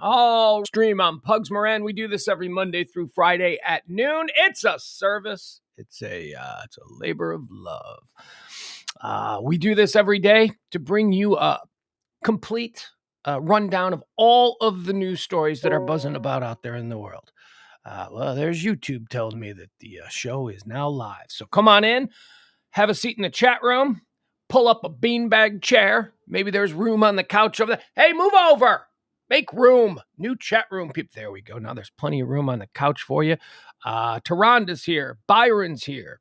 all stream on Pugs Moran. We do this every Monday through Friday at noon. It's a service. It's a labor of love. We do this every day to bring you a complete rundown of all of the news stories that are buzzing about out there in the world. Well, there's YouTube telling me that the show is now live. So come on in, have a seat in the chat room, pull up a beanbag chair. Maybe there's room on the couch over there. Hey, move over. Make room. New chat room people. There we go. Now there's plenty of room on the couch for you. Taranda's here. Byron's here.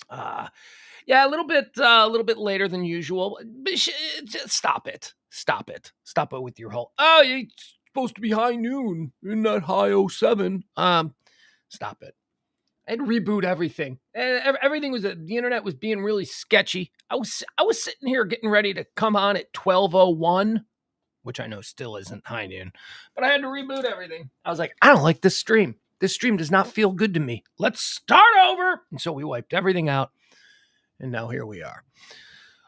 Yeah, a little bit later than usual. Stop it. Stop it with your whole, oh, it's supposed to be high noon. You're not high 07. Stop it. I had to reboot everything. Everything was, the internet was being really sketchy. I was sitting here getting ready to come on at 12:01, which I know still isn't high noon, but I had to reboot everything. I was like, I don't like this stream. This stream does not feel good to me. Let's start over. And so we wiped everything out. And now here we are.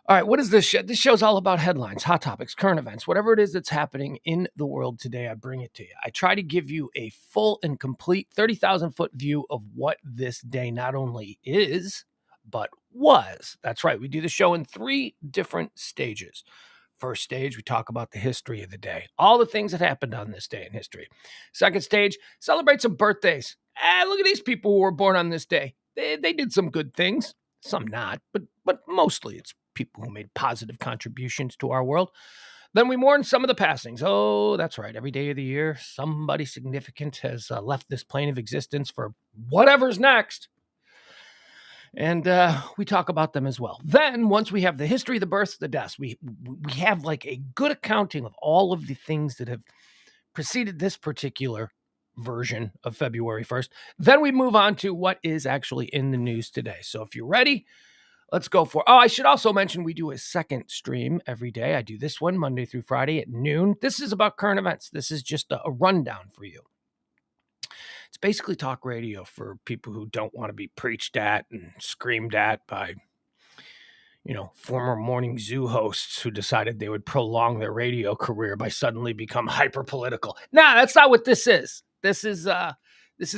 All right, what is this show? This show's all about headlines, hot topics, current events, whatever it is that's happening in the world today, I bring it to you. I try to give you a full and complete 30,000-foot view of what this day not only is, but was. That's right, we do the show in 3 different stages. First stage, we talk about the history of the day, all the things that happened on this day in history. Second stage, celebrate some birthdays. Look at these people who were born on this day. They did some good things. Some not, but mostly it's people who made positive contributions to our world. Then we mourn some of the passings. Oh, that's right. Every day of the year, somebody significant has left this plane of existence for whatever's next. And we talk about them as well. Then once we have the history, the births, the deaths, we have like a good accounting of all of the things that have preceded this particular version of February 1st. Then we move on to what is actually in the news today. So if you're ready, let's go for it. Oh, I should also mention we do a second stream every day. I do this one Monday through Friday at noon. This is about current events. This is just a rundown for you. It's basically talk radio for people who don't want to be preached at and screamed at by, former morning zoo hosts who decided they would prolong their radio career by suddenly become hyper political. Nah, that's not what this is. This is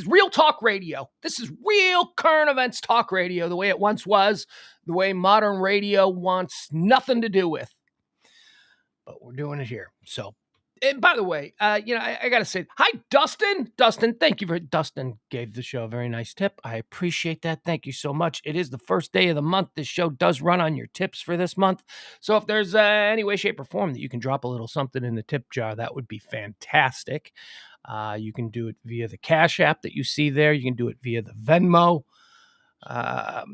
real talk radio. This is real current events talk radio, the way it once was, the way modern radio wants nothing to do with. But we're doing it here. So, and by the way, I got to say, hi, Dustin. Dustin, thank you Dustin gave the show a very nice tip. I appreciate that. Thank you so much. It is the first day of the month. This show does run on your tips for this month. So if there's any way, shape, or form that you can drop a little something in the tip jar, that would be fantastic. You can do it via the Cash App that you see there. You can do it via the Venmo. At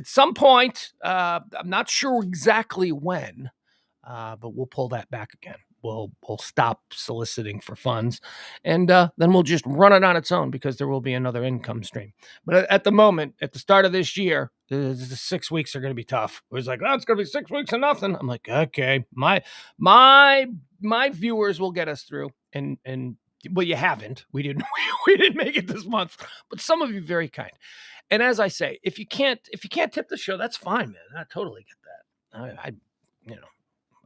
some point, I'm not sure exactly when, but we'll pull that back again. We'll stop soliciting for funds, and then we'll just run it on its own because there will be another income stream. But at the moment, at the start of this year, the 6 weeks are going to be tough. It was like, it's going to be 6 weeks of nothing. I'm like, okay, my viewers will get us through, and well, you haven't. We didn't make it this month, but some of you very kind. And as I say, if you can't tip the show, that's fine, man. I totally get that. I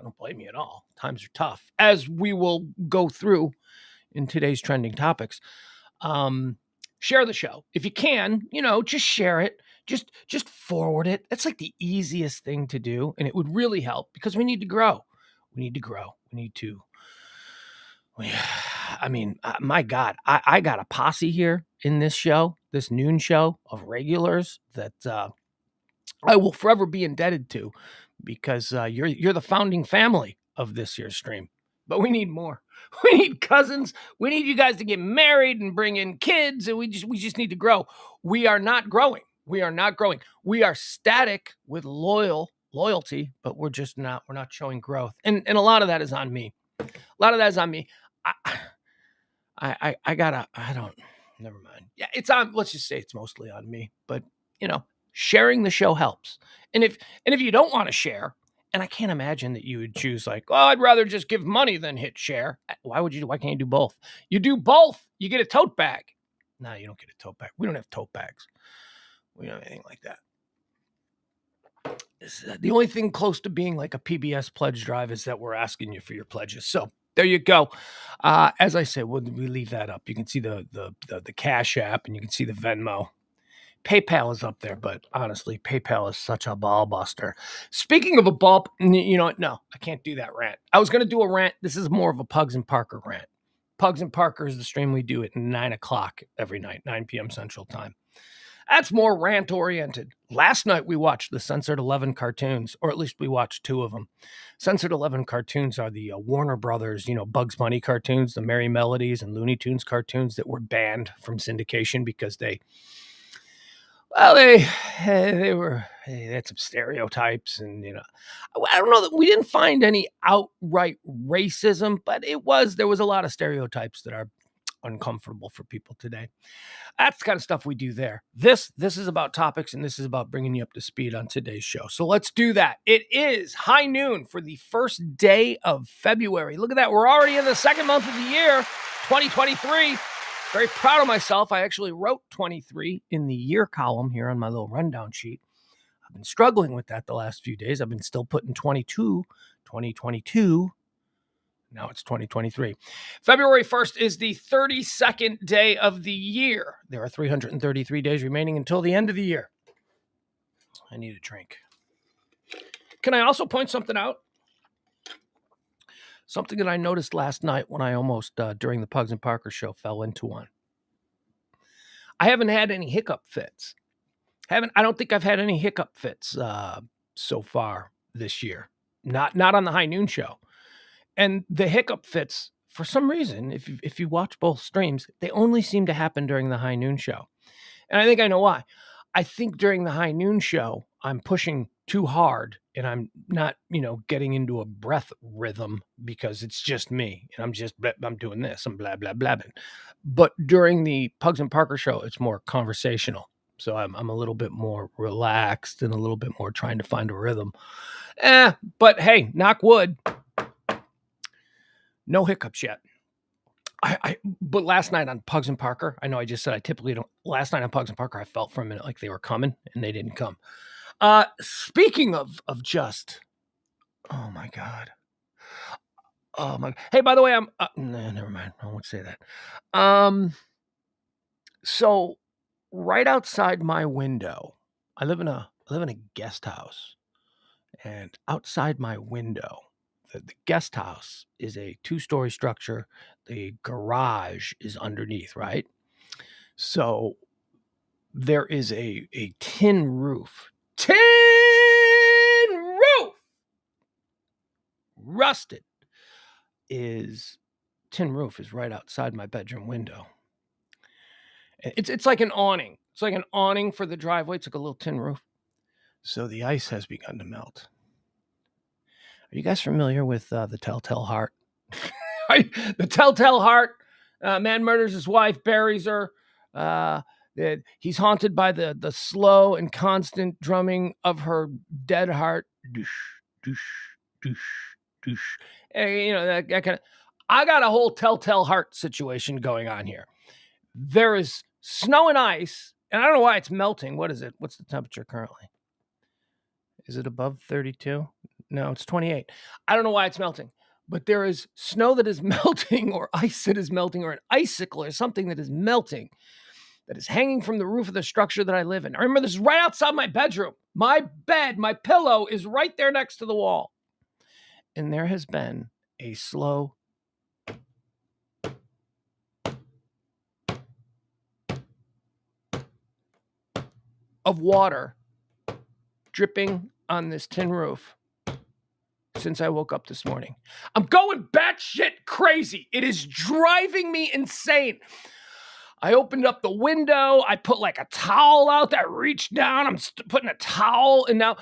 don't blame you at all. Times are tough, as we will go through in today's trending topics. Share the show if you can. Just share it. Just forward it. That's like the easiest thing to do, and it would really help because we need to grow. We need to. My God, I got a posse here in this show, this noon show of regulars that I will forever be indebted to because you're the founding family of this year's stream. But we need more. We need cousins. We need you guys to get married and bring in kids, and we just need to grow. We are not growing. We are static with loyalty, but we're not showing growth. And a lot of that is on me. Never mind. Yeah, let's just say it's mostly on me, but sharing the show helps. And if you don't want to share, and I can't imagine that you would choose I'd rather just give money than hit share. Why can't you do both? You do both. You get a tote bag. No, you don't get a tote bag. We don't have tote bags. We don't have anything like that. The only thing close to being like a PBS pledge drive is that we're asking you for your pledges. So there you go. As I said, when we leave that up, you can see the Cash App and you can see the Venmo. PayPal is up there, but honestly, PayPal is such a ball buster. Speaking of a ball, you know what? No, I can't do that rant. I was going to do a rant. This is more of a Pugs and Parker rant. Pugs and Parker is the stream we do at 9 o'clock every night, 9 p.m. Central Time. That's more rant-oriented. Last night, we watched the Censored 11 cartoons, or at least we watched 2 of them. Censored 11 cartoons are the Warner Brothers, Bugs Bunny cartoons, the Merry Melodies and Looney Tunes cartoons that were banned from syndication because they had some stereotypes and, I don't know that we didn't find any outright racism, but there was a lot of stereotypes that are uncomfortable for people today. That's the kind of stuff we do there. This is about topics, and this is about bringing you up to speed on today's show. So let's do that. It is high noon for the first day of February. Look at that. We're already in the second month of the year, 2023. Very proud of myself. I actually wrote 23 in the year column here on my little rundown sheet. I've been struggling with that the last few days. I've been still putting 2022. Now it's 2023. February 1st is the 32nd day of the year. There are 333 days remaining until the end of the year. I need a drink. Can I also point something out? Something that I noticed last night when I almost, during the Pugs and Parker show, fell into one. I haven't had any hiccup fits. I don't think I've had any hiccup fits so far this year. Not on the High Noon show. And the hiccup fits, for some reason, if you watch both streams, they only seem to happen during the High Noon show. And I think I know why. I think during the High Noon show, I'm pushing too hard and I'm not, getting into a breath rhythm because it's just me and I'm doing this, I'm blah, blah, blabbing. But during the Pugs and Parker show, it's more conversational. So I'm a little bit more relaxed and a little bit more trying to find a rhythm. But hey, knock wood. No hiccups yet. But last night on Pugs and Parker, I know I just said I typically don't. Last night on Pugs and Parker, I felt for a minute like they were coming, and they didn't come. Speaking of just, oh my God. Oh my. Hey, by the way, never mind. I won't say that. So right outside my window, I live in a guest house, and outside my window, the guest house is a 2-story structure. The garage is underneath, right? So there is a tin roof. Tin roof! Rusted. Tin roof is right outside my bedroom window. It's like an awning. It's like an awning for the driveway. It's like a little tin roof. So the ice has begun to melt. Are you guys familiar with the Telltale Heart? The Telltale Heart. Man murders his wife, buries her. He's haunted by the slow and constant drumming of her dead heart. Doosh, doosh, doosh, doosh. That kind of. I got a whole Telltale Heart situation going on here. There is snow and ice, and I don't know why it's melting. What is it? What's the temperature currently? Is it above 32? No, it's 28. I don't know why it's melting, but there is snow that is melting or ice that is melting or an icicle or something that is melting that is hanging from the roof of the structure that I live in. I remember this is right outside my bedroom. My bed, my pillow is right there next to the wall. And there has been a slow of water dripping on this tin roof since I woke up this morning. I'm going batshit crazy. It is driving me insane. I opened up the window. I put like a towel out there. I reached down. I'm putting a towel, and now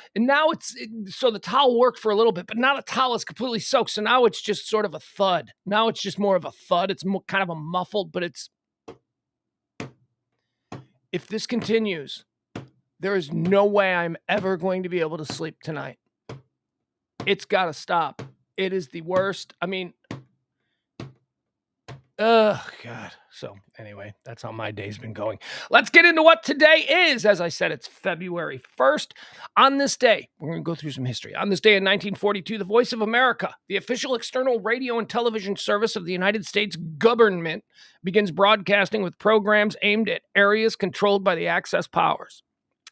so the towel worked for a little bit, but now the towel is completely soaked. So now it's just sort of a thud. Now it's just more of a thud. It's kind of a muffled, but if this continues, there is no way I'm ever going to be able to sleep tonight. It's got to stop. It is the worst. I mean, Oh, God. So anyway, that's how my day's been going. Let's get into what today is. As I said, it's February 1st. On this day, we're going to go through some history. On this day in 1942, the Voice of America, the official external radio and television service of the United States government, begins broadcasting with programs aimed at areas controlled by the Axis powers.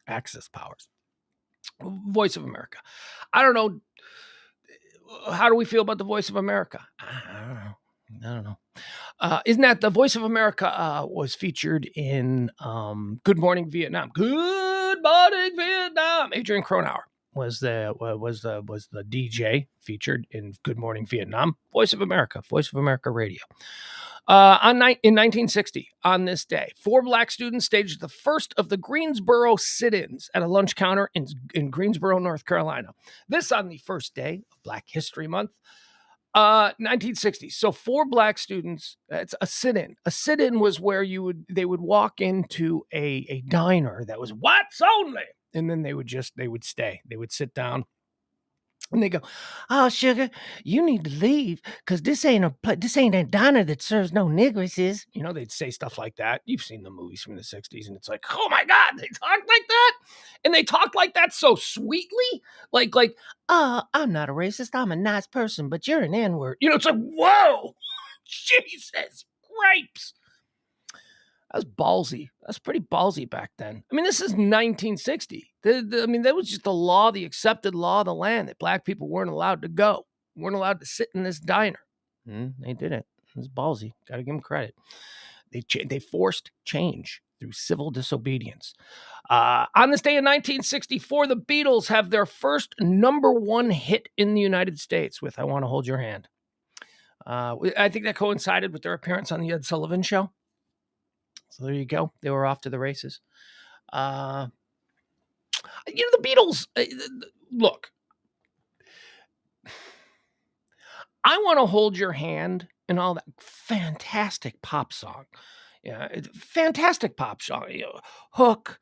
Axis powers. Voice of America. I don't know. How do we feel about the Voice of America? I don't know. Isn't that the Voice of America was featured in Good Morning Vietnam? Good Morning Vietnam. Adrian Cronauer was the DJ featured in Good Morning Vietnam. Voice of America Radio. In 1960, on this day, 4 black students staged the first of the Greensboro sit-ins at a lunch counter in Greensboro, North Carolina. This on the first day of Black History Month. 1960. So 4 black students, it's a sit-in. A sit-in was where they would walk into a diner that was whites only. And then they would stay. They would sit down and they go, "Oh, sugar, you need to leave because this ain't a diner that serves no nigresses." You know, they'd say stuff like that. You've seen the movies from the 60s and it's like, oh my God, they talk like that. And they talk like that so sweetly. Like, I'm not a racist. I'm a nice person, but you're an N-word. You know, it's like, whoa, Jesus grapes. That was ballsy. That's pretty ballsy back then. I mean, this is 1960. That was just the law, the accepted law of the land, that black people weren't allowed to go, weren't allowed to sit in this diner. They did it. It was ballsy. Got to give them credit. They forced change through civil disobedience. On this day in 1964, the Beatles have their first #1 hit in the United States with "I Want to Hold Your Hand." I think that coincided with their appearance on the Ed Sullivan Show. So there you go. They were off to the races. The Beatles, look, "I Want to Hold Your Hand" and all that, fantastic pop song. Yeah, fantastic pop song. Hook,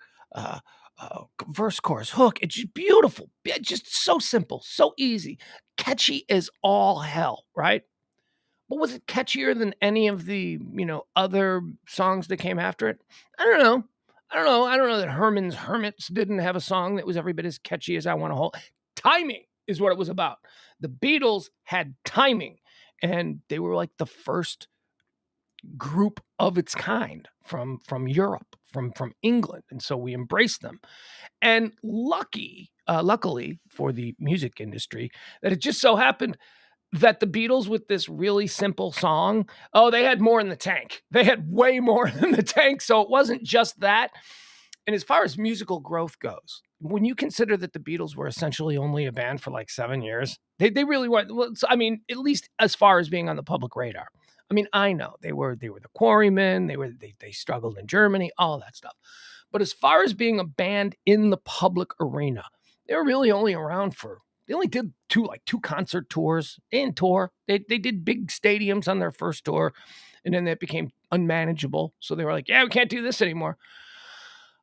verse, chorus, hook. It's just beautiful. Just so simple, so easy, catchy as all hell, right? But was it catchier than any of the, other songs that came after it? I don't know. I don't know that Herman's Hermits didn't have a song that was every bit as catchy as "I Want to Hold." Timing is what it was about. The Beatles had timing, and they were like the first group of its kind from Europe, from England. And so we embraced them. And luckily for the music industry, that it just so happened that the Beatles, with this really simple song, they had more in the tank. They had way more in the tank. So it wasn't just that. And as far as musical growth goes, when you consider that the Beatles were essentially only a band for like 7 years, they really were. I mean, at least as far as being on the public radar. I mean, I know they were the Quarrymen. They struggled in Germany, all that stuff. But as far as being a band in the public arena, they were really only around they only did two concert tours in tour. They did big stadiums on their first tour, and then that became unmanageable. So they were like, yeah, we can't do this anymore.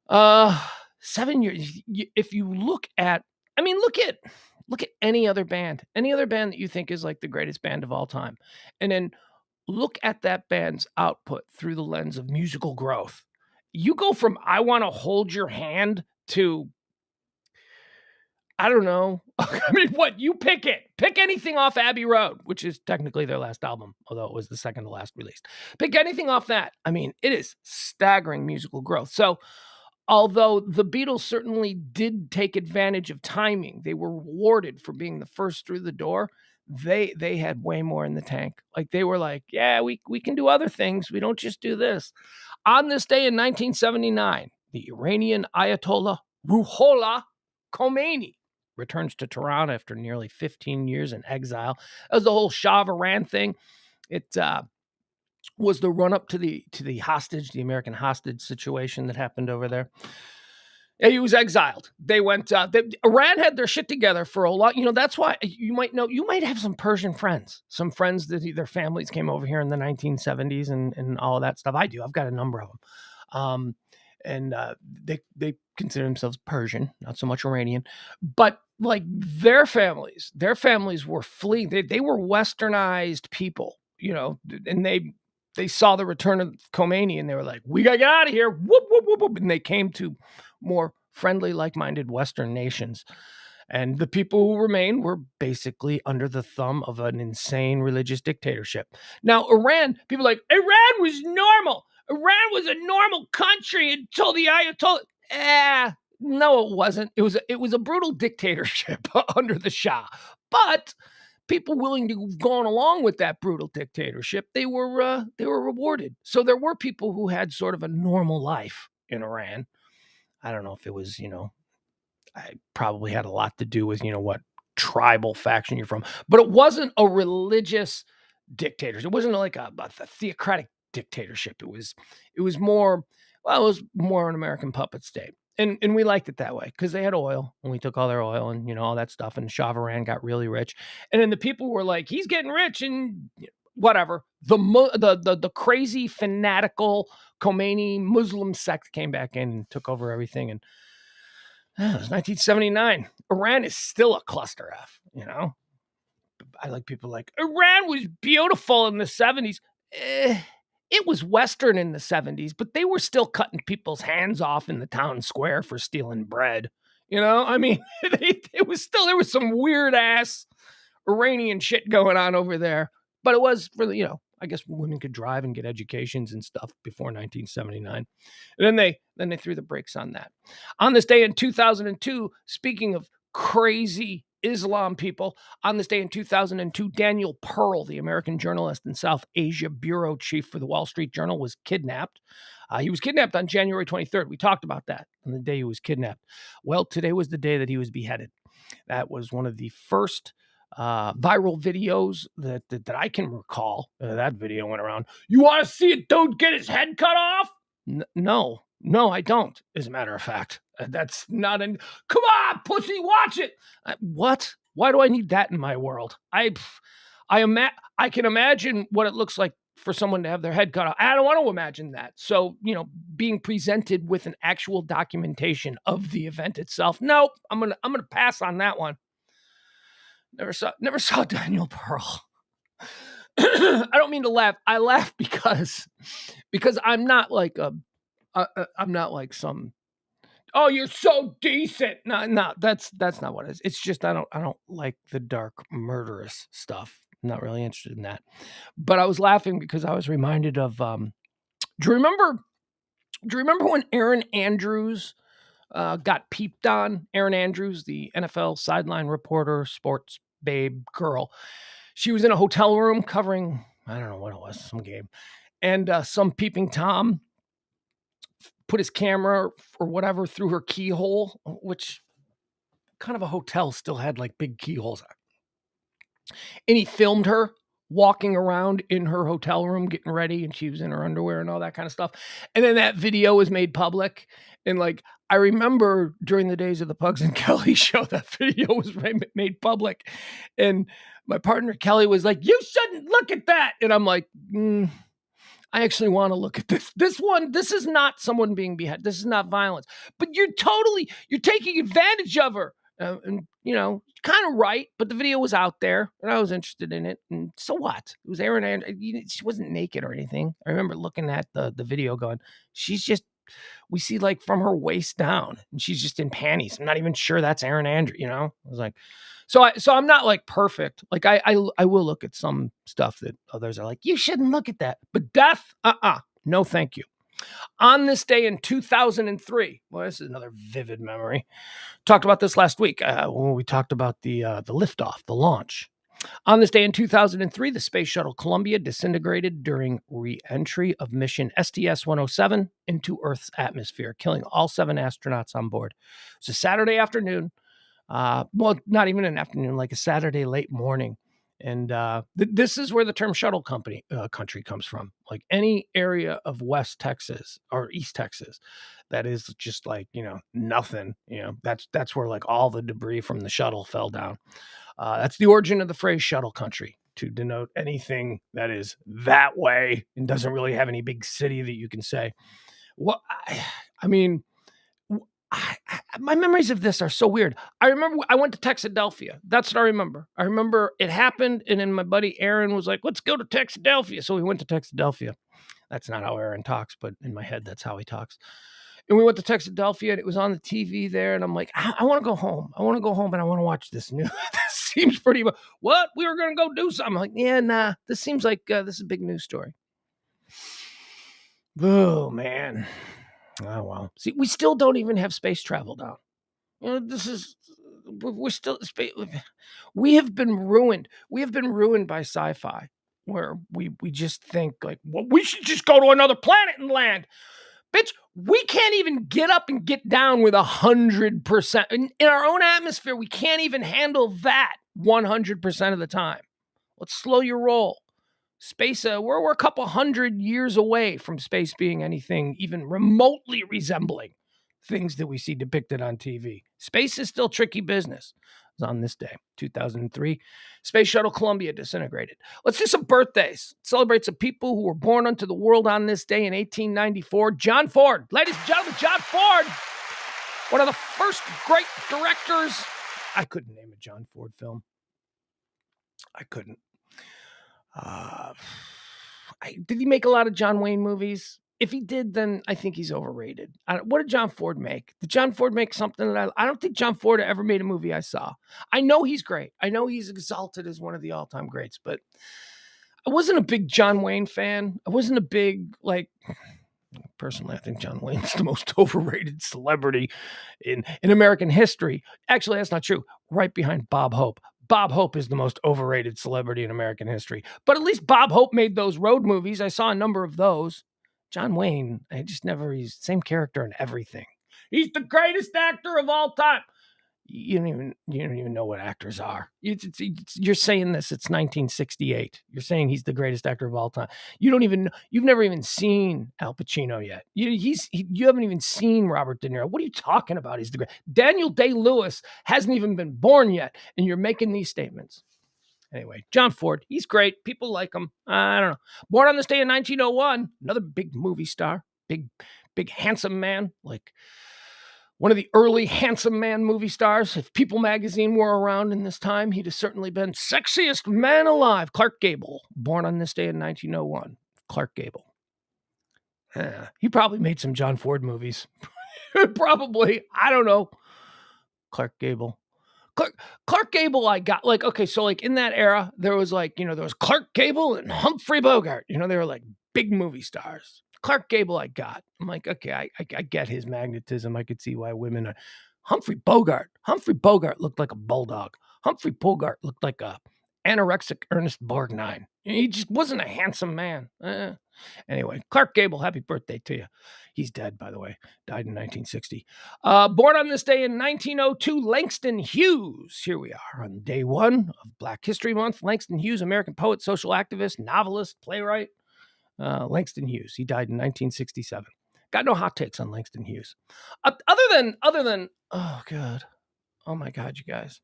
7 years. If you look at any other band that you think is like the greatest band of all time, and then look at that band's output through the lens of musical growth. You go from "I Want to Hold Your Hand" to, I don't know. I mean, what? You pick it. Pick anything off Abbey Road, which is technically their last album, although it was the second to last released. Pick anything off that. I mean, it is staggering musical growth. So, although the Beatles certainly did take advantage of timing, they were rewarded for being the first through the door. They had way more in the tank. Like, they were like, yeah, we can do other things. We don't just do this. On this day in 1979, the Iranian Ayatollah Ruhollah Khomeini returns to Tehran after nearly 15 years in exile. That was the whole Shah of Iran thing. It was the run-up to the American hostage situation that happened over there. Yeah, he was exiled. They went, Iran had their shit together for a lot. That's why you might have some Persian friends, some friends that their families came over here in the 1970s and all of that stuff. I do. I've got a number of them. And they consider themselves Persian, not so much Iranian, but like their families were fleeing. They were westernized people, and they they saw the return of Khomeini and they were like, we got to get out of here. Whoop, whoop, whoop, whoop. And they came to more friendly, like-minded Western nations. And the people who remained were basically under the thumb of an insane religious dictatorship. Now, Iran, people are like, Iran was normal. Iran was a normal country until the Ayatollah. No, it wasn't. It was a brutal dictatorship under the Shah. But people willing to have gone along with that brutal dictatorship, they were rewarded. So there were people who had sort of a normal life in Iran. I don't know if it was, I probably had a lot to do with, what tribal faction you're from, but it wasn't a religious dictatorship. It wasn't like a theocratic dictatorship. It was more, well, it was more an American puppet state. And we liked it that way because they had oil and we took all their oil and, all that stuff. And Shah of Iran got really rich. And then the people were like, he's getting rich and whatever. The crazy fanatical Khomeini Muslim sect came back in and took over everything. And it was 1979. Iran is still a cluster F, I like people like, Iran was beautiful in the 70s. It was Western in the 70s, but they were still cutting people's hands off in the town square for stealing bread. I mean, there was some weird ass Iranian shit going on over there, but it was really, I guess women could drive and get educations and stuff before 1979. And then they threw the brakes on that. On this day in 2002, speaking of crazy Islam people, on this day in 2002, Daniel Pearl, the American journalist and South Asia bureau chief for the Wall Street Journal, was kidnapped. He was kidnapped on January 23rd. We talked about that on the day he was kidnapped. Well, today was the day that he was beheaded. That was one of the first viral videos that I can recall. That video went around. You want to see a dude get his head cut off? No, I don't. As a matter of fact, that's not an. Come on, pussy, watch it. What? Why do I need that in my world? I can imagine what it looks like for someone to have their head cut off. I don't want to imagine that. So, being presented with an actual documentation of the event itself. Nope, I'm gonna pass on that one. Never saw Daniel Pearl. I don't mean to laugh. I laugh because I'm not like I'm not like some. Oh, you're so decent. No, that's not what it is. It's just I don't like the dark, murderous stuff. I'm not really interested in that. But I was laughing because I was reminded of. Do you remember when Aaron Andrews got peeped on? Aaron Andrews, the NFL sideline reporter, sports babe girl. She was in a hotel room covering, I don't know what it was, some game. And some peeping Tom put his camera or whatever through her keyhole, which kind of a hotel still had like big keyholes. And he filmed her walking around in her hotel room getting ready, and she was in her underwear and all that kind of stuff. And then that video was made public. And like, I remember during the days of the Pugs and Kelly show, that video was made public. And my partner Kelly was like, you shouldn't look at that. And I'm like, I actually want to look at this. This is not someone being beheaded. This is not violence. But you're taking advantage of her. And, kind of right, but the video was out there and I was interested in it. And so what? It was Aaron Andrews. She wasn't naked or anything. I remember looking at the video going, we see like from her waist down and she's just in panties. I'm not even sure that's Aaron Andrews, I was like, so I'm not like perfect. Like I will look at some stuff that others are like, you shouldn't look at that. But death, no, thank you. On this day in 2003, well, this is another vivid memory. Talked about this last week when we talked about the liftoff, the launch. On this day in 2003, the Space Shuttle Columbia disintegrated during re-entry of mission STS-107 into Earth's atmosphere, killing all 7 astronauts on board. It was a Saturday afternoon. Well, not even an afternoon, like a Saturday late morning. And this is where the term shuttle country comes from. Like any area of West Texas or East Texas that is just like, nothing, that's where like all the debris from the shuttle fell down. That's the origin of the phrase shuttle country, to denote anything that is that way and doesn't really have any big city that you can say. Well, I mean, my memories of this are so weird. I remember I went to Texadelphia. That's what I remember. I remember it happened, and then my buddy Aaron was like, let's go to Texadelphia. So we went to Texadelphia. That's not how Aaron talks, but in my head, that's how he talks. And we went to Texadelphia, and it was on the TV there, and I'm like, I want to go home. I want to go home, and I want to watch this new. This seems pretty. What? We were going to go do something. I'm like, yeah, nah. This seems like this is a big news story. Oh, man. Oh, well. See, we still don't even have space travel down. We're still, we have been ruined. We have been ruined by sci-fi, where we just think like, well, we should just go to another planet and land. Bitch, we can't even get up and get down with 100%. In our own atmosphere, we can't even handle that 100% of the time. Let's slow your roll. Space, we're a couple hundred years away from space being anything even remotely resembling things that we see depicted on TV. Space is still tricky business. It was on this day, 2003. Space Shuttle Columbia disintegrated. Let's do some birthdays. Celebrate some people who were born unto the world on this day in 1894. John Ford. Ladies and gentlemen, John Ford. One of the first great directors. I couldn't name a John Ford film. I couldn't. Did he make a lot of John Wayne movies? If he did, then I think he's overrated. What did John Ford make? Did John Ford make something that I don't think John Ford ever made a movie I saw. I know he's great. I know he's exalted as one of the all-time greats, but I wasn't a big John Wayne fan. I wasn't a big, personally, I think John Wayne's the most overrated celebrity in American history. Actually, that's not true. Right behind Bob Hope. Bob Hope is the most overrated celebrity in American history. But at least Bob Hope made those road movies. I saw a number of those. John Wayne, he's the same character in everything. He's the greatest actor of all time. You don't even know what actors are. You're saying this, it's 1968. You're saying he's the greatest actor of all time. You've never even seen Al Pacino yet. You haven't even seen Robert De Niro. What are you talking about? He's the great. Daniel Day-Lewis hasn't even been born yet, and you're making these statements. Anyway, John Ford, he's great. People like him. I don't know. Born on this day in 1901, another big movie star, big handsome man, like one of the early handsome man movie stars. If People magazine were around in this time, he'd have certainly been sexiest man alive. Clark Gable, born on this day in 1901. Clark Gable. He probably made some John Ford movies. Probably. I don't know. Clark Gable. Clark Gable, I got in that era, there was there was Clark Gable and Humphrey Bogart. They were like big movie stars. Clark Gable, I got. I'm like, okay, I get his magnetism. I could see why women are. Humphrey Bogart looked like a bulldog. Humphrey Bogart looked like a anorexic Ernest Borgnine. He just wasn't a handsome man. Anyway, Clark Gable, happy birthday to you. He's dead, by the way. Died in 1960. Born on this day in 1902, Langston Hughes. Here we are on day one of Black History Month. Langston Hughes, American poet, social activist, novelist, playwright. Langston Hughes. He died in 1967. Got no hot takes on Langston Hughes. Other than, oh, God. Oh, my God, you guys.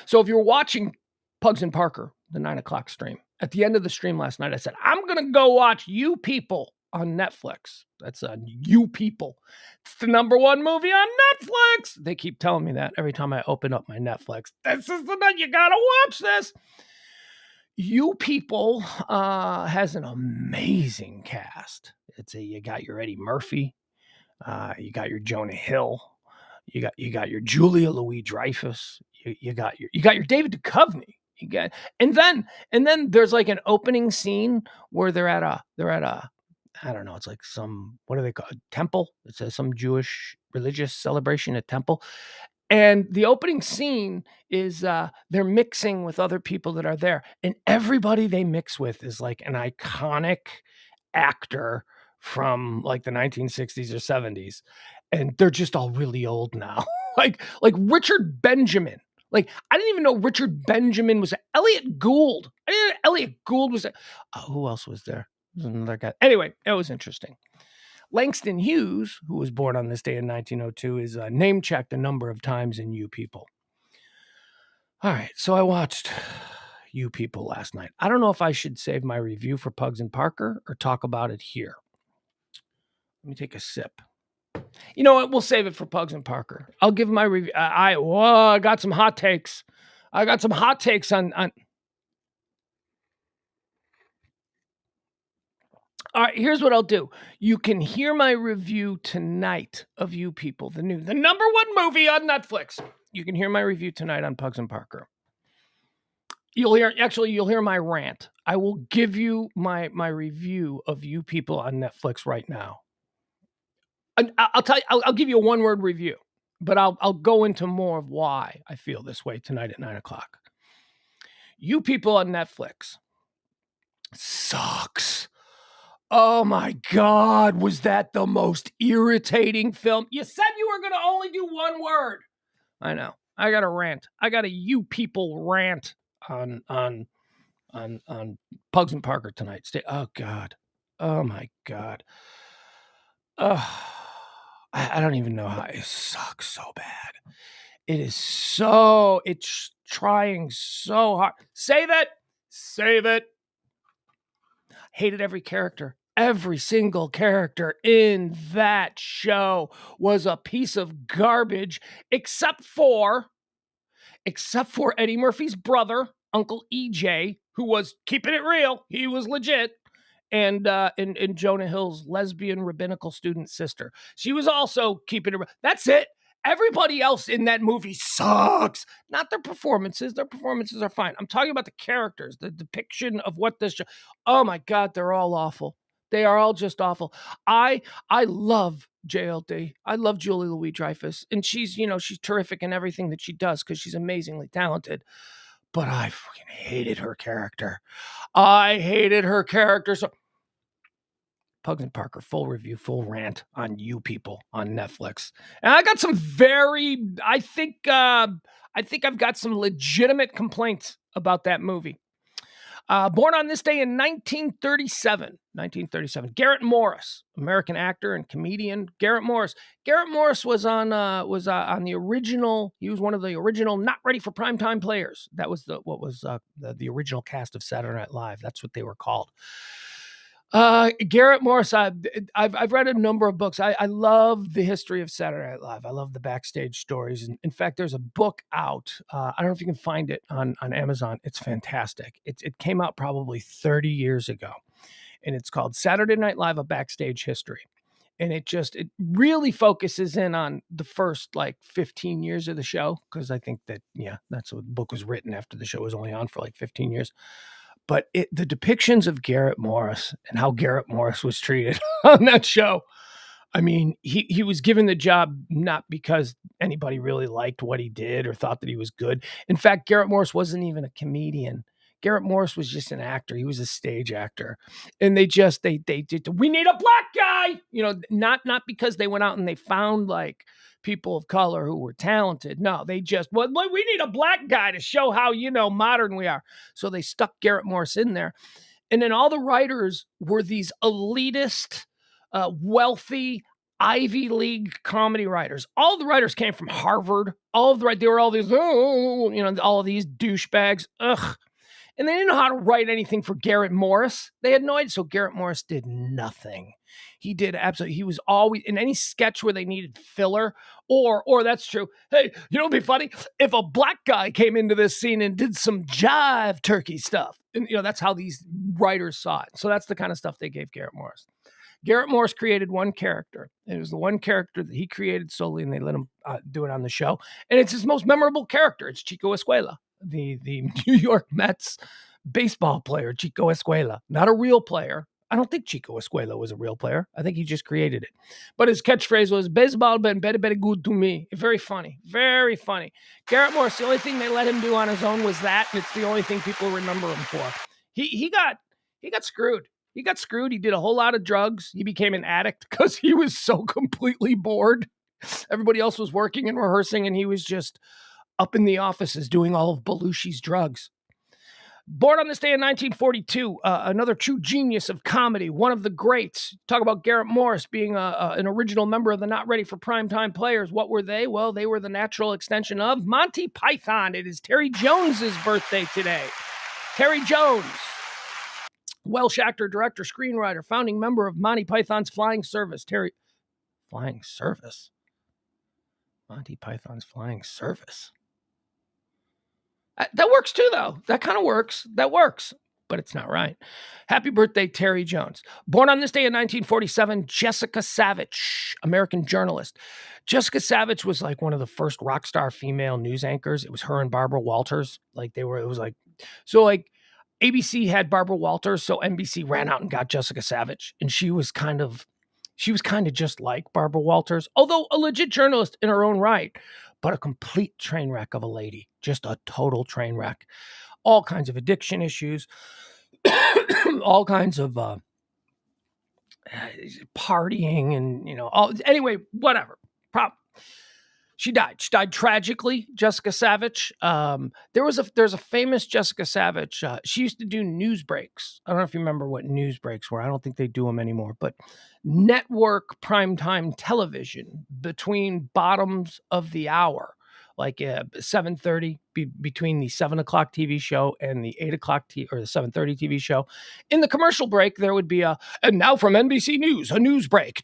So if you're watching Pugs and Parker, the 9 o'clock stream, at the end of the stream last night, I said, I'm going to go watch You People on Netflix. That's You People. It's the number one movie on Netflix. They keep telling me that every time I open up my Netflix. This is the night you got to watch this. You People has an amazing cast. You got your Eddie Murphy, you got your Jonah Hill, you got your Julia Louis-Dreyfus, you got your David Duchovny. And then there's like an opening scene where they're at a I don't know, it's like some, what do they call it? Temple. It's some Jewish religious celebration at temple. And the opening scene is they're mixing with other people that are there. And everybody they mix with is like an iconic actor from like the 1960s or 70s. And they're just all really old now. like Richard Benjamin. Like, I didn't even know Richard Benjamin was Elliot Gould. I didn't know Elliot Gould was who else was there? There was another guy. Anyway, it was interesting. Langston Hughes, who was born on this day in 1902, is name-checked a number of times in You People. All right, so I watched You People last night. I don't know if I should save my review for Pugs and Parker or talk about it here. Let me take a sip. You know what? We'll save it for Pugs and Parker. I'll give my review. I got some hot takes. I got some hot takes on. All right, here's what I'll do. You can hear my review tonight of You People, the number one movie on Netflix. You can hear my review tonight on Pugs and Parker. You'll hear my rant. I will give you my review of You People on Netflix right now. I'll tell you. I'll give you a one-word review, but I'll go into more of why I feel this way tonight at 9:00. You People on Netflix sucks. Oh my God, was that the most irritating film? You said you were going to only do one word. I know. I got a rant. I got a You People rant on Pugs and Parker tonight. Oh God. Oh my God. I don't even know how it sucks so bad. It's trying so hard. Save it. Hated every character. Every single character in that show was a piece of garbage, except for Eddie Murphy's brother, Uncle EJ, who was keeping it real. He was legit. And Jonah Hill's lesbian rabbinical student sister. She was also keeping it real. That's it. Everybody else in that movie sucks. Not their performances. Their performances are fine. I'm talking about the characters, the depiction of what this show. Oh my God, they're all awful. They are all just awful. I love JLD. I love Julie Louis-Dreyfus, and she's terrific in everything that she does because she's amazingly talented. But I fucking hated her character. So Pugs and Parker, full review, full rant on You People on Netflix. And I got some I think I've got some legitimate complaints about that movie. Born on this day in 1937. Garrett Morris, American actor and comedian. Garrett Morris was on the original. He was one of the original Not Ready for Primetime players. That was the original cast of Saturday Night Live. That's what they were called. Garrett Morris, I've read a number of books. I love the history of Saturday Night Live. I love the backstage stories. And in fact, there's a book out. I don't know if you can find it on Amazon. It's fantastic. It came out probably 30 years ago, and it's called Saturday Night Live: A Backstage History. And it really focuses in on the first 15 years of the show. Cause I think that's what the book was written after the show was only on for 15 years. But the depictions of Garrett Morris and how Garrett Morris was treated on that show. I mean, he was given the job not because anybody really liked what he did or thought that he was good. In fact, Garrett Morris wasn't even a comedian. Garrett Morris was just an actor. He was a stage actor. And they did, we need a black guy, not because they went out and they found people of color who were talented. No, they just, we need a black guy to show how, modern we are. So they stuck Garrett Morris in there. And then all the writers were these elitist, wealthy, Ivy League comedy writers. All the writers came from Harvard. They were all these, all of these douchebags. Ugh. And they didn't know how to write anything for Garrett Morris. They had no idea. So Garrett Morris did nothing. He was always in any sketch where they needed filler, or that's true. Hey, it'd be funny if a black guy came into this scene and did some jive turkey stuff. And, that's how these writers saw it. So that's the kind of stuff they gave Garrett Morris. Garrett Morris created one character. It was the one character that he created solely, and they let him do it on the show. And it's his most memorable character. It's Chico Escuela, the New York Mets baseball player, Chico Escuela. Not a real player. I don't think Chico Escuela was a real player. I think he just created it. But his catchphrase was, baseball been very, very good to me. Very funny. Very funny. Garrett Morris, the only thing they let him do on his own was that, and it's the only thing people remember him for. He got screwed. He got screwed. He did a whole lot of drugs. He became an addict because he was so completely bored. Everybody else was working and rehearsing, and he was just up in the offices doing all of Belushi's drugs. Born on this day in 1942, another true genius of comedy, one of the greats. Talk about Garrett Morris being an original member of the Not Ready for Primetime Players. What were they? Well, they were the natural extension of Monty Python. It is Terry Jones's birthday today. Terry Jones, Welsh actor, director, screenwriter, founding member of Monty Python's Flying Service. Terry, Flying Service. Monty Python's Flying Service. That works too, though. That kind of works. That works. But it's not right. Happy birthday, Terry Jones. Born on this day in 1947, Jessica Savage, American journalist. Jessica Savage was like one of the first rock star female news anchors. It was her and Barbara Walters. ABC had Barbara Walters, so NBC ran out and got Jessica Savage. And she was kind of just like Barbara Walters, although a legit journalist in her own right, but a complete train wreck of a lady. Just a total train wreck. All kinds of addiction issues, all kinds of partying and, anyway, whatever. She died. She died tragically, Jessica Savage. There's a famous Jessica Savage. She used to do news breaks. I don't know if you remember what news breaks were. I don't think they do them anymore. But network primetime television between bottoms of the hour, like 7:30 between the 7 o'clock TV show and the 8 o'clock or the 7:30 TV show. In the commercial break, there would be and now from NBC News, a news break.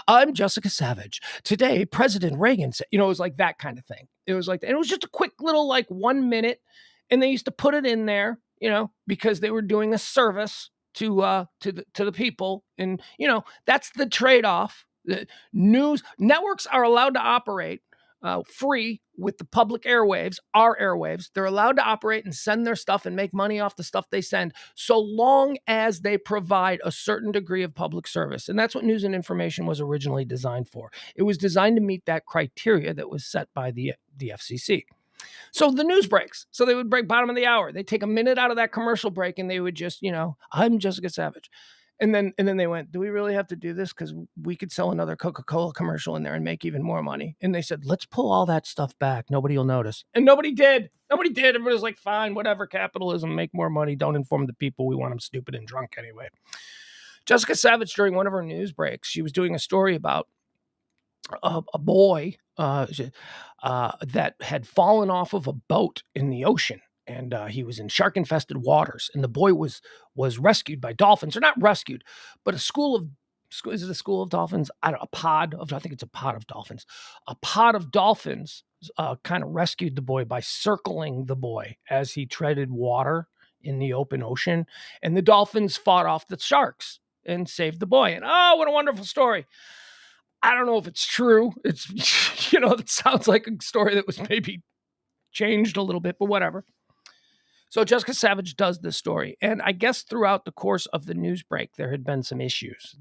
I'm Jessica Savage. Today, President Reagan said, it was like that kind of thing. It was like, and it was just a quick little 1 minute. And they used to put it in there, because they were doing a service to the people. And, that's the trade-off. The news networks are allowed to operate free with the public airwaves, our airwaves. They're allowed to operate and send their stuff and make money off the stuff they send, so long as they provide a certain degree of public service. And that's what news and information was originally designed for. It was designed to meet that criteria that was set by the FCC. So the news breaks. So they would break bottom of the hour. They take a minute out of that commercial break and they would just, I'm Jessica Savage. And then they went, do we really have to do this? Because we could sell another Coca-Cola commercial in there and make even more money. And they said, let's pull all that stuff back. Nobody will notice. And nobody did. Nobody did. Everybody was like, fine, whatever, capitalism, make more money. Don't inform the people. We want them stupid and drunk anyway. Jessica Savage, during one of her news breaks, she was doing a story about a boy that had fallen off of a boat in the ocean. And he was in shark-infested waters. And the boy was rescued by dolphins. Or not rescued, but is it a school of dolphins? I think it's a pod of dolphins. A pod of dolphins kind of rescued the boy by circling the boy as he treaded water in the open ocean. And the dolphins fought off the sharks and saved the boy. And oh, what a wonderful story. I don't know if it's true. It's, it sounds like a story that was maybe changed a little bit, but whatever. So Jessica Savage does this story. And I guess throughout the course of the news break, there had been some issues.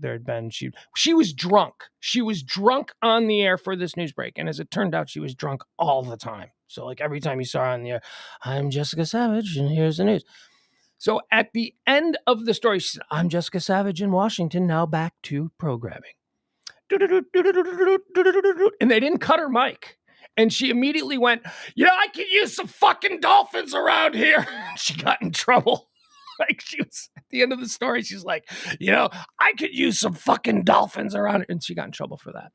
She was drunk. She was drunk on the air for this news break. And as it turned out, she was drunk all the time. So every time you saw her on the air, I'm Jessica Savage and here's the news. So at the end of the story, she said, I'm Jessica Savage in Washington. Now back to programming. And they didn't cut her mic. And she immediately went, I could use some fucking dolphins around here. She got in trouble. She was at the end of the story. She's like, I could use some fucking dolphins around here. And she got in trouble for that.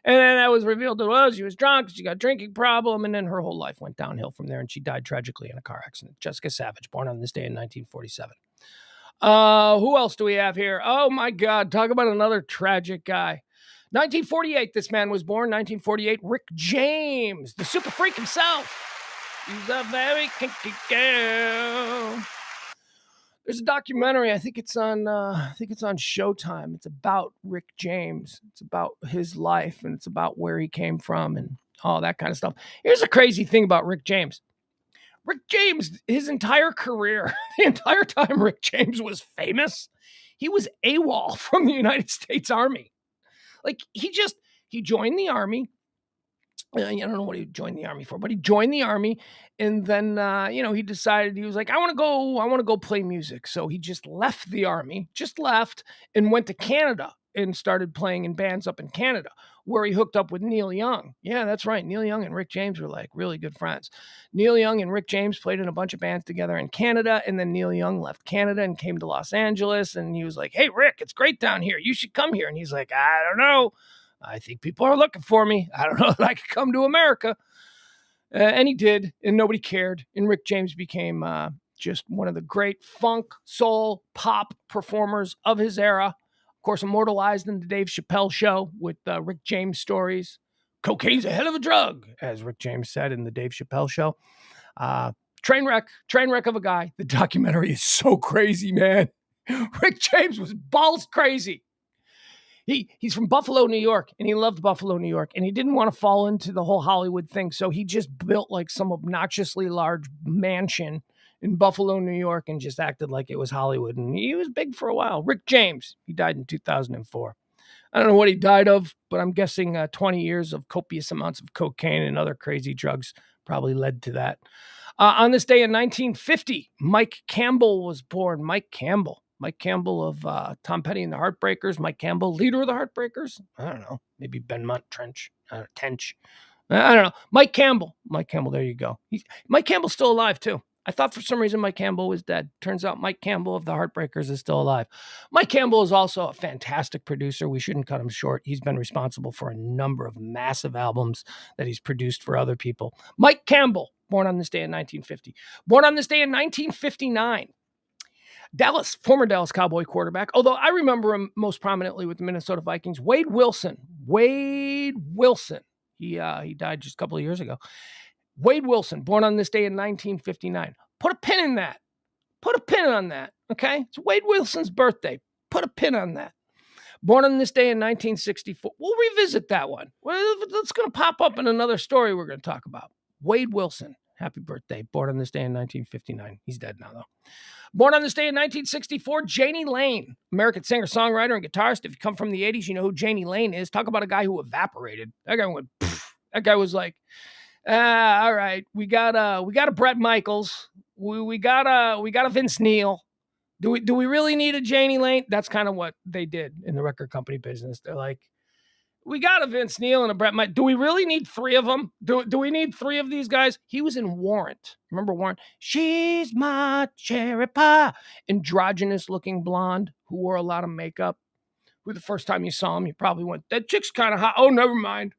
And then that was revealed that she was drunk. She got a drinking problem. And then her whole life went downhill from there. And she died tragically in a car accident. Jessica Savage, born on this day in 1947. Who else do we have here? Oh, my God. Talk about another tragic guy. 1948, this man was born. 1948, Rick James, the super freak himself. He's a very kinky girl. There's a documentary. I think it's on Showtime. It's about Rick James. It's about his life and it's about where he came from and all that kind of stuff. Here's a crazy thing about Rick James. Rick James, his entire career, the entire time Rick James was famous, he was AWOL from the United States Army. He joined the Army. I don't know what he joined the Army for, but he joined the Army. And then, he decided, he was like, I want to go play music. So he just left the Army, and went to Canada and started playing in bands up in Canada, where he hooked up with Neil Young. Yeah, that's right. Neil Young and Rick James were really good friends. Neil Young and Rick James played in a bunch of bands together in Canada. And then Neil Young left Canada and came to Los Angeles. And he was like, hey, Rick, it's great down here. You should come here. And he's like, I don't know. I think people are looking for me. I don't know if I could come to America. And he did. And nobody cared. And Rick James became just one of the great funk, soul, pop performers of his era. Of course, immortalized in the Dave Chappelle show with Rick James stories. Cocaine's a hell of a drug, as Rick James said in the Dave Chappelle show. Train wreck of a guy. The documentary is so crazy, man. Rick James was balls crazy. He's from Buffalo, New York, and he loved Buffalo, New York, and he didn't want to fall into the whole Hollywood thing, so he just built like some obnoxiously large mansion in Buffalo, New York, and just acted like it was Hollywood, and he was big for a while. Rick James, he died in 2004. I don't know what he died of, but I'm guessing 20 years of copious amounts of cocaine and other crazy drugs probably led to that. On this day in 1950, Mike Campbell was born. Mike Campbell of Tom Petty and the Heartbreakers. Mike Campbell, leader of the Heartbreakers. I don't know. Maybe Benmont Tench. I don't know. Mike Campbell, there you go. Mike Campbell's still alive, too. I thought for some reason Mike Campbell was dead. Turns out Mike Campbell of the Heartbreakers is still alive. Mike Campbell is also a fantastic producer. We shouldn't cut him short. He's been responsible for a number of massive albums that he's produced for other people. Mike Campbell, born on this day in 1950. Born on this day in 1959. Former Dallas Cowboy quarterback, although I remember him most prominently with the Minnesota Vikings. Wade Wilson. He died just a couple of years ago. Wade Wilson, born on this day in 1959. Put a pin in that. Put a pin on that, okay? It's Wade Wilson's birthday. Put a pin on that. Born on this day in 1964. We'll revisit that one. That's going to pop up in another story we're going to talk about. Wade Wilson, happy birthday. Born on this day in 1959. He's dead now, though. Born on this day in 1964, Jani Lane, American singer, songwriter, and guitarist. If you come from the 80s, you know who Jani Lane is. Talk about a guy who evaporated. That guy went, pfft. That guy was like, all right, we got a Bret Michaels. We got a Vince Neil. Do we really need a Jani Lane? That's kind of what they did in the record company business. They're like, we got a Vince Neil and a Bret Michaels. Do we really need three of them? Do we need three of these guys? He was in Warrant. Remember Warrant? She's my cherry pie. Androgynous looking blonde who wore a lot of makeup. Who the first time you saw him, you probably went, that chick's kind of hot. Oh, never mind.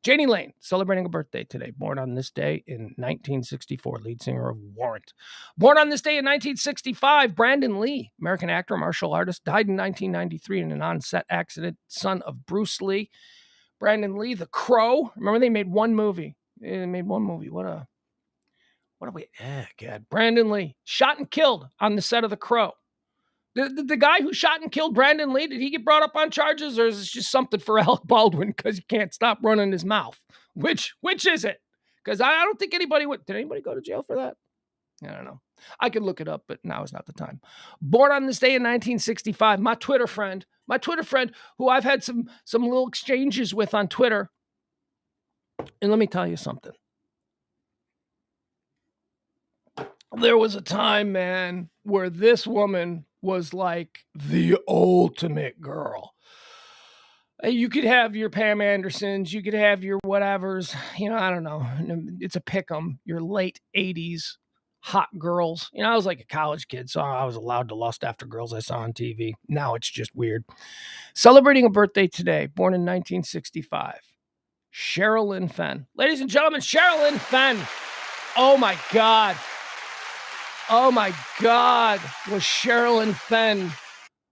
Jani Lane, celebrating a birthday today. Born on this day in 1964, lead singer of Warrant. Born on this day in 1965, Brandon Lee, American actor, martial artist, died in 1993 in an on-set accident, son of Bruce Lee. Brandon Lee, The Crow. Remember, they made one movie. What a way. God. Brandon Lee, shot and killed on the set of The Crow. The guy who shot and killed Brandon Lee, did he get brought up on charges, or is this just something for Alec Baldwin because he can't stop running his mouth? Which is it? Because I don't think anybody went. Did anybody go to jail for that? I don't know. I could look it up, but now is not the time. Born on this day in 1965, my Twitter friend, who I've had some little exchanges with on Twitter. And let me tell you something. There was a time, man, where this woman was like the ultimate girl. You could have your Pam Andersons, you could have your whatevers, I don't know. It's a pick'em. Your late 80s hot girls. I was like a college kid, so I was allowed to lust after girls I saw on TV. Now it's just weird. Celebrating a birthday today, born in 1965, Cheryl Lynn Fenn. Ladies and gentlemen, Cheryl Lynn Fenn. Oh my God. Was Cheryl Lynn Fenn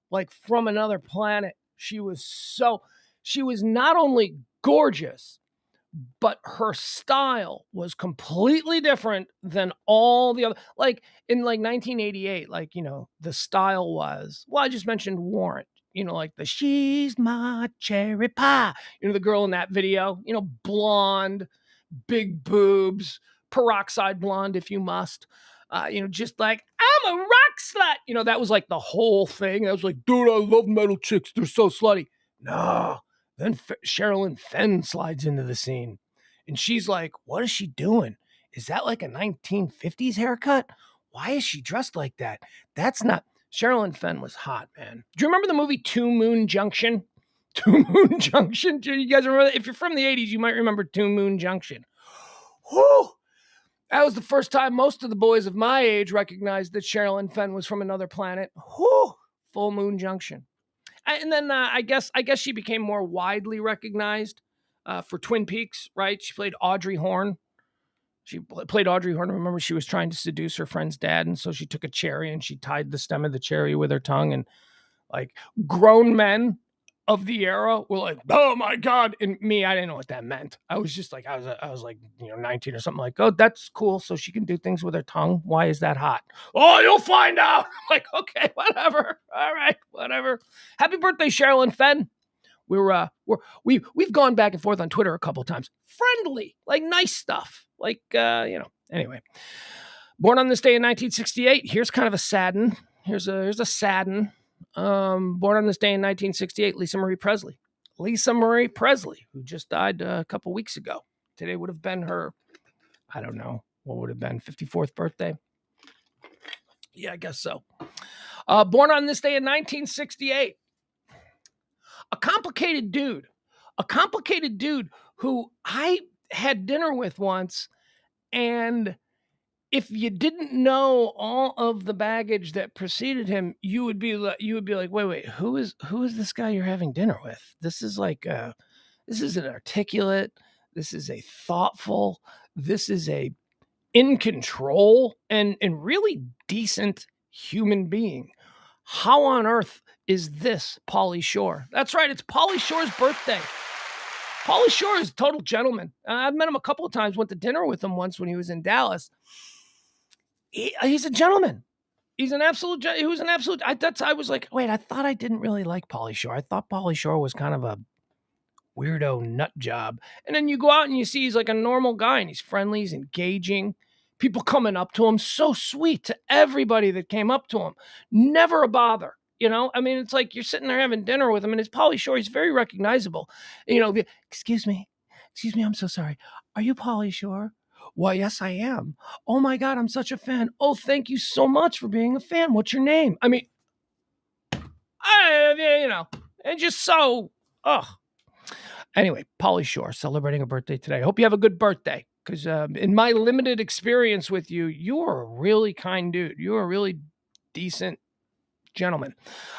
like from another planet? She was not only gorgeous, but her style was completely different than all the other. Like in 1988, the style was, well, I just mentioned Warrant, like the she's my cherry pie, the girl in that video, blonde, big boobs, peroxide blonde if you must. Just like, I'm a rock slut. That was like the whole thing. I was like, dude, I love metal chicks. They're so slutty. No. Then Cheryl Lynn Fenn slides into the scene. And she's like, what is she doing? Is that like a 1950s haircut? Why is she dressed like that? That's not... Cheryl Lynn Fenn was hot, man. Do you remember the movie Two Moon Junction? Two Moon Junction? Do you guys remember that? If you're from the 80s, you might remember Two Moon Junction. Whew! That was the first time most of the boys of my age recognized that Cheryl Lynn Fenn was from another planet. Whew, Full Moon Junction. And then I guess she became more widely recognized for Twin Peaks, right? She played Audrey Horne. Remember, she was trying to seduce her friend's dad, and so she took a cherry and she tied the stem of the cherry with her tongue and Like grown men of the era were like, oh my God. And me, I didn't know what that meant. I was just like, I was like, 19 or something, like, oh, that's cool. So she can do things with her tongue. Why is that hot? Oh, you'll find out. I'm like, okay, whatever. All right, whatever. Happy birthday, Cheryl and Fenn. We've gone back and forth on Twitter a couple times. Friendly, like nice stuff. Like, anyway. Born on this day in 1968. Here's kind of a sadden. Here's a sadden. Born on this day in 1968, Lisa Marie Presley. Lisa Marie Presley, who just died a couple weeks ago. Today would have been her, I don't know, what would have been, 54th birthday? Yeah, I guess so. Born on this day in 1968. A complicated dude who I had dinner with once, and if you didn't know all of the baggage that preceded him, you would be like, wait, who is this guy you're having dinner with? This is like, this is an articulate, this is a thoughtful, this is a in control and really decent human being. How on earth is this Pauly Shore? That's right, it's Pauly Shore's birthday. Pauly Shore is a total gentleman. I've met him a couple of times, went to dinner with him once when he was in Dallas. He's a gentleman. He was an absolute. I was like, wait, I thought I didn't really like Pauly Shore. I thought Pauly Shore was kind of a weirdo nut job. And then you go out and you see he's like a normal guy and he's friendly, he's engaging. People coming up to him, so sweet to everybody that came up to him. Never a bother. I mean, it's like you're sitting there having dinner with him and it's Pauly Shore. He's very recognizable. Excuse me, I'm so sorry. Are you Pauly Shore? Why, yes, I am. Oh my God, I'm such a fan. Oh, thank you so much for being a fan. What's your name? I mean, and just so, Anyway, Pauly Shore celebrating a birthday today. I hope you have a good birthday, because in my limited experience with you, you are a really kind dude. You are a really decent gentleman.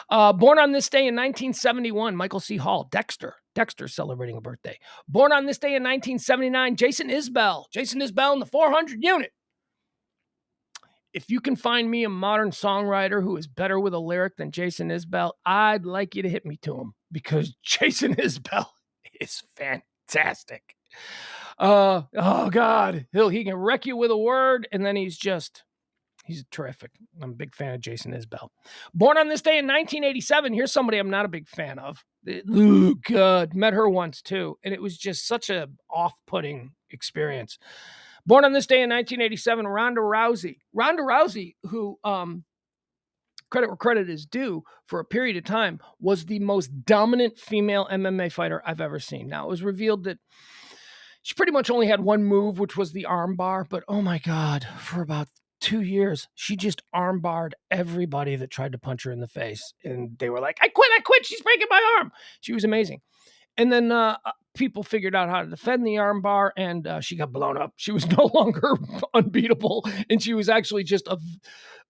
Born on this day in 1971, Michael C. Hall, Dexter celebrating a birthday. Born on this day in 1979, Jason Isbell in the 400 unit. If you can find me a modern songwriter who is better with a lyric than Jason Isbell, I'd like you to hit me to him, because Jason Isbell is fantastic. Oh God, he can wreck you with a word, and then he's terrific. I'm a big fan of Jason Isbell. Born on this day in 1987. Here's somebody I'm not a big fan of. Oh God, met her once too, and it was just such a off-putting experience. Born on this day in 1987, Ronda Rousey, who credit where credit is due, for a period of time was the most dominant female MMA fighter I've ever seen. Now, it was revealed that she pretty much only had one move, which was the arm bar, but oh my God, for about 2 years, she just arm barred everybody that tried to punch her in the face. And they were like, I quit, she's breaking my arm. She was amazing. And then people figured out how to defend the arm bar, and she got blown up. She was no longer unbeatable, and she was actually just a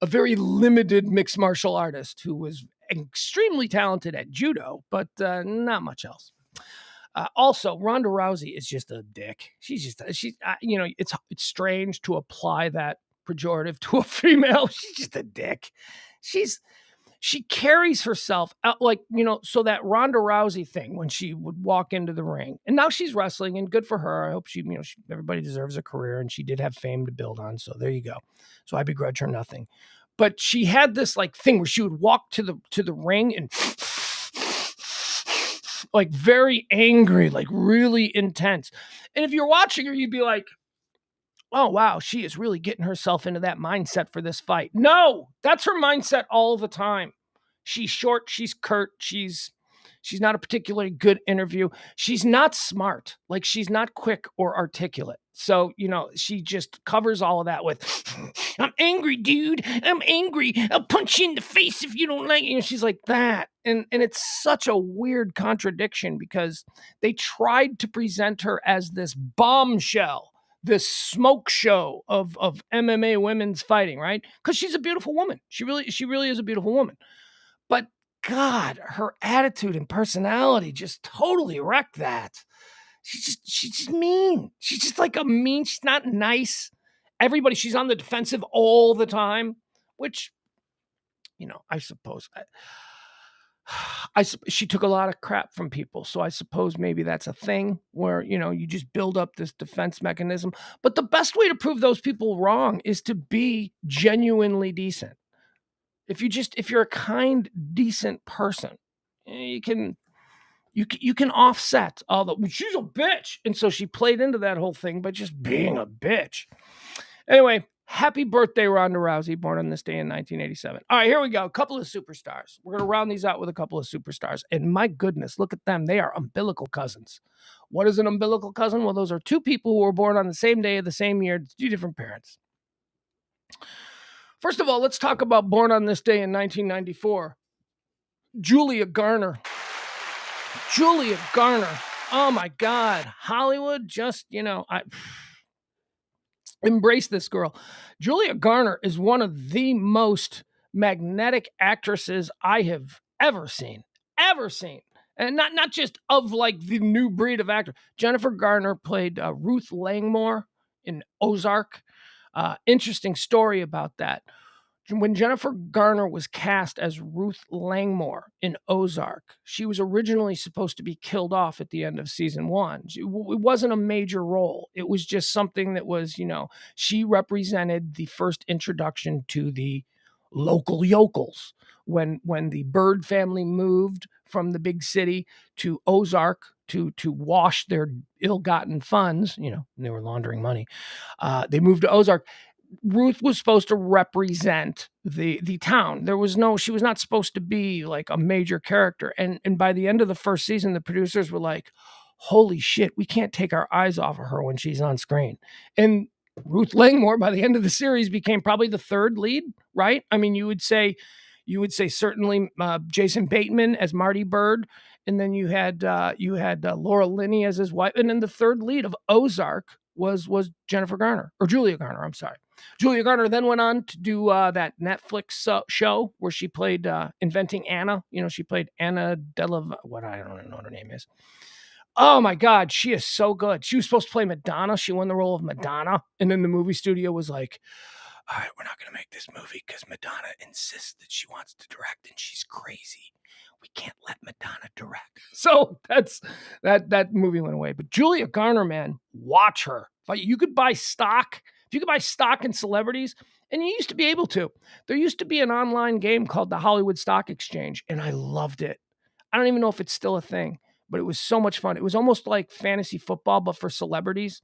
very limited mixed martial artist who was extremely talented at judo, but not much else. Also, Ronda Rousey is just a dick. It's strange to apply that pejorative to a female. She's just a dick. She carries herself out so that Ronda Rousey thing when she would walk into the ring, and now she's wrestling, and good for her. I hope everybody deserves a career, and she did have fame to build on. So there you go. So I begrudge her nothing, but she had this thing where she would walk to the ring and very angry, really intense. And if you're watching her, you'd be like, oh, wow, she is really getting herself into that mindset for this fight. No, that's her mindset all the time. She's short, she's curt, she's not a particularly good interview. She's not smart. She's not quick or articulate. So, she just covers all of that with, I'm angry, dude. I'm angry. I'll punch you in the face if you don't like it. She's like that. And it's such a weird contradiction, because they tried to present her as this bombshell, this smoke show of MMA women's fighting, right? Because she's a beautiful woman. She really is a beautiful woman. But God, her attitude and personality just totally wrecked that. She's just mean. She's just she's not nice. She's on the defensive all the time, which, I suppose. She took a lot of crap from people, so I suppose maybe that's a thing where, you just build up this defense mechanism. But the best way to prove those people wrong is to be genuinely decent. If you're a kind, decent person, you can offset all the, well, she's a bitch. And so she played into that whole thing by just being a bitch. Anyway, happy birthday, Ronda Rousey, born on this day in 1987. All right, here we go. A couple of superstars. We're going to round these out with a couple of superstars. And my goodness, look at them. They are umbilical cousins. What is an umbilical cousin? Well, those are two people who were born on the same day of the same year, two different parents. First of all, let's talk about born on this day in 1994. Julia Garner. Julia Garner. Oh my God. Hollywood just, I embrace this girl. Julia Garner is one of the most magnetic actresses I have ever seen. And not just of like the new breed of actor. Jennifer Garner played Ruth Langmore in Ozark. Interesting story about that. When Jennifer Garner was cast as Ruth Langmore in Ozark, she was originally supposed to be killed off at the end of season 1. It wasn't a major role. It was just something that was, she represented the first introduction to the local yokels. When the Bird family moved from the big city to Ozark to wash their ill-gotten funds, they were laundering money. They moved to Ozark. Ruth was supposed to represent the town. She was not supposed to be like a major character. And by the end of the first season, the producers were like, holy shit, we can't take our eyes off of her when she's on screen. And Ruth Langmore, by the end of the series, became probably the third lead, right? I mean, you would say certainly Jason Bateman as Marty Bird. And then you had Laura Linney as his wife. And then the third lead of Ozark was Jennifer Garner, or Julia Garner, I'm sorry. Julia Garner then went on to do that Netflix show where she played Inventing Anna. She played Anna Della, what I don't even know what her name is. Oh my God, she is so good. She was supposed to play Madonna. She won the role of Madonna. And then the movie studio was like, all right, we're not going to make this movie because Madonna insists that she wants to direct and she's crazy. We can't let Madonna direct. So that movie went away. But Julia Garner, man, watch her. You could buy stock. If you could buy stock in celebrities, and you used to be able to. There used to be an online game called the Hollywood Stock Exchange, and I loved it. I don't even know if it's still a thing, but it was so much fun. It was almost like fantasy football, but for celebrities.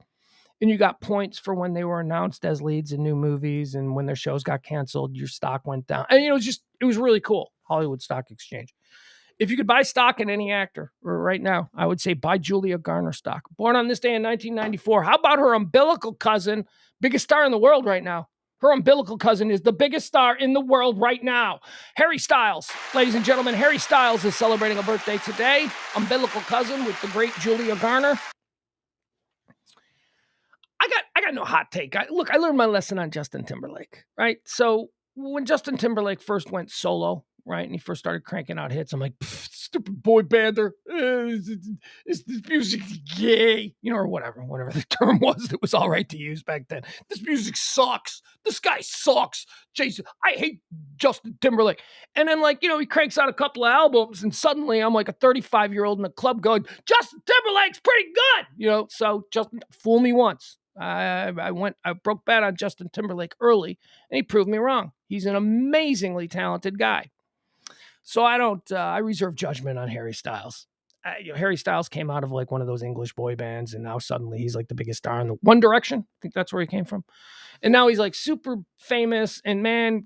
And you got points for when they were announced as leads in new movies, and when their shows got canceled, your stock went down. And it was really cool. Hollywood Stock Exchange. If you could buy stock in any actor right now, I would say buy Julia Garner stock. Born on this day in 1994. How about her umbilical cousin, biggest star in the world right now? Her umbilical cousin is the biggest star in the world right now. Harry Styles. Ladies and gentlemen, Harry Styles is celebrating a birthday today. Umbilical cousin with the great Julia Garner. I got no hot take. I learned my lesson on Justin Timberlake, right? So when Justin Timberlake first went solo, right, and he first started cranking out hits, I'm like, stupid boy bander. This music gay, or whatever the term was that was all right to use back then. This music sucks. This guy sucks. Jason, I hate Justin Timberlake. And then he cranks out a couple of albums, and suddenly I'm like a 35-year-old in a club going, Justin Timberlake's pretty good. So Justin, fool me once. I broke bad on Justin Timberlake early, and he proved me wrong. He's an amazingly talented guy. So I reserve judgment on Harry Styles. Harry Styles came out of like one of those English boy bands, and now suddenly he's like the biggest star in the One Direction. I think that's where he came from. And now he's like super famous, and man,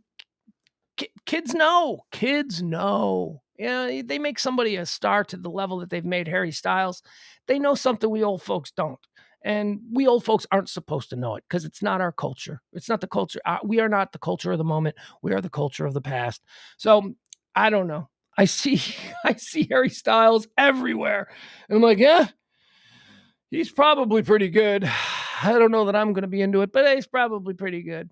kids know. Yeah, they make somebody a star to the level that they've made Harry Styles. They know something we old folks don't. And we old folks aren't supposed to know it because it's not our culture. It's not the culture. We are not the culture of the moment. We are the culture of the past. So I don't know. I see Harry Styles everywhere. And I'm like, yeah, he's probably pretty good. I don't know that I'm going to be into it, but he's probably pretty good.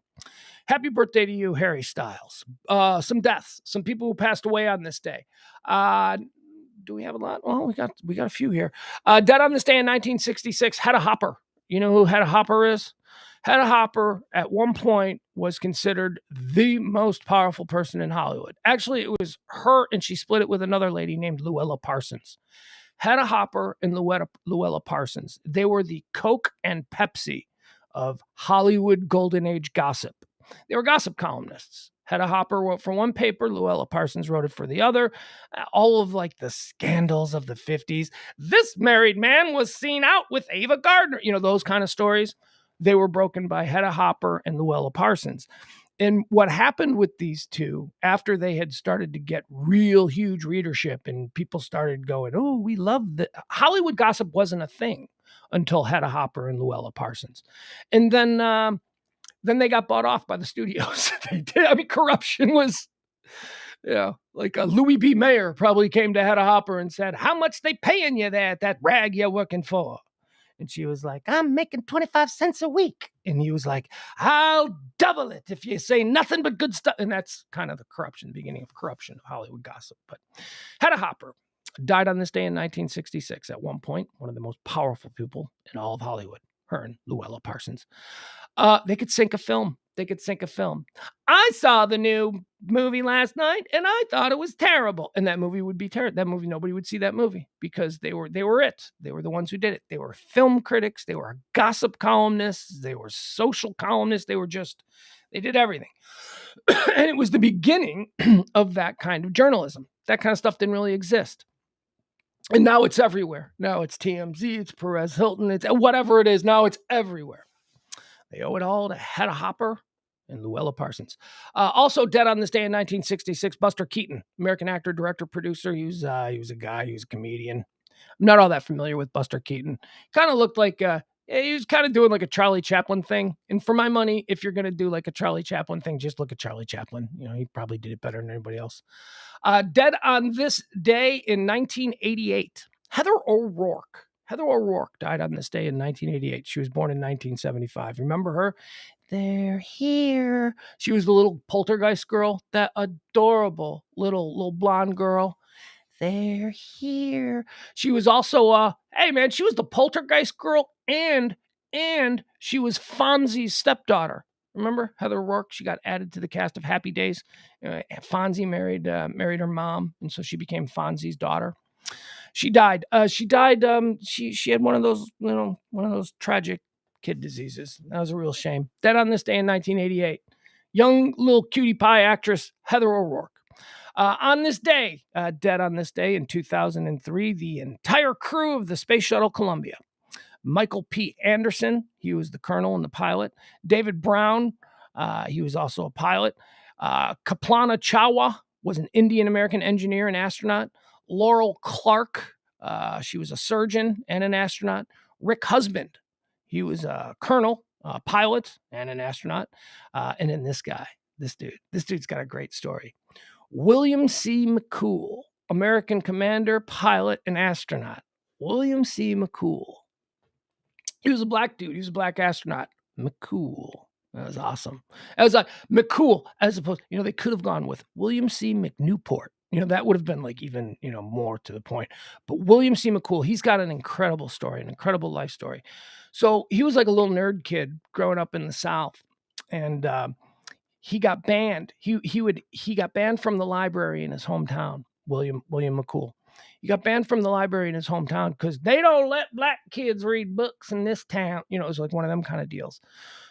Happy birthday to you, Harry Styles. Some deaths, some people who passed away on this day. Do we have a lot? Well, we got a few here. Dead on this day in 1966, Hetta Hopper. You know who Hetta Hopper is? Hetta Hopper at one point was considered the most powerful person in Hollywood. Actually, it was her, and she split it with another lady named Luella Parsons. Hetta Hopper and Luella Parsons, they were the Coke and Pepsi of Hollywood Golden Age gossip. They were gossip columnists. Hetta Hopper wrote for one paper, Luella Parsons wrote it for the other. All of like the scandals of the 50s. This married man was seen out with Ava Gardner. Those kind of stories. They were broken by Hetta Hopper and Luella Parsons. And what happened with these two after they had started to get real huge readership and people started going, oh, we love the Hollywood gossip wasn't a thing until Hetta Hopper and Luella Parsons. And then they got bought off by the studios. They did. I mean, corruption was, like a Louis B. Mayer probably came to Hetta Hopper and said, how much they paying you there at that rag you're working for? And she was like, I'm making 25 cents a week. And he was like, I'll double it if you say nothing but good stuff. And that's kind of the beginning of corruption of Hollywood gossip. But Hetta Hopper died on this day in 1966. At one point, one of the most powerful people in all of Hollywood, her and Luella Parsons. They could sink a film. I saw the new movie last night and I thought it was terrible. And that movie would be terrible. That movie, nobody would see that movie because they were it. They were the ones who did it. They were film critics. They were gossip columnists. They were social columnists. They did everything. And it was the beginning of that kind of journalism. That kind of stuff didn't really exist. And now it's everywhere. Now it's TMZ, it's Perez Hilton, it's whatever it is. Now it's everywhere. They owe it all to Hetta Hopper and Luella Parsons. Also dead on this day in 1966, Buster Keaton, American actor, director, producer. He was a guy. He was a comedian. I'm not all that familiar with Buster Keaton. Kind of looked like he was kind of doing like a Charlie Chaplin thing. And for my money, if you're going to do like a Charlie Chaplin thing, just look at Charlie Chaplin. He probably did it better than anybody else. Dead on this day in 1988, Heather O'Rourke. Heather O'Rourke died on this day in 1988. She was born in 1975. Remember her? They're here. She was the little poltergeist girl, that adorable little blonde girl. They're here. She was also, she was the poltergeist girl and she was Fonzie's stepdaughter. Remember Heather O'Rourke? She got added to the cast of Happy Days. Fonzie married her mom, and so she became Fonzie's daughter. She died. She had one of those tragic kid diseases. That was a real shame. Dead on this day in 1988. Young little cutie pie actress Heather O'Rourke. On this day, dead on this day in 2003, the entire crew of the Space Shuttle Columbia. Michael P. Anderson, he was the colonel and the pilot. David Brown, he was also a pilot. Kaplana Chawla was an Indian-American engineer and astronaut. Laurel Clark, she was a surgeon and an astronaut. Rick Husband, he was a colonel, a pilot, and an astronaut. And then this dude's got a great story. William C. McCool, American commander, pilot, and astronaut. William C. McCool. He was a black dude. He was a black astronaut. McCool. That was awesome. It was like McCool, as opposed, they could have gone with William C. McNewport. That would have been like even, more to the point. But William C. McCool, he's got an incredible story, an incredible life story. So he was like a little nerd kid growing up in the South. And he got banned. He got banned from the library in his hometown, William McCool. He got banned from the library in his hometown because they don't let black kids read books in this town. It was like one of them kind of deals.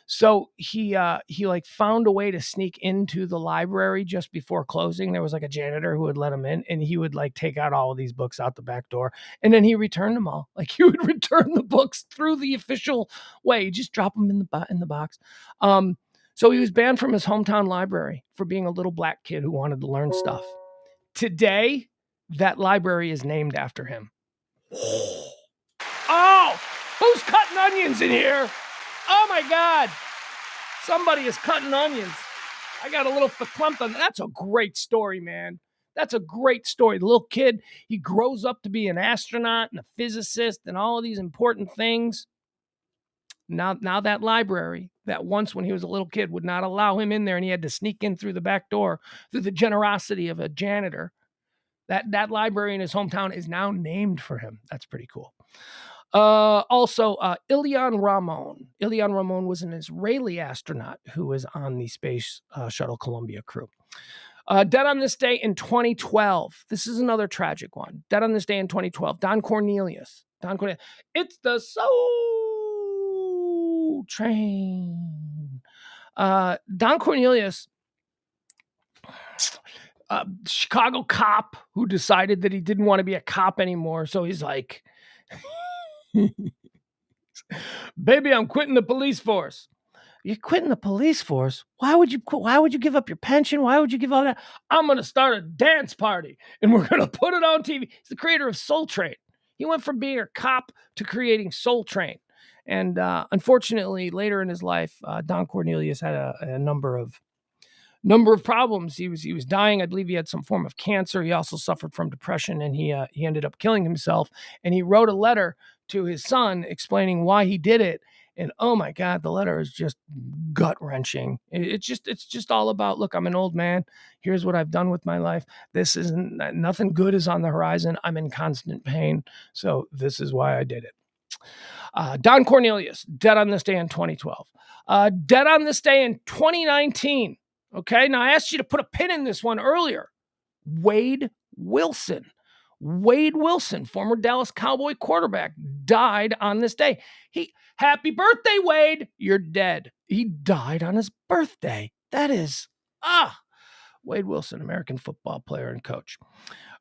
So he like found a way to sneak into the library just before closing. There was like a janitor who would let him in, and he would like take out all of these books out the back door, and then he returned them all. Like he would return the books through the official way. He'd just drop them in the box. So he was banned from his hometown library for being a little black kid who wanted to learn stuff. Today, that library is named after him. Oh, who's cutting onions in here? Oh my God. Somebody is cutting onions. I got a little verklempt on that. That's a great story, man. That's a great story. The little kid, he grows up to be an astronaut and a physicist and all of these important things. Now that library that once when he was a little kid would not allow him in there and he had to sneak in through the back door through the generosity of a janitor. That library in his hometown is now named for him. That's pretty cool. Also, Ilyan Ramon. Ilyan Ramon was an Israeli astronaut who was on the Space Shuttle Columbia crew. Dead on this day in 2012. This is another tragic one. Dead on this day in 2012. Don Cornelius. It's the Soul Train. Don Cornelius, Chicago cop who decided that he didn't want to be a cop anymore. So he's like, baby, I'm quitting the police force. You're quitting the police force? Why would you quit? Why would you give up your pension? Why would you give all that? I'm going to start a dance party and we're going to put it on TV. He's the creator of Soul Train. He went from being a cop to creating Soul Train. And unfortunately, later in his life, Don Cornelius had a number of problems. He was dying. I believe he had some form of cancer. He also suffered from depression, and he ended up killing himself. And he wrote a letter to his son explaining why he did it. And oh my God, the letter is just gut wrenching. It's just all about, look, I'm an old man. Here's what I've done with my life. Nothing good is on the horizon. I'm in constant pain. So this is why I did it. Don Cornelius, dead on this day in 2012. Dead on this day in 2019. Okay, now I asked you to put a pin in this one earlier. Wade Wilson, former Dallas Cowboy quarterback, died on this day. Happy birthday, Wade. You're dead. He died on his birthday. That is, Wade Wilson, American football player and coach.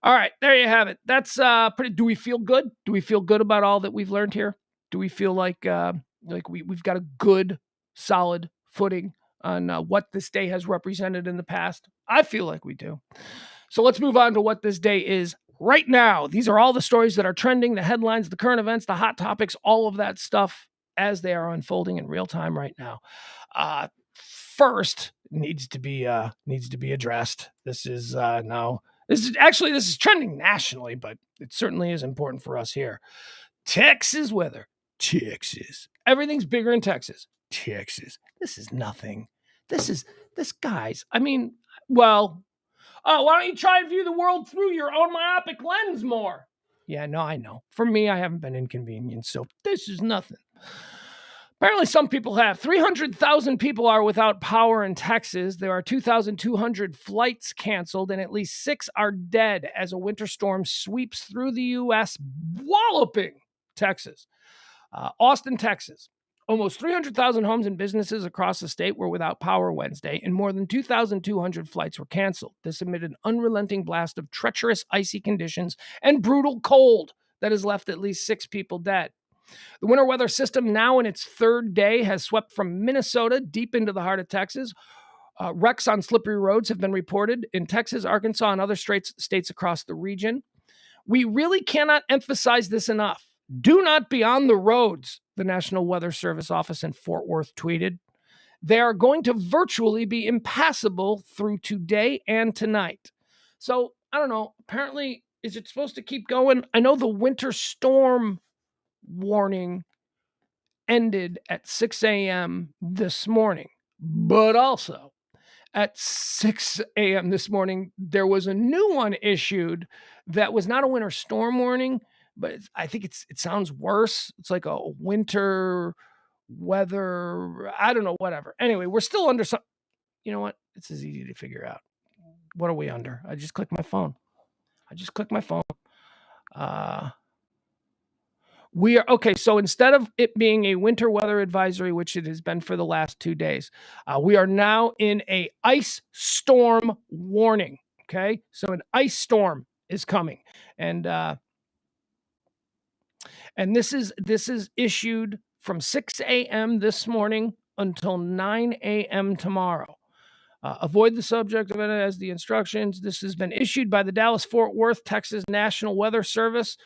All right, there you have it. That's pretty. Do we feel good? Do we feel good about all that we've learned here? Do we feel like we've got a good, solid footing on what this day has represented in the past? I feel like we do. So let's move on to what this day is right now. These are all the stories that are trending, the headlines, the current events, the hot topics, all of that stuff as they are unfolding in real time right now. First needs to be addressed. This is trending nationally, but it certainly is important for us here. Texas weather. Texas. Everything's bigger in Texas. Texas. This is nothing. This guys. I mean, well, why don't you try and view the world through your own myopic lens more? Yeah, no, I know. For me, I haven't been inconvenienced, so this is nothing. Apparently, some people have. 300,000 people are without power in Texas. There are 2,200 flights canceled, and at least 6 are dead as a winter storm sweeps through the U.S., walloping Texas. Austin, Texas. Almost 300,000 homes and businesses across the state were without power Wednesday, and more than 2,200 flights were canceled. This amid an unrelenting blast of treacherous, icy conditions and brutal cold that has left at least 6 people dead. The winter weather system, now in its third day, has swept from Minnesota deep into the heart of Texas. Wrecks on slippery roads have been reported in Texas, Arkansas, and other states across the region. We really cannot emphasize this enough. Do not be on the roads, the National Weather Service office in Fort Worth tweeted. They are going to virtually be impassable through today and tonight. So, I don't know. Apparently, is it supposed to keep going? I know the winter storm warning ended at 6 a.m. this morning, but also at 6 a.m. this morning, there was a new one issued that was not a winter storm warning, but I think it sounds worse. It's like a winter weather, I don't know, whatever. Anyway, we're still under some, you know what? It's as easy to figure out. What are we under? I just clicked my phone. We are okay. So instead of it being a winter weather advisory, which it has been for the last 2 days, we are now in a ice storm warning. Okay. So an ice storm is coming. And this is issued from 6 a.m. this morning until 9 a.m. tomorrow. Avoid the subject of it as the instructions. This has been issued by the Dallas-Fort Worth, Texas National Weather Service.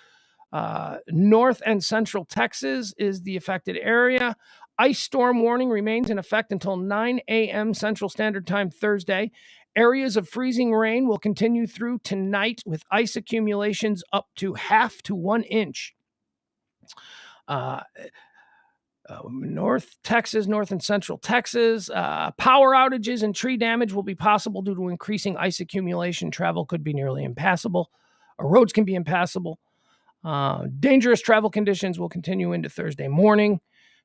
North and Central Texas is the affected area. Ice storm warning remains in effect until 9 a.m. Central Standard Time Thursday. Areas of freezing rain will continue through tonight with ice accumulations up to 1/2 to 1 inch. North Texas, North and Central Texas. Power outages and tree damage will be possible due to increasing ice accumulation. Travel could be nearly impassable. Roads can be impassable. Dangerous travel conditions will continue into Thursday morning.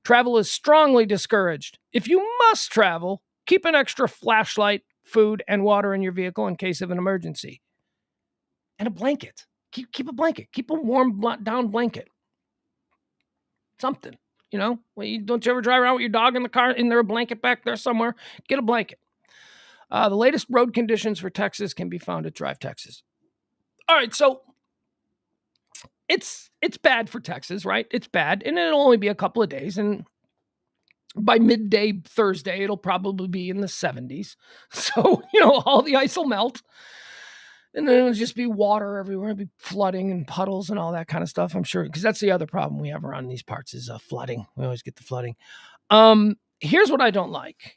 Travel is strongly discouraged. If you must travel, keep an extra flashlight, food, and water in your vehicle in case of an emergency. And a blanket. Keep a blanket. Keep a warm down blanket. Something, don't you ever drive around with your dog in the car? Isn't there a blanket back there somewhere? Get a blanket. The latest road conditions for Texas can be found at Drive Texas. All right, so it's bad for Texas, right? It's bad, and it'll only be a couple of days, and by midday Thursday, it'll probably be in the 70s. So, all the ice will melt, and then it'll just be water everywhere. It'll be flooding and puddles and all that kind of stuff, I'm sure, because that's the other problem we have around these parts is flooding. We always get the flooding. Here's what I don't like.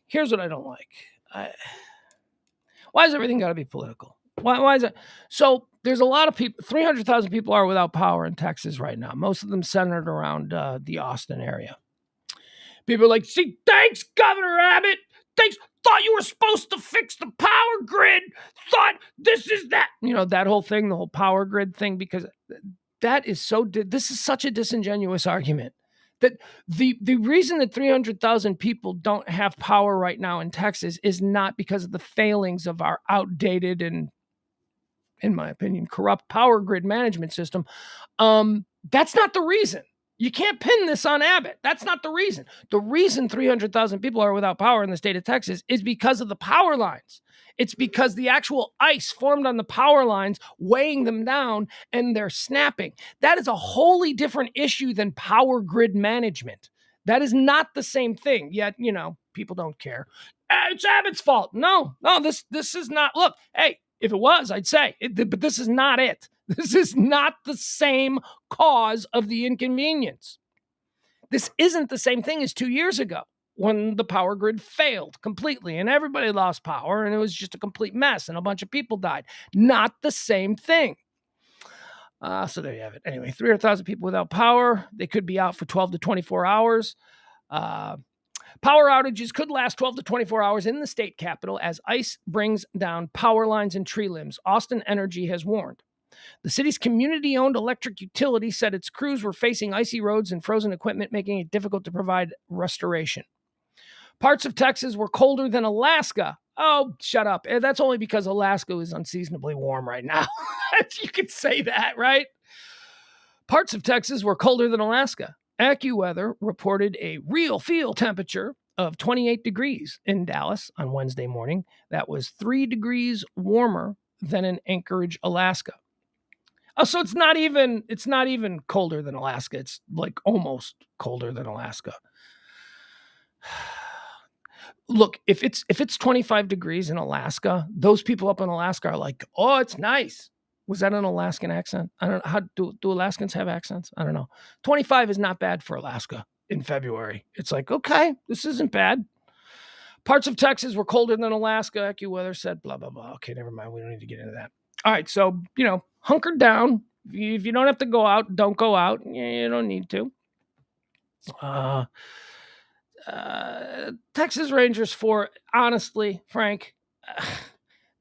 Why has everything got to be political? Why is it? So there's a lot of people, 300,000 people are without power in Texas right now. Most of them centered around the Austin area. People are like, see, thanks, Governor Abbott. Thanks. Thought you were supposed to fix the power grid. Thought this is that. That whole thing, the whole power grid thing, because this is such a disingenuous argument. That the reason that 300,000 people don't have power right now in Texas is not because of the failings of our outdated and, in my opinion, corrupt power grid management system. That's not the reason. You can't pin this on Abbott. That's not the reason. The reason 300,000 people are without power in the state of Texas is because of the power lines. It's because the actual ice formed on the power lines, weighing them down, and they're snapping. That is a wholly different issue than power grid management. That is not the same thing. Yet, people don't care. It's Abbott's fault. No, this is not. Look, hey, if it was, I'd say, but this is not it. This is not the same cause of the inconvenience. This isn't the same thing as 2 years ago when the power grid failed completely and everybody lost power and it was just a complete mess and a bunch of people died. Not the same thing. So there you have it. Anyway, 300,000 people without power. They could be out for 12 to 24 hours. Power outages could last 12 to 24 hours in the state capital as ice brings down power lines and tree limbs. Austin Energy has warned. The city's community-owned electric utility said its crews were facing icy roads and frozen equipment, making it difficult to provide restoration. Parts of Texas were colder than Alaska. Oh, shut up. That's only because Alaska is unseasonably warm right now. You could say that, right? Parts of Texas were colder than Alaska. AccuWeather reported a real feel temperature of 28 degrees in Dallas on Wednesday morning. That was 3 degrees warmer than in Anchorage, Alaska. Oh, so it's not even colder than Alaska. It's like almost colder than Alaska. Look, if it's 25 degrees in Alaska, those people up in Alaska are like, oh, it's nice. Was that an Alaskan accent? I don't know. How do Alaskans have accents? I don't know. 25 is not bad for Alaska in February. It's like, okay, this isn't bad. Parts of Texas were colder than Alaska. AccuWeather said, blah, blah, blah. Okay, never mind. We don't need to get into that. All right, so, hunker down. If you don't have to go out, don't go out. You don't need to. Texas Rangers honestly, Frank,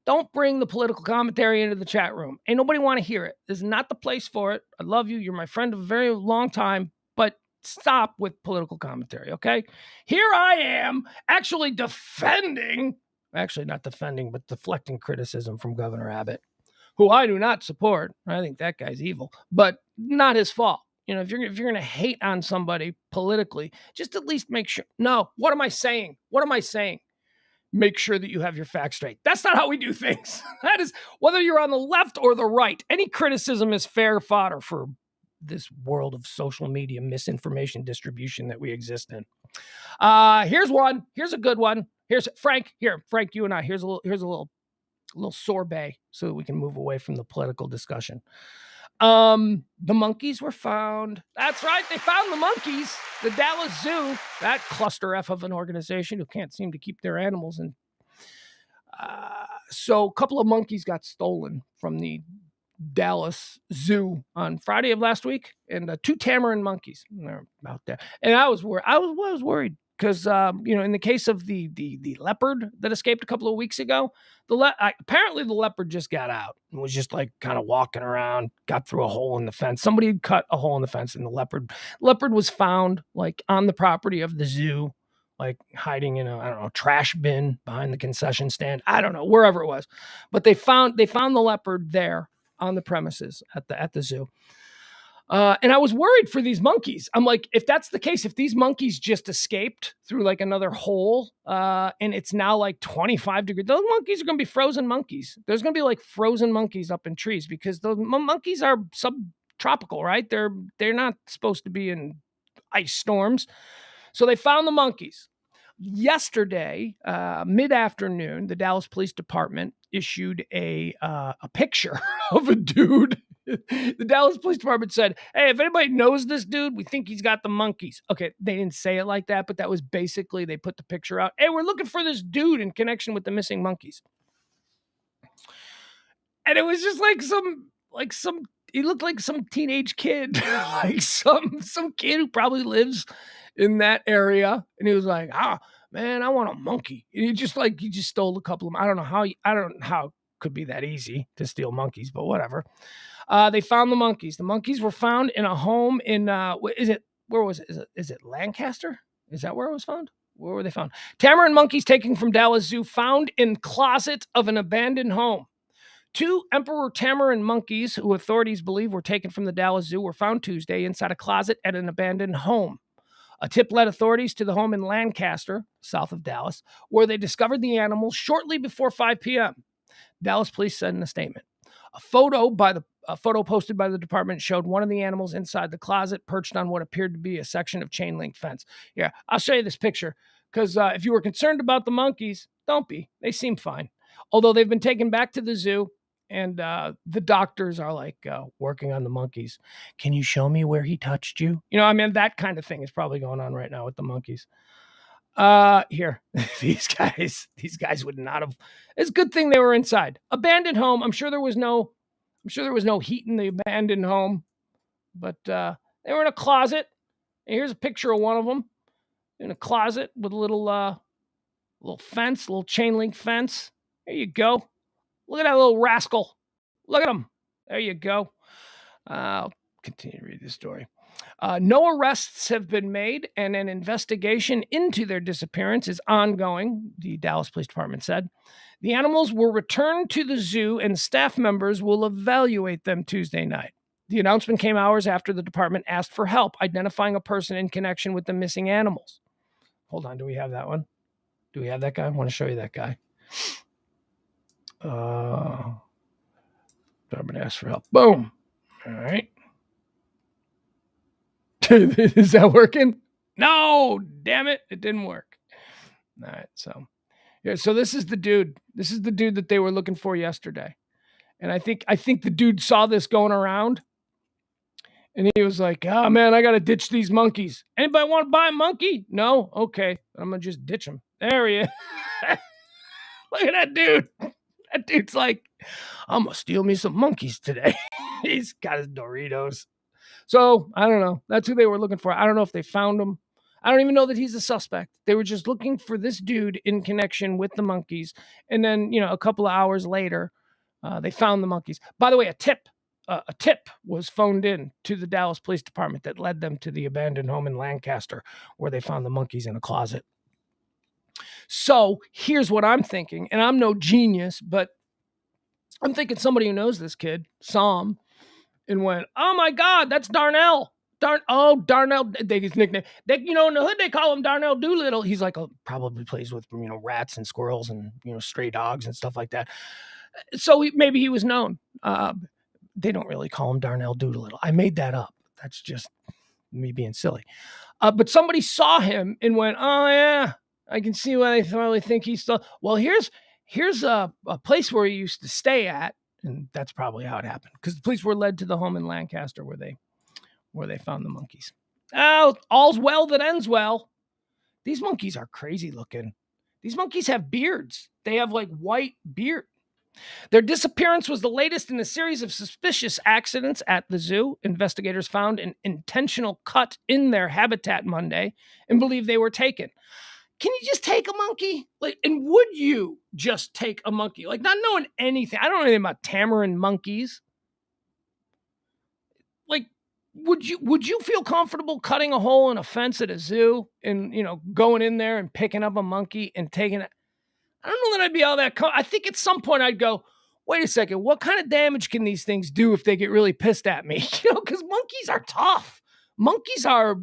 don't bring the political commentary into the chat room. Ain't nobody want to hear it. This is not the place for it. I love you. You're my friend of a very long time, but stop with political commentary, okay? Here I am actually not defending, but deflecting criticism from Governor Abbott, who I do not support. I think that guy's evil, but not his fault. If you're going to hate on somebody politically, just at least make sure. No, what am I saying? Make sure that you have your facts straight. That's not how we do things. That is, whether you're on the left or the right, any criticism is fair fodder for this world of social media misinformation distribution that we exist in. Here's one. Here's a good one. Here's Frank. Here, Frank, you and I. Here's a little sorbet so that we can move away from the political discussion. The monkeys were found. That's right. They found the monkeys. The Dallas Zoo, that cluster F of an organization who can't seem to keep their animals. And so a couple of monkeys got stolen from the Dallas Zoo on Friday of last week, and 2 tamarin monkeys. They're out there. And I was worried. because in the case of the leopard that escaped a couple of weeks ago, apparently the leopard just got out and was just like kind of walking around, got through a hole in the fence. Somebody had cut a hole in the fence, and the leopard was found like on the property of the zoo, like hiding in a trash bin behind the concession stand. I don't know, wherever it was, but they found the leopard there on the premises at the zoo. And I was worried for these monkeys. I'm like, if that's the case, if these monkeys just escaped through like another hole, and it's now like 25 degrees, those monkeys are going to be frozen monkeys. There's going to be like frozen monkeys up in trees because the monkeys are subtropical, right? They're not supposed to be in ice storms. So they found the monkeys. Yesterday, mid-afternoon, the Dallas Police Department issued a picture of a dude. The Dallas Police Department said, hey, if anybody knows this dude, we think he's got the monkeys. Okay, they didn't say it like that, but that was basically, they put the picture out. Hey, we're looking for this dude in connection with the missing monkeys. And it was just he looked like some teenage kid, like some kid who probably lives in that area. And he was like, man, I want a monkey. And he just stole a couple of them. I don't know how it could be that easy to steal monkeys, but whatever. They found the monkeys. The monkeys were found in a home in, where was it? Is it Lancaster? Is that where it was found? Where were they found? Tamarin monkeys taken from Dallas Zoo, found in closet of an abandoned home. 2 emperor tamarin monkeys, who authorities believe were taken from the Dallas Zoo, were found Tuesday inside a closet at an abandoned home. A tip led authorities to the home in Lancaster, south of Dallas, where they discovered the animals shortly before 5 p.m. Dallas police said in a statement. A photo posted by the department showed one of the animals inside the closet, perched on what appeared to be a section of chain link fence. Yeah, I'll show you this picture, because if you were concerned about the monkeys, don't be. They seem fine. Although they've been taken back to the zoo, and the doctors are like working on the monkeys. Can you show me where he touched you? That kind of thing is probably going on right now with the monkeys. Here, these guys would not have. It's a good thing they were inside. Abandoned home. I'm sure there was no heat in the abandoned home, but they were in a closet. And here's a picture of one of them in a closet with a little fence, little chain link fence. There you go. Look at that little rascal. Look at him. There you go. I'll continue to read the story. No arrests have been made, and an investigation into their disappearance is ongoing, the Dallas Police Department said. The animals were returned to the zoo, and staff members will evaluate them Tuesday night. The announcement came hours after the department asked for help identifying a person in connection with the missing animals. Hold on, do we have that one? Do we have that guy? I want to show you that guy. Department asked for help. Boom. All right. Is that working? No, damn it. It didn't work. All right. So this is the dude. This is the dude that they were looking for yesterday. And I think the dude saw this going around, and he was like, oh man, I got to ditch these monkeys. Anybody want to buy a monkey? No? Okay. I'm going to just ditch him. There he is. Look at that dude. That dude's like, I'm going to steal me some monkeys today. He's got his Doritos. So, I don't know. That's who they were looking for. I don't know if they found him. I don't even know that he's a suspect. They were just looking for this dude in connection with the monkeys. And then, a couple of hours later, they found the monkeys. By the way, a tip was phoned in to the Dallas Police Department that led them to the abandoned home in Lancaster, where they found the monkeys in a closet. So here's what I'm thinking, and I'm no genius, but I'm thinking somebody who knows this kid saw him and went, oh my God, that's Darnell. Darnell, his nickname. In the hood, they call him Darnell Doolittle. He's like, probably plays with, rats and squirrels and, stray dogs and stuff like that. So maybe he was known. They don't really call him Darnell Doolittle. I made that up. That's just me being silly. But somebody saw him and went, oh yeah, I can see why they probably think he's still. Well, here's a place where he used to stay at, and that's probably how it happened. Because the police were led to the home in Lancaster where they found the monkeys. Oh, all's well that ends well. These monkeys are crazy looking. These monkeys have beards. They have like white beard. Their disappearance was the latest in a series of suspicious accidents at the zoo. Investigators found an intentional cut in their habitat Monday and believe they were taken. Can you just take a monkey? And would you just take a monkey? Not knowing anything. I don't know anything about tamarin monkeys. Would you feel comfortable cutting a hole in a fence at a zoo and, going in there and picking up a monkey and taking it? I don't know that I'd be all that. I think at some point I'd go, wait a second, what kind of damage can these things do if they get really pissed at me? Because monkeys are tough. Monkeys are.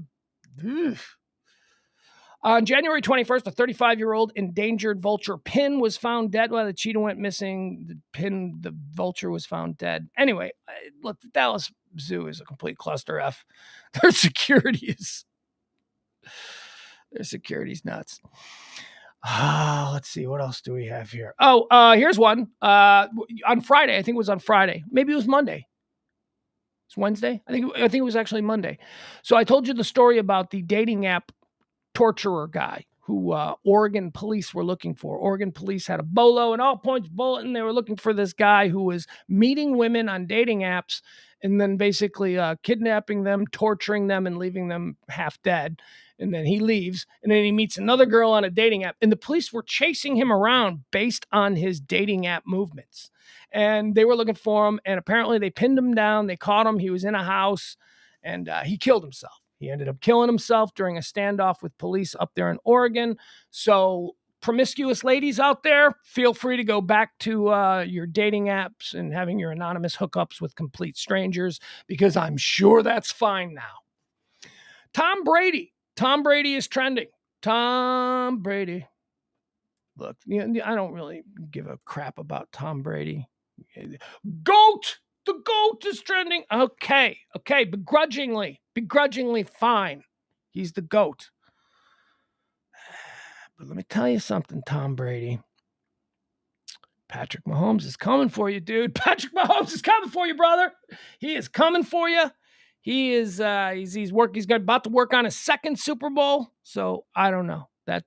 Ugh. On January 21st, a 35-year-old endangered vulture Pin was found dead while the cheetah went missing. The vulture was found dead. Anyway, look, the Dallas Zoo is a complete cluster F. Their security is nuts. Let's see. What else do we have here? Here's one. On Friday, I think it was on Friday. Maybe it was Monday. It's Wednesday. I think it was actually Monday. So I told you the story about the dating app torturer guy who Oregon police were looking for. Oregon police had a bolo and all points bulletin. They were looking for this guy who was meeting women on dating apps and then basically kidnapping them, torturing them, and leaving them half dead. And then he leaves, and then he meets another girl on a dating app. And the police were chasing him around based on his dating app movements. And they were looking for him, and apparently they pinned him down. They caught him. He was in a house, and he killed himself. He ended up killing himself during a standoff with police up there in Oregon. So promiscuous ladies out there, feel free to go back to your dating apps and having your anonymous hookups with complete strangers, because I'm sure that's fine now. Tom Brady is trending. Tom Brady. Look, I don't really give a crap about Tom Brady. GOAT! The GOAT is trending. Okay. Begrudgingly fine. He's the GOAT. But let me tell you something, Tom Brady. Patrick Mahomes is coming for you, dude. Patrick Mahomes is coming for you, brother. He is coming for you. He is he's about to work on his second Super Bowl. So I don't know. That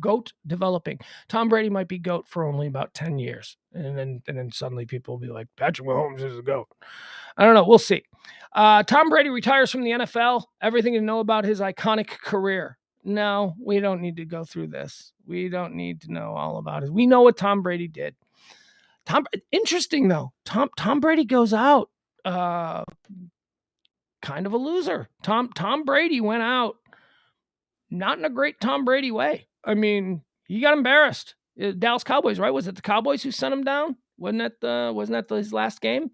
GOAT developing. Tom Brady might be GOAT for only about 10 years. And then suddenly people will be like, Patrick Mahomes is a GOAT. I don't know. We'll see. Tom Brady retires from the NFL. Everything to know about his iconic career. No, we don't need to go through this. We don't need to know all about it. We know what Tom Brady did. Interesting though. Tom Brady goes out kind of a loser. Tom Brady went out not in a great Tom Brady way. I mean, he got embarrassed. Dallas Cowboys, right? Was it the Cowboys who sent him down? Wasn't that his last game?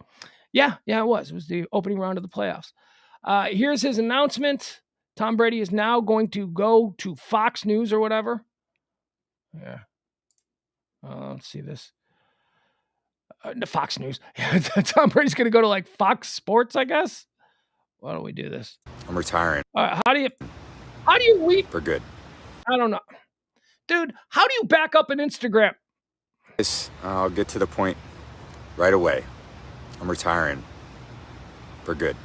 Yeah, it was. It was the opening round of the playoffs. Here's his announcement. Tom Brady is now going to go to Fox News or whatever. Yeah. Let's see this. Fox News. Tom Brady's going to go to Fox Sports, I guess. Why don't we do this? I'm retiring. How do you weep for good? I don't know. Dude, how do you back up an Instagram? I'll get to the point right away. I'm retiring for good.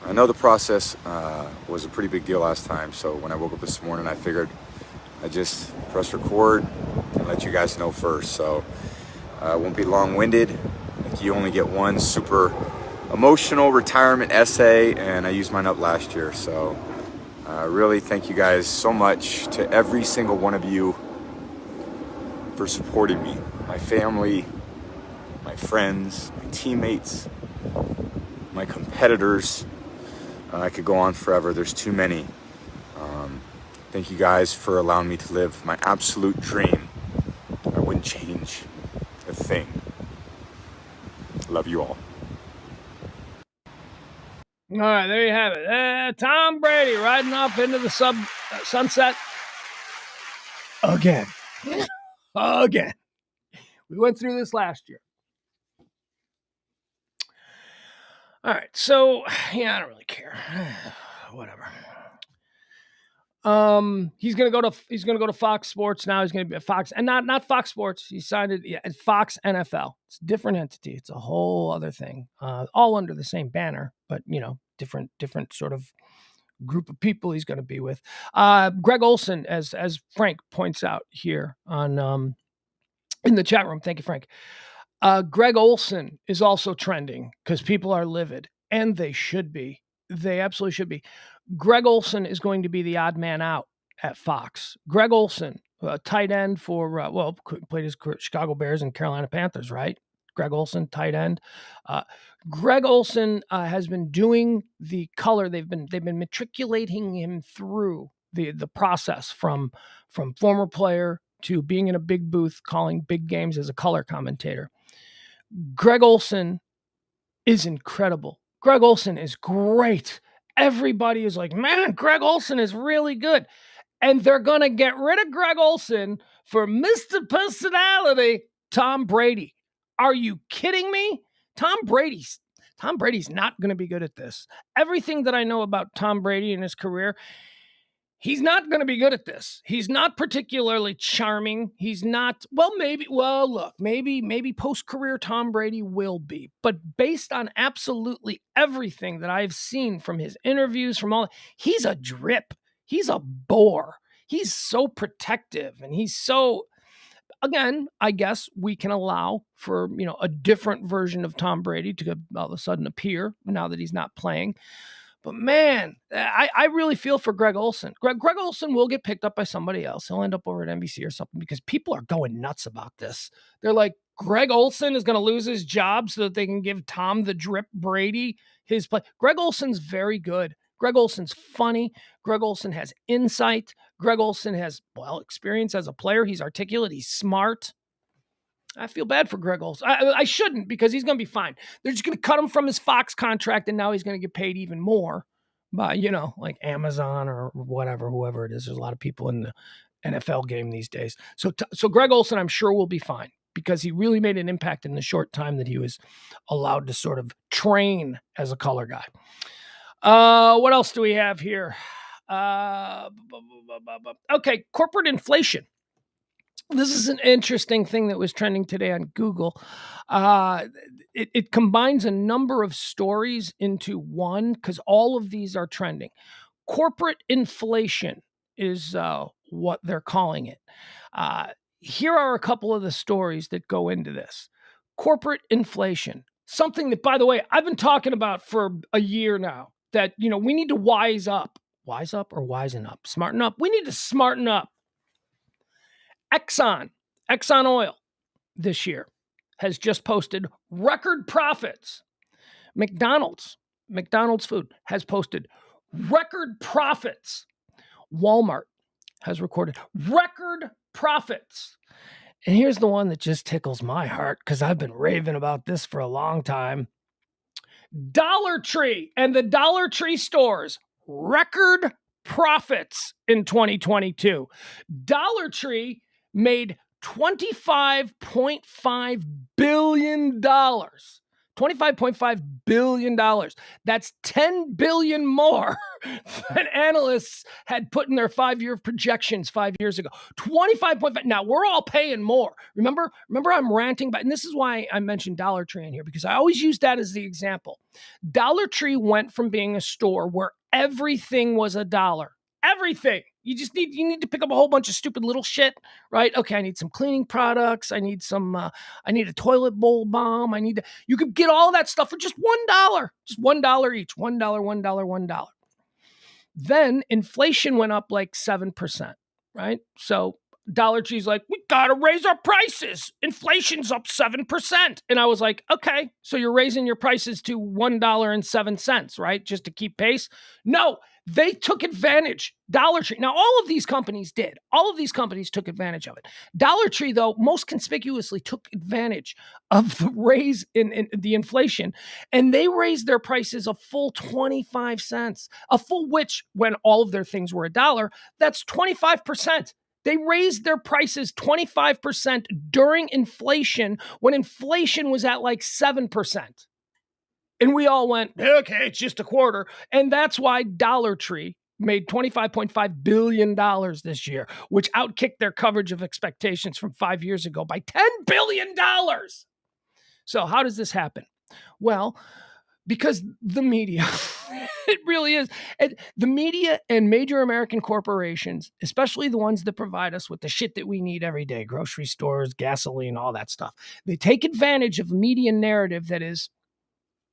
I know the process was a pretty big deal last time, so when I woke up this morning, I figured I'd just press record and let you guys know first. So I won't be long-winded. You only get one super emotional retirement essay, and I used mine up last year. So really thank you guys so much, to every single one of you, for supporting me, my family, my friends, my teammates, my competitors. I could go on forever. There's too many. Thank you guys for allowing me to live my absolute dream. I wouldn't change a thing. Love you all. All right, there you have it. Tom Brady riding off into the sunset again. Again. We went through this last year. All right, so yeah, I don't really care. Whatever. He's gonna go to Fox Sports now. He's gonna be at Fox, and not Fox Sports. He signed it at Fox NFL. It's a different entity. It's a whole other thing. All under the same banner, but different sort of group of people he's going to be with. Greg Olson, as Frank points out here on in the chat room. Thank you, Frank. Greg Olson is also trending because people are livid, and they should be. They absolutely should be. Greg Olson is going to be the odd man out at Fox. Greg Olson, tight end for, played his Chicago Bears and Carolina Panthers, right? Greg Olson, tight end. Greg Olson has been doing the color. They've been matriculating him through the process from former player to being in a big booth calling big games as a color commentator. Greg Olson is incredible. Greg Olson is great. Everybody is like, man, Greg Olson is really good. And they're going to get rid of Greg Olson for Mr. Personality, Tom Brady. Are you kidding me? Tom Brady's not going to be good at this. Everything that I know about Tom Brady in his career, he's not going to be good at this. He's not particularly charming. He's not, maybe post-career Tom Brady will be. But based on absolutely everything that I've seen from his interviews, he's a drip. He's a bore. He's so protective, and he's so, again, I guess we can allow for, a different version of Tom Brady to all of a sudden appear now that he's not playing. But man, I really feel for Greg Olson. Greg Olson will get picked up by somebody else. He'll end up over at NBC or something because people are going nuts about this. They're like, Greg Olson is going to lose his job so that they can give Tom the Drip Brady his play. Greg Olson's very good. Greg Olson's funny. Greg Olson has insight. Greg Olson has, experience as a player. He's articulate. He's smart. I feel bad for Greg Olson. I shouldn't, because he's going to be fine. They're just going to cut him from his Fox contract, and now he's going to get paid even more by, like Amazon or whatever, whoever it is. There's a lot of people in the NFL game these days. So Greg Olson, I'm sure, will be fine because he really made an impact in the short time that he was allowed to sort of train as a color guy. What else do we have here? Okay, corporate inflation. This is an interesting thing that was trending today on Google. It combines a number of stories into one because all of these are trending. Corporate inflation is what they're calling it. Here are a couple of the stories that go into this. Corporate inflation, something that, by the way, I've been talking about for a year now, that, we need to wise up. Wise up or wisen up? Smarten up. We need to smarten up. Exxon Oil this year has just posted record profits. McDonald's food has posted record profits. Walmart has recorded record profits. And here's the one that just tickles my heart because I've been raving about this for a long time. Dollar Tree and the Dollar Tree stores, record profits in 2022. Dollar Tree made $25.5 billion. $25.5 billion. That's $10 billion more than analysts had put in their 5-year projections 5 years ago. 25.5. Now, we're all paying more. Remember I'm ranting about, and this is why I mentioned Dollar Tree in here, because I always use that as the example. Dollar Tree went from being a store where everything was $1. Everything. You need to pick up a whole bunch of stupid little shit, right? Okay, I need some cleaning products. I need a toilet bowl balm. You could get all that stuff for just $1. Just $1 each. $1. Then inflation went up like 7%, right? So Dollar Tree's like, we got to raise our prices. Inflation's up 7%. And I was like, okay, so you're raising your prices to $1.07, right? Just to keep pace? No, they took advantage. Dollar Tree. Now, all of these companies did. All of these companies took advantage of it. Dollar Tree, though, most conspicuously took advantage of the raise in the inflation, and they raised their prices a full 25 cents, a full which, when all of their things were $1, that's 25%. They raised their prices 25% during inflation when inflation was at like 7%. And we all went, okay, it's just a quarter. And that's why Dollar Tree made $25.5 billion this year, which outkicked their coverage of expectations from 5 years ago by $10 billion. So how does this happen? Well, Because the media, it really is. And the media and major American corporations, especially the ones that provide us with the shit that we need every day, grocery stores, gasoline, all that stuff, they take advantage of a media narrative that is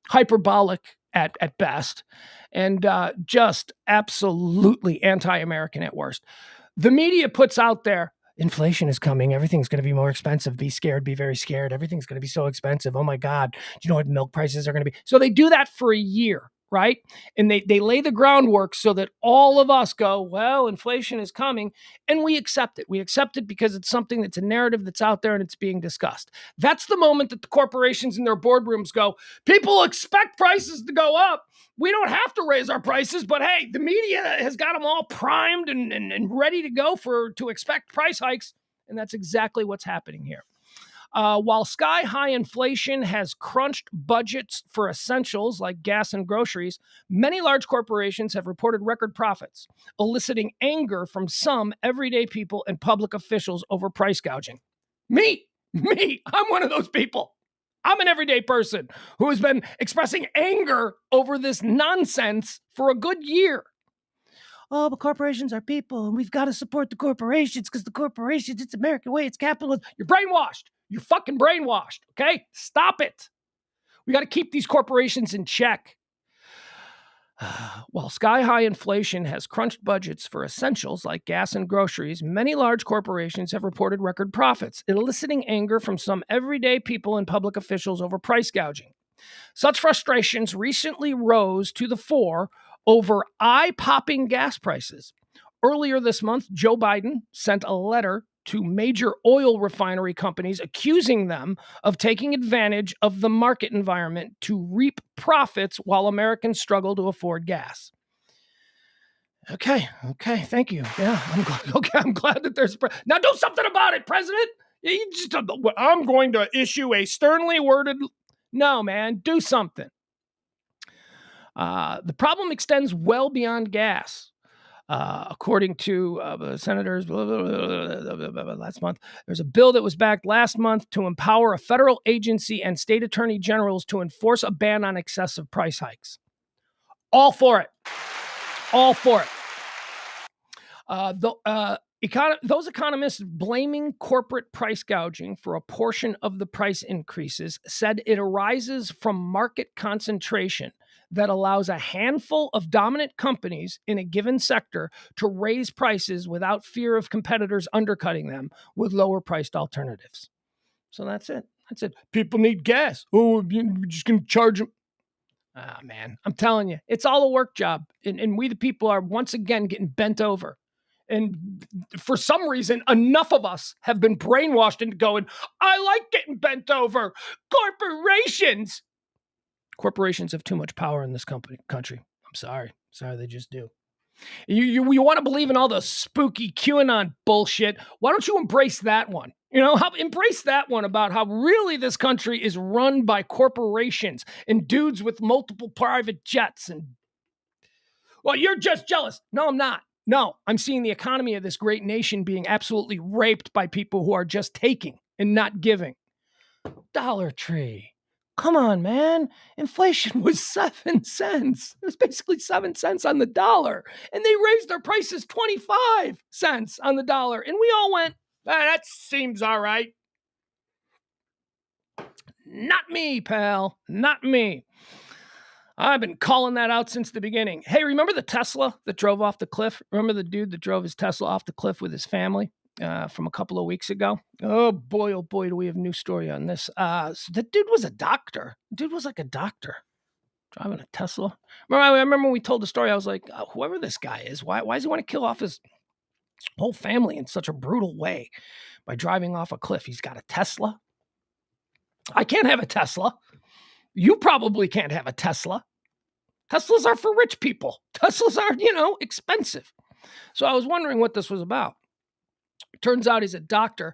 hyperbolic at best and just absolutely anti-American at worst. The media puts out there, inflation is coming. Everything's going to be more expensive. Be scared. Be very scared. Everything's going to be so expensive. Oh my God. Do you know what milk prices are going to be? So they do that for a year, right? And they lay the groundwork so that all of us go, well, inflation is coming, and we accept it. We accept it because it's something that's a narrative that's out there and it's being discussed. That's the moment that the corporations in their boardrooms go, people expect prices to go up. We don't have to raise our prices, but hey, the media has got them all primed and ready to go to expect price hikes. And that's exactly what's happening here. While sky-high inflation has crunched budgets for essentials like gas and groceries, many large corporations have reported record profits, eliciting anger from some everyday people and public officials over price gouging. Me, I'm one of those people. I'm an everyday person who has been expressing anger over this nonsense for a good year. Oh, but corporations are people, and we've got to support the corporations because the corporations, it's American way, it's capitalism. You're brainwashed. You're fucking brainwashed, okay? Stop it. We got to keep these corporations in check. While sky-high inflation has crunched budgets for essentials like gas and groceries, many large corporations have reported record profits, eliciting anger from some everyday people and public officials over price gouging. Such frustrations recently rose to the fore over eye-popping gas prices. Earlier this month, Joe Biden sent a letter to major oil refinery companies accusing them of taking advantage of the market environment to reap profits while Americans struggle to afford gas. Okay, thank you. Yeah, I'm glad that there's... Now do something about it, President! I'm going to issue a sternly worded... No, man, do something. The problem extends well beyond gas. According to the senators last month, there's a bill that was backed last month to empower a federal agency and state attorney generals to enforce a ban on excessive price hikes. All for it. All for it. Those economists blaming corporate price gouging for a portion of the price increases said it arises from market concentration that allows a handful of dominant companies in a given sector to raise prices without fear of competitors undercutting them with lower priced alternatives. So that's it. People need gas. Oh, we're just going to charge them. Ah, man, I'm telling you, it's all a work job. And we, the people, are once again getting bent over. And for some reason, enough of us have been brainwashed into going, I like getting bent over. Corporations have too much power in this country. I'm sorry, they just do. You want to believe in all the spooky QAnon bullshit? Why don't you embrace that one? Embrace that one about how really this country is run by corporations and dudes with multiple private jets. And well, you're just jealous. No, I'm not. No, I'm seeing the economy of this great nation being absolutely raped by people who are just taking and not giving. Dollar Tree. Come on, man. Inflation was 7 cents. It was basically 7 cents on the dollar. And they raised their prices 25 cents on the dollar. And we all went, that seems all right. Not me, pal. Not me. I've been calling that out since the beginning. Hey, remember the Tesla that drove off the cliff? Remember the dude that drove his Tesla off the cliff with his family from a couple of weeks ago? Oh boy, do we have a new story on this. So that dude was a doctor. Dude was like a doctor driving a Tesla. I remember when we told the story, I was like, whoever this guy is, why does he want to kill off his whole family in such a brutal way by driving off a cliff? He's got a Tesla. I can't have a Tesla. You probably can't have a Tesla. Teslas are for rich people. Teslas are, expensive. So I was wondering what this was about. Turns out he's a doctor.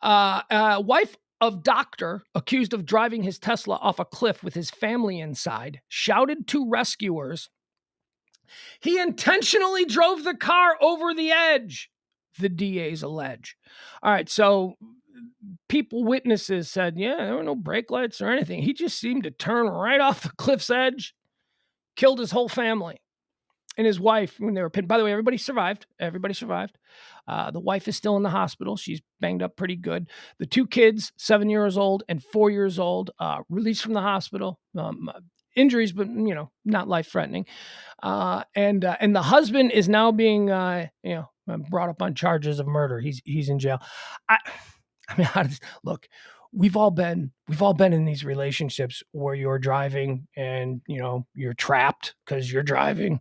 Wife of doctor accused of driving his Tesla off a cliff with his family inside shouted to rescuers, he intentionally drove the car over the edge, the DAs allege. All right, so witnesses said, yeah, there were no brake lights or anything. He just seemed to turn right off the cliff's edge, killed his whole family. And his wife, when they were pinned, by the way, everybody survived. The wife is still in the hospital. She's banged up pretty good. The two kids, 7 years old and 4 years old, released from the hospital. Injuries, but not life threatening. And the husband is now being, brought up on charges of murder. He's in jail. I mean, look. We've all been in these relationships where you're driving and you're trapped because you're driving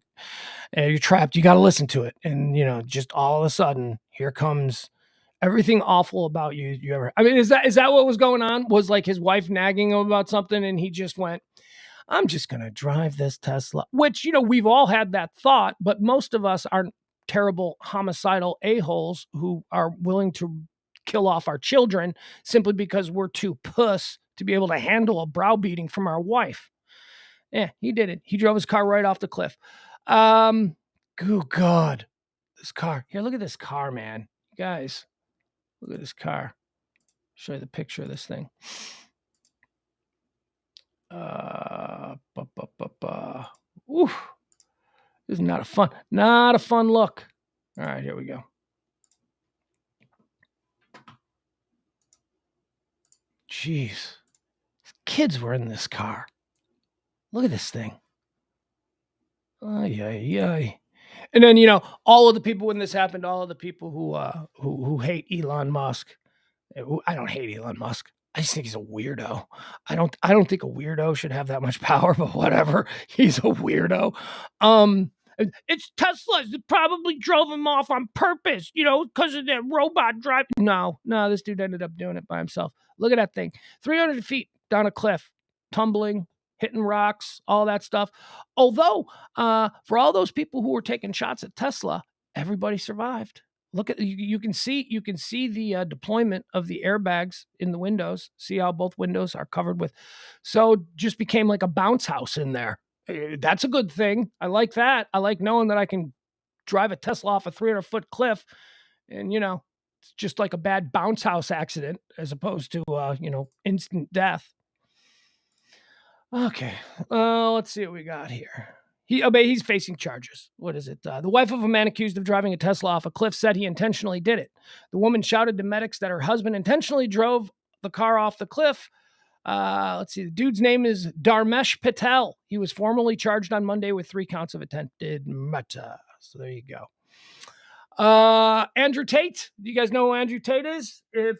and you're trapped. You got to listen to it, and just all of a sudden, here comes everything awful about you. I mean, is that what was going on? Was like his wife nagging him about something, and he just went, "I'm just gonna drive this Tesla." Which we've all had that thought, but most of us aren't terrible homicidal a-holes who are willing to kill off our children simply because we're too puss to be able to handle a browbeating from our wife. Yeah, he did it. He drove his car right off the cliff. Oh God, this car. Here, look at this car, man. Guys, look at this car. Show you the picture of this thing. Oof. This is not a fun look. All right, here we go. Jeez. Kids were in this car. Look at this thing. Ay. And then, all of the people when this happened, all of the people who hate Elon Musk. I don't hate Elon Musk. I just think he's a weirdo. I don't think a weirdo should have that much power, but whatever. He's a weirdo. It's Teslas that probably drove him off on purpose, because of that robot drive. No, this dude ended up doing it by himself. Look at that thing. 300 feet down a cliff, tumbling, hitting rocks, all that stuff. Although, for all those people who were taking shots at Tesla, everybody survived. Look at you can see the deployment of the airbags in the windows. See how both windows are covered with. So just became like a bounce house in there. That's a good thing. I like that. I like knowing that I can drive a Tesla off a 300-foot cliff, and it's just like a bad bounce house accident as opposed to instant death. Okay, let's see what we got here. He's facing charges. What is it? The wife of a man accused of driving a Tesla off a cliff said he intentionally did it. The woman shouted to medics that her husband intentionally drove the car off the cliff. Let's see. The dude's name is Dharmesh Patel. He was formally charged on Monday with 3 counts of attempted murder. So there you go. Andrew Tate. Do you guys know who Andrew Tate is? If,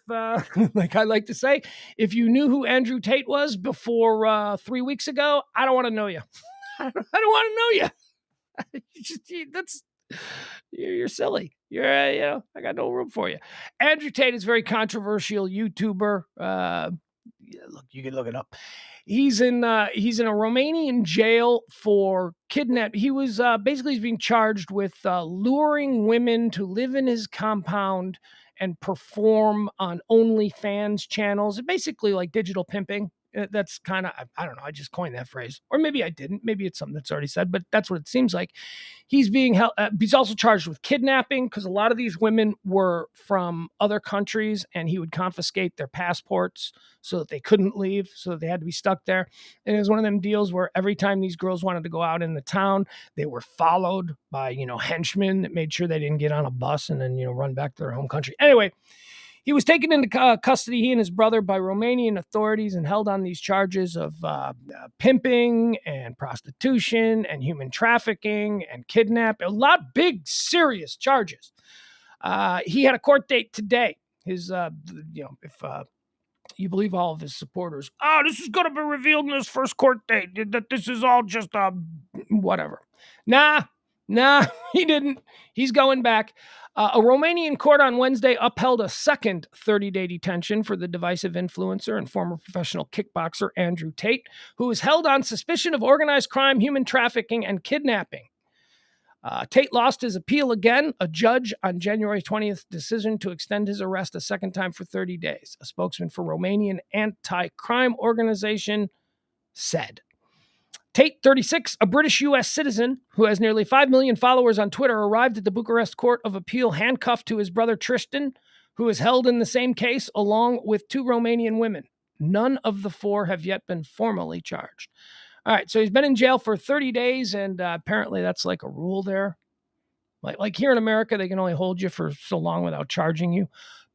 like I like to say, if you knew who Andrew Tate was before 3 weeks ago, I don't want to know you. I don't want to know you. You're silly. I got no room for you. Andrew Tate is a very controversial YouTuber. Look, you can look it up. He's in a Romanian jail for kidnapping. He was basically being charged with luring women to live in his compound and perform on OnlyFans channels. Basically like digital pimping. That's kind of, I don't know, I just coined that phrase. Or maybe I didn't. Maybe it's something that's already said, but that's what it seems like. He's being held, he's also charged with kidnapping because a lot of these women were from other countries and he would confiscate their passports so that they couldn't leave, so that they had to be stuck there. And it was one of them deals where every time these girls wanted to go out in the town, they were followed by, henchmen that made sure they didn't get on a bus and then, run back to their home country. Anyway, he was taken into custody, he and his brother, by Romanian authorities and held on these charges of pimping and prostitution and human trafficking and kidnapping. A lot big, serious charges. He had a court date today. His, if you believe all of his supporters, this is going to be revealed in his first court date, that this is all just whatever. Nah, he didn't. He's going back. A Romanian court on Wednesday upheld a second 30-day detention for the divisive influencer and former professional kickboxer Andrew Tate, who is held on suspicion of organized crime, human trafficking, and kidnapping. Tate lost his appeal again. A judge on January 20th decision to extend his arrest a second time for 30 days. A spokesman for Romanian anti-crime organization said. Tate, 36, a British U.S. citizen who has nearly 5 million followers on Twitter, arrived at the Bucharest Court of Appeal handcuffed to his brother Tristan, who is held in the same case along with 2 Romanian women. None of the 4 have yet been formally charged. All right, so he's been in jail for 30 days, and apparently that's like a rule there. Like here in America, they can only hold you for so long without charging you.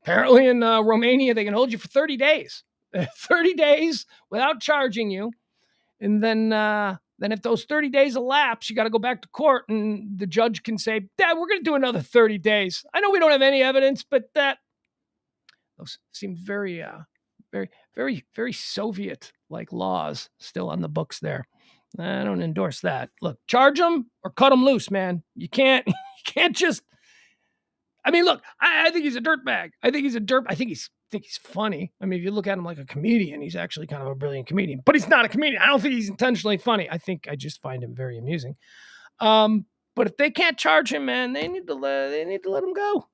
Apparently in Romania, they can hold you for 30 days. 30 days without charging you. And then if those 30 days elapse, you got to go back to court, and the judge can say, Dad, we're going to do another 30 days. I know we don't have any evidence, but those seem very, very, very, very Soviet-like laws still on the books there. I don't endorse that. Look, charge them or cut them loose, man. You can't just. I mean, look, I think he's a dirtbag. I think he's funny. I mean, if you look at him like a comedian, he's actually kind of a brilliant comedian. But he's not a comedian. I don't think he's intentionally funny. I think I just find him very amusing. But if they can't charge him, man, they need to let him go.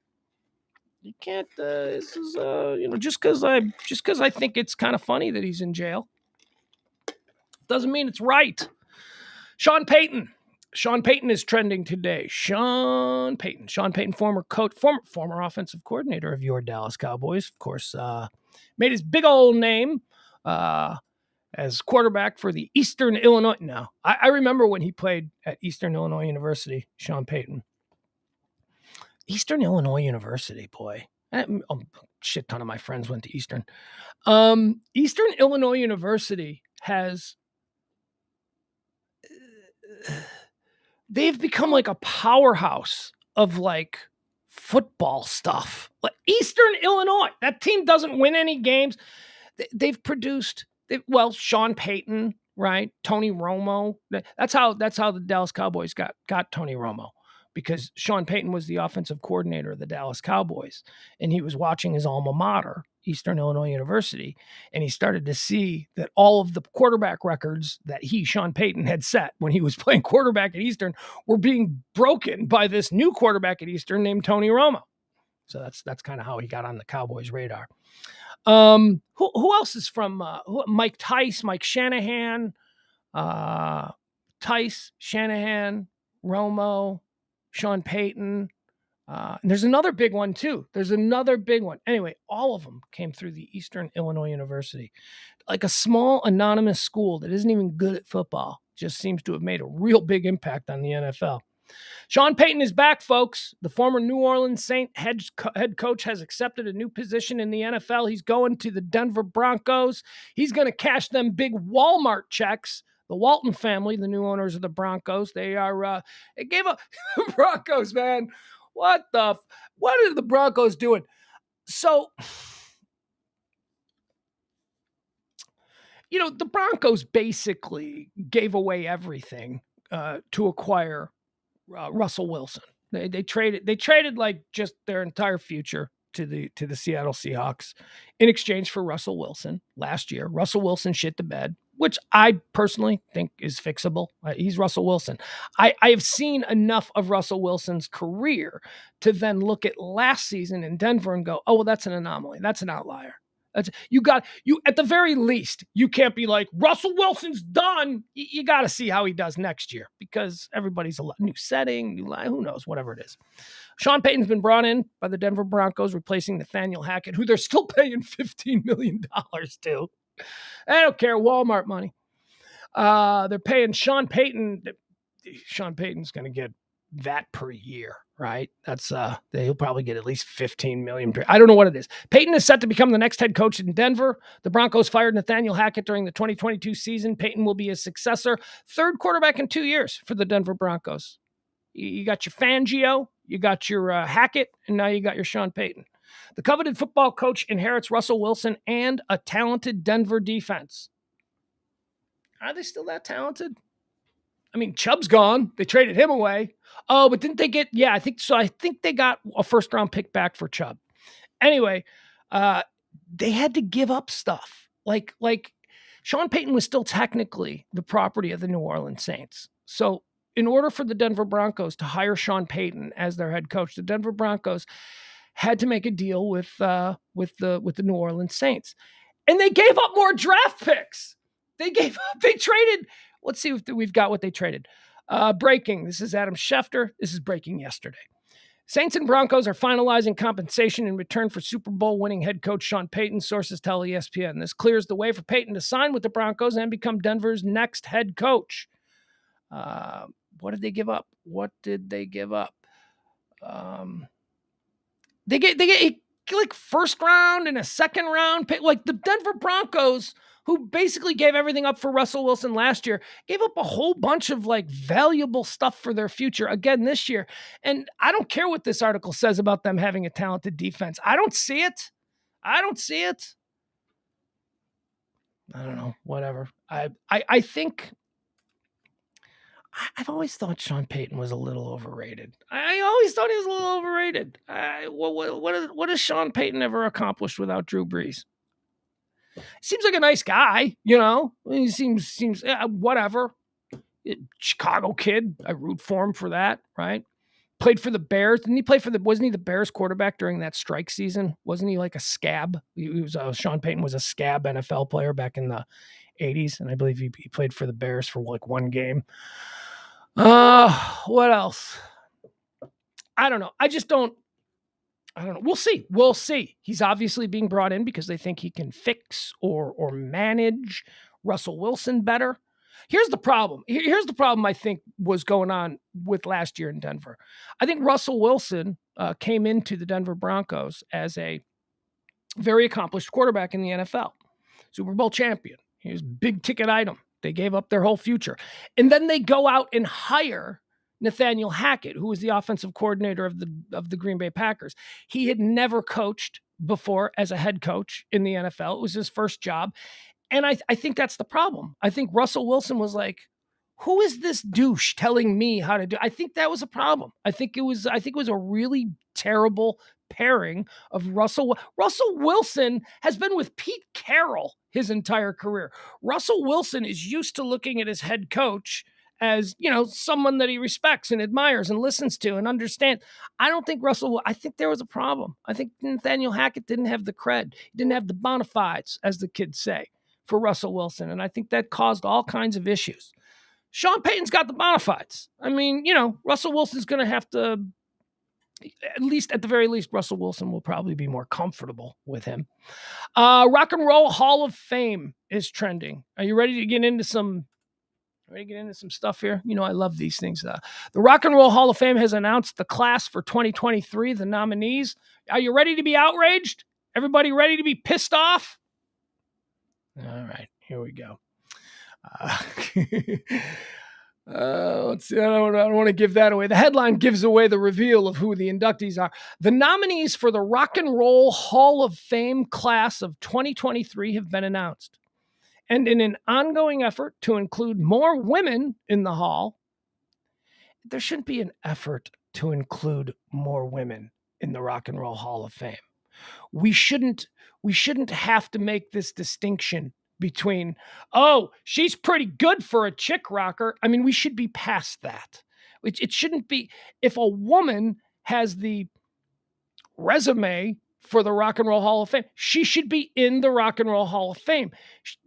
You can't. This is just because I think it's kind of funny that he's in jail doesn't mean it's right. Sean Payton is trending today. Sean Payton, former coach, former offensive coordinator of your Dallas Cowboys, of course, made his big old name as quarterback for the Eastern Illinois. No, I remember when he played at Eastern Illinois University, Sean Payton. Eastern Illinois University, boy. A shit ton of my friends went to Eastern. Eastern Illinois University has... they've become like a powerhouse of like football stuff. Like Eastern Illinois, that team doesn't win any games. They've produced, Sean Payton, right? Tony Romo. That's how the Dallas Cowboys got Tony Romo, because Sean Payton was the offensive coordinator of the Dallas Cowboys, and he was watching his alma mater, Eastern Illinois University, and he started to see that all of the quarterback records that Sean Payton, had set when he was playing quarterback at Eastern were being broken by this new quarterback at Eastern named Tony Romo. So that's kind of how he got on the Cowboys' radar. Who else is from Mike Tice, Mike Shanahan, Tice, Shanahan, Romo, Sean Payton. And there's another big one too. Anyway, all of them came through the Eastern Illinois University. Like a small anonymous school that isn't even good at football, just seems to have made a real big impact on the NFL. Sean Payton is back, folks. The former New Orleans Saint head coach has accepted a new position in the NFL. He's going to the Denver Broncos. He's going to cash them big Walmart checks. The Walton family, the new owners of the Broncos, they gave up the Broncos, man. What are the Broncos doing? So, the Broncos basically gave away everything to acquire Russell Wilson. They traded like just their entire future to the Seattle Seahawks in exchange for Russell Wilson last year. Russell Wilson shit the bed, which I personally think is fixable. He's Russell Wilson. I have seen enough of Russell Wilson's career to then look at last season in Denver and go, oh, well, that's an anomaly. That's an outlier. At the very least, you can't be like, Russell Wilson's done. You got to see how he does next year, because everybody's a new setting, new line, who knows, whatever it is. Sean Payton's been brought in by the Denver Broncos, replacing Nathaniel Hackett, who they're still paying $15 million to. I don't care, Walmart money. They're paying Sean Payton. Sean Payton's going to get that per year, right? That's he'll probably get at least $15 million. I don't know what it is. Payton is set to become the next head coach in Denver. The Broncos fired Nathaniel Hackett during the 2022 season. Payton will be his successor. Third quarterback in 2 years for the Denver Broncos. You got your Fangio, you got your Hackett, and now you got your Sean Payton. The coveted football coach inherits Russell Wilson and a talented Denver defense. Are they still that talented? I mean, Chubb's gone. They traded him away. Oh, but didn't they get... Yeah, I think so. I think they got a first-round pick back for Chubb. Anyway, they had to give up stuff. Like Sean Payton was still technically the property of the New Orleans Saints. So in order for the Denver Broncos to hire Sean Payton as their head coach, the Denver Broncos had to make a deal with the New Orleans Saints. And they gave up more draft picks. They traded... Let's see if we've got what they traded. Breaking. This is Adam Schefter. This is breaking yesterday. Saints and Broncos are finalizing compensation in return for Super Bowl winning head coach Sean Payton, sources tell ESPN. This clears the way for Payton to sign with the Broncos and become Denver's next head coach. What did they give up? They get like first round and a second round pick. Like the Denver Broncos, who basically gave everything up for Russell Wilson last year, gave up a whole bunch of like valuable stuff for their future again this year. And I don't care what this article says about them having a talented defense. I don't see it. I don't know. Whatever. I think I've always thought Sean Payton was a little overrated. I always thought he was a little overrated. What has Sean Payton ever accomplished without Drew Brees? Seems like a nice guy, you know. He seems whatever. Chicago kid. I root for him for that, right? Played for the Bears. Didn't he play for wasn't he the Bears quarterback during that strike season? Wasn't he like a scab? He was Sean Payton was a scab NFL player back in the 80s, and I believe he played for the Bears for like one game. What else? I don't know. I don't know. We'll see. He's obviously being brought in because they think he can fix or manage Russell Wilson better. Here's the problem. Here's the problem I think was going on with last year in Denver. I think Russell Wilson came into the Denver Broncos as a very accomplished quarterback in the NFL. Super Bowl champion. He was a big ticket item. They gave up their whole future. And then they go out and hire Nathaniel Hackett, who was the offensive coordinator of the Green Bay Packers. He had never coached before as a head coach in the NFL. It was his first job. And I think that's the problem. I think Russell Wilson was like, who is this douche telling me how to do? I think that was a problem. I think it was a really terrible pairing of Russell Wilson has been with Pete Carroll his entire career. Russell Wilson is used to looking at his head coach as, you know, someone that he respects and admires and listens to and understands. I think there was a problem. I think Nathaniel Hackett didn't have the cred. He didn't have the bona fides, as the kids say, for Russell Wilson. And I think that caused all kinds of issues. Sean Payton's got the bona fides. I mean, you know, Russell Wilson's going to have to, at the very least, Russell Wilson will probably be more comfortable with him. Rock and Roll Hall of Fame is trending. Are you ready to get into some stuff here? You know, I love these things. The Rock and Roll Hall of Fame has announced the class for 2023, the nominees. Are you ready to be outraged? Everybody ready to be pissed off? All right, here we go. Let's see. I don't want to give that away. The headline gives away the reveal of who the inductees are. The nominees for the Rock and Roll Hall of Fame class of 2023 have been announced. And in an ongoing effort to include more women in the hall, there shouldn't be an effort to include more women in the Rock and Roll Hall of Fame. We shouldn't have to make this distinction between, oh, she's pretty good for a chick rocker. I mean, we should be past that. It shouldn't be, if a woman has the resume for the Rock and Roll Hall of Fame, she should be in the Rock and Roll Hall of Fame.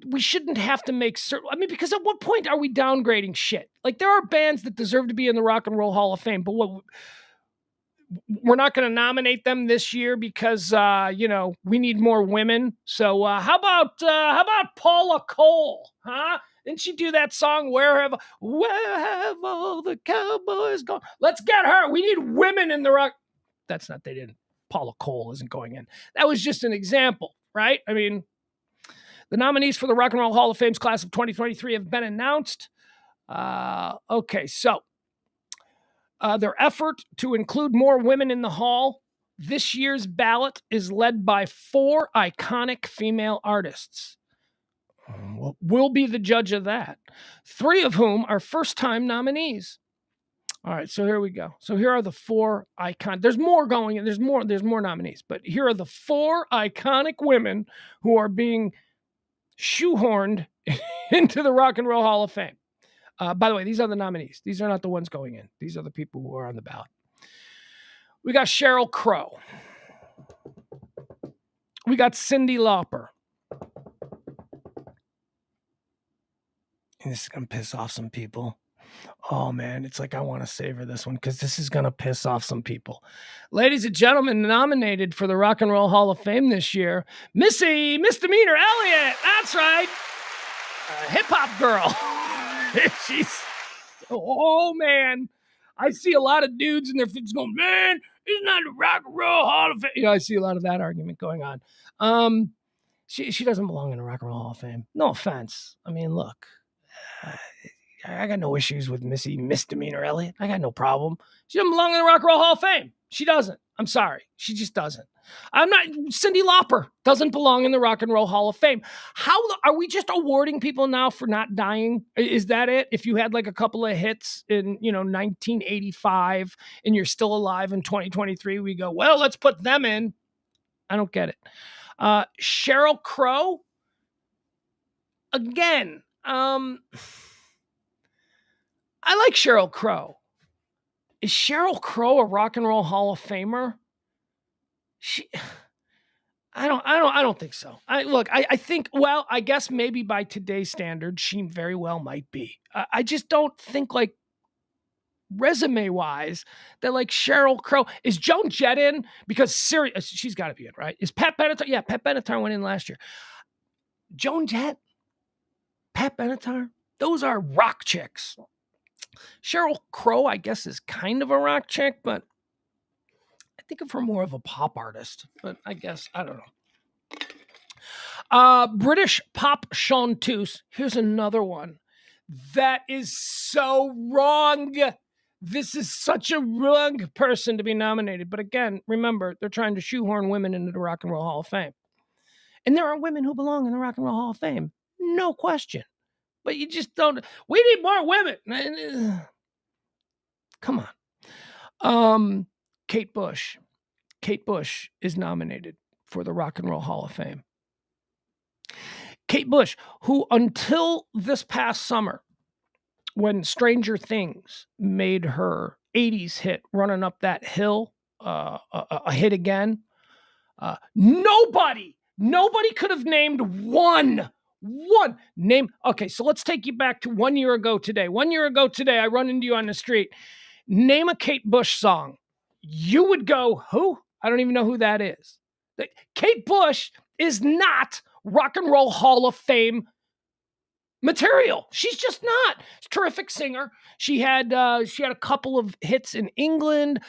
We shouldn't have to make certain, I mean, because at what point are we downgrading shit? Like, there are bands that deserve to be in the Rock and Roll Hall of Fame, but we're not going to nominate them this year because, we need more women. So how about Paula Cole, huh? Didn't she do that song, Where have all the cowboys gone? Let's get her. We need women in the rock. They didn't. Paula Cole isn't going in. That was just an example, right? I mean, the nominees for the Rock and Roll Hall of Fame's class of 2023 have been announced. Okay, so their effort to include more women in the hall, this year's ballot is led by 4 iconic female artists. We'll be the judge of that. 3 of whom are first-time nominees. All right, so here we go. So here are the 4 iconic. There's more going in. There's more nominees, but here are the 4 iconic women who are being shoehorned into the Rock and Roll Hall of Fame. By the way, these are the nominees. These are not the ones going in. These are the people who are on the ballot. We got Cheryl Crow. We got Cyndi Lauper. And this is going to piss off some people. Oh, man, it's like I want to savor this one because this is going to piss off some people. Ladies and gentlemen, nominated for the Rock and Roll Hall of Fame this year, Missy Misdemeanor Elliott. That's right. Hip-hop girl. Oh, man. I see a lot of dudes in their fits going, man, it's not the Rock and Roll Hall of Fame. I see a lot of that argument going on. She doesn't belong in the Rock and Roll Hall of Fame. No offense. I mean, look. I got no issues with Missy Misdemeanor Elliott. I got no problem. She doesn't belong in the Rock and Roll Hall of Fame. She doesn't. I'm sorry. She just doesn't. Cyndi Lauper doesn't belong in the Rock and Roll Hall of Fame. How are we just awarding people now for not dying? Is that it? If you had like a couple of hits in, 1985 and you're still alive in 2023, we go, well, let's put them in. I don't get it. Sheryl Crow. Again, I like Sheryl Crow. Is Sheryl Crow a Rock and Roll Hall of Famer? I don't think so. I think, well, I guess maybe by today's standards, she very well might be. I just don't think like resume wise that like Sheryl Crow is Joan Jett in because she's got to be in, right? Is Pat Benatar? Yeah, Pat Benatar went in last year. Joan Jett, Pat Benatar, those are rock chicks. Sheryl Crow, I guess, is kind of a rock chick, but I think of her more of a pop artist. But I guess, I don't know. British pop chanteuse. Here's another one that is so wrong. This is such a wrong person to be nominated. But again, remember, they're trying to shoehorn women into the Rock and Roll Hall of Fame. And there are women who belong in the Rock and Roll Hall of Fame. No question. But you just don't. We need more women. Come on. Kate Bush. Kate Bush is nominated for the Rock and Roll Hall of Fame. Kate Bush, who until this past summer, when Stranger Things made her 80s hit, Running Up That Hill, a hit again, nobody could have named one name. Okay, so let's take you back to 1 year ago today. 1 year ago today, I run into you on the street. Name a Kate Bush song. You would go, who? I don't even know who that is. Kate Bush is not Rock and Roll Hall of Fame material. She's just not. She's a terrific singer. She had a couple of hits in England.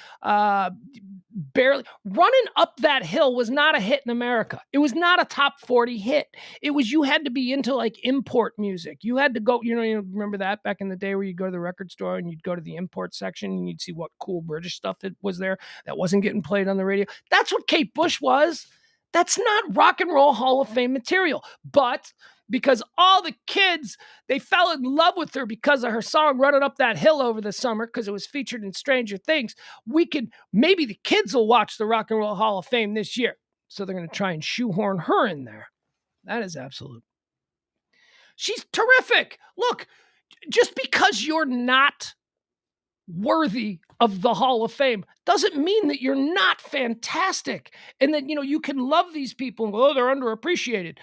Barely. Running Up That Hill was not a hit in America. It was not a top 40 hit. It was, you had to be into like import music. You had to go, you remember that back in the day where you go to the record store and you'd go to the import section and you'd see what cool British stuff it was there that wasn't getting played on the radio. That's what Kate Bush was. That's not Rock and Roll Hall of Fame material. But because all the kids, they fell in love with her because of her song Running Up That Hill over the summer, because it was featured in Stranger Things, maybe the kids will watch the Rock and Roll Hall of Fame this year. So they're going to try and shoehorn her in there. That is absolute. She's terrific. Look, just because you're not worthy of the Hall of Fame doesn't mean that you're not fantastic and that, you can love these people and go, oh, they're underappreciated.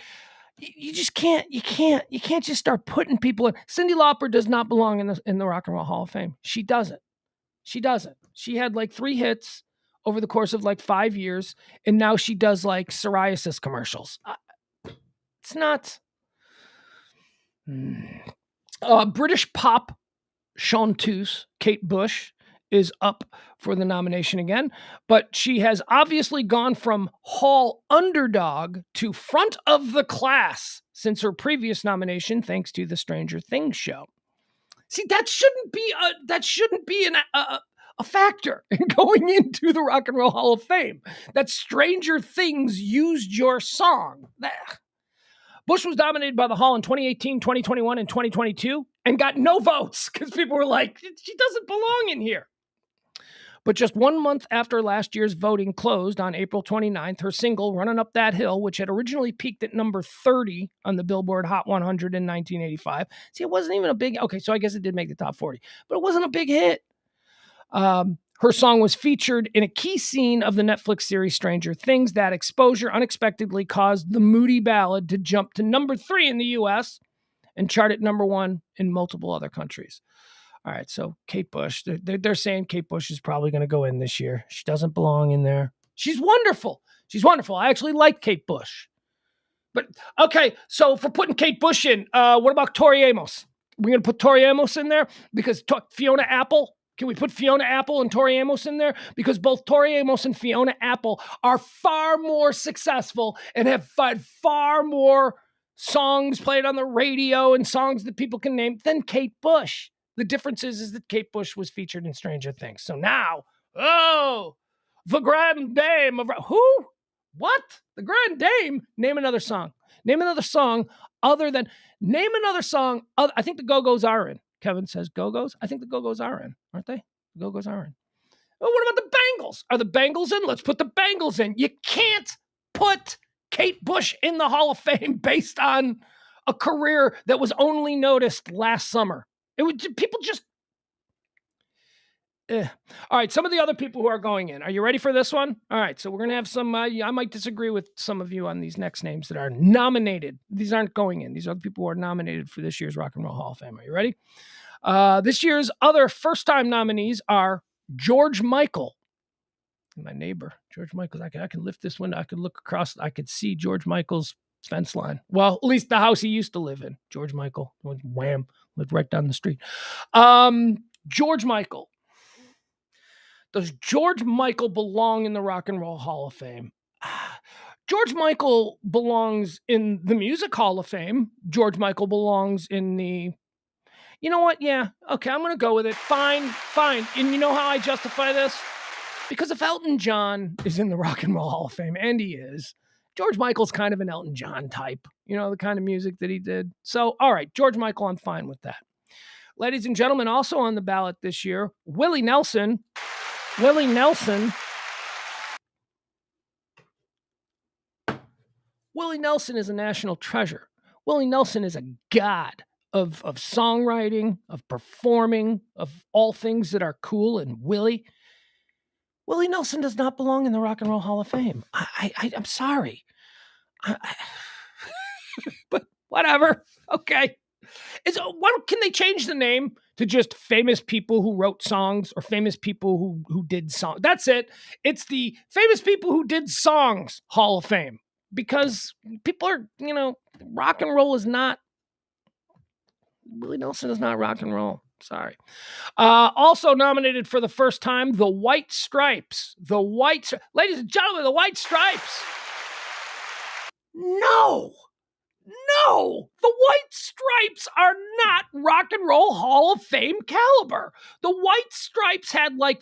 You just can't just start putting people in. Cyndi Lauper does not belong in the Rock and Roll Hall of Fame. She doesn't. She had like 3 hits over the course of like 5 years. And now she does like psoriasis commercials. It's not. British pop chanteuse Kate Bush is up for the nomination again, but she has obviously gone from Hall underdog to front of the class since her previous nomination, thanks to the Stranger Things show. See, that shouldn't be a factor in going into the Rock and Roll Hall of Fame. That Stranger Things used your song. Bush was nominated by the Hall in 2018, 2021, and 2022 and got no votes because people were like, she doesn't belong in here. But just 1 month after last year's voting closed on April 29th, her single, Running Up That Hill, which had originally peaked at number 30 on the Billboard Hot 100 in 1985. See, it wasn't even a big, okay, so I guess it did make the top 40, but it wasn't a big hit. Her song was featured in a key scene of the Netflix series Stranger Things. That exposure unexpectedly caused the moody ballad to jump to number 3 in the U.S. and chart at number 1 in multiple other countries. All right, so Kate Bush, they're saying Kate Bush is probably going to go in this year. She doesn't belong in there. She's wonderful. She's wonderful. I actually like Kate Bush. But, okay, so for putting Kate Bush in, what about Tori Amos? We're going to put Tori Amos in there? Because Fiona Apple, can we put Fiona Apple and Tori Amos in there? Because both Tori Amos and Fiona Apple are far more successful and have far more songs played on the radio and songs that people can name than Kate Bush. The difference is that Kate Bush was featured in Stranger Things. So now, the Grand Dame of... Who? What? The Grand Dame? Name another song. Name another song other than... Name another song. I think the Go-Go's are in. Kevin says Go-Go's. I think the Go-Go's are in, aren't they? The Go-Go's are in. Well, what about the Bangles? Are the Bangles in? Let's put the Bangles in. You can't put Kate Bush in the Hall of Fame based on a career that was only noticed last summer. It would people just... All right, some of the other people who are going in. Are you ready for this one? All right, so we're going to have some... I might disagree with some of you on these next names that are nominated. These aren't going in. These are the people who are nominated for this year's Rock and Roll Hall of Fame. Are you ready? This year's other first-time nominees are George Michael. My neighbor, George Michael. I can lift this window. I could look across. I could see George Michael's fence line. Well, at least the house he used to live in. George Michael. Wham. Lived right down the street. George Michael. Does George Michael belong in the Rock and Roll Hall of Fame? George Michael belongs in the Music Hall of Fame. George Michael belongs in the... You know what? Yeah. Okay, I'm going to go with it. Fine. And you know how I justify this? Because if Elton John is in the Rock and Roll Hall of Fame, and he is, George Michael's kind of an Elton John type. You know, the kind of music that he did. So, all right, George Michael, I'm fine with that. Ladies and gentlemen, also on the ballot this year, Willie Nelson. Willie Nelson is a national treasure. Willie Nelson is a god of songwriting, of performing, of all things that are cool and Willie Nelson does not belong in the Rock and Roll Hall of Fame. I'm sorry. But whatever. Okay. Can they change the name to just famous people who wrote songs or famous people who did songs? That's it. It's the famous people who did songs Hall of Fame. Because people are, rock and roll is not... Willie Nelson is not rock and roll. Sorry. Also nominated for the first time, the White Stripes. Ladies and gentlemen, the White Stripes. No. The White Stripes are not Rock and Roll Hall of Fame caliber. The White Stripes had like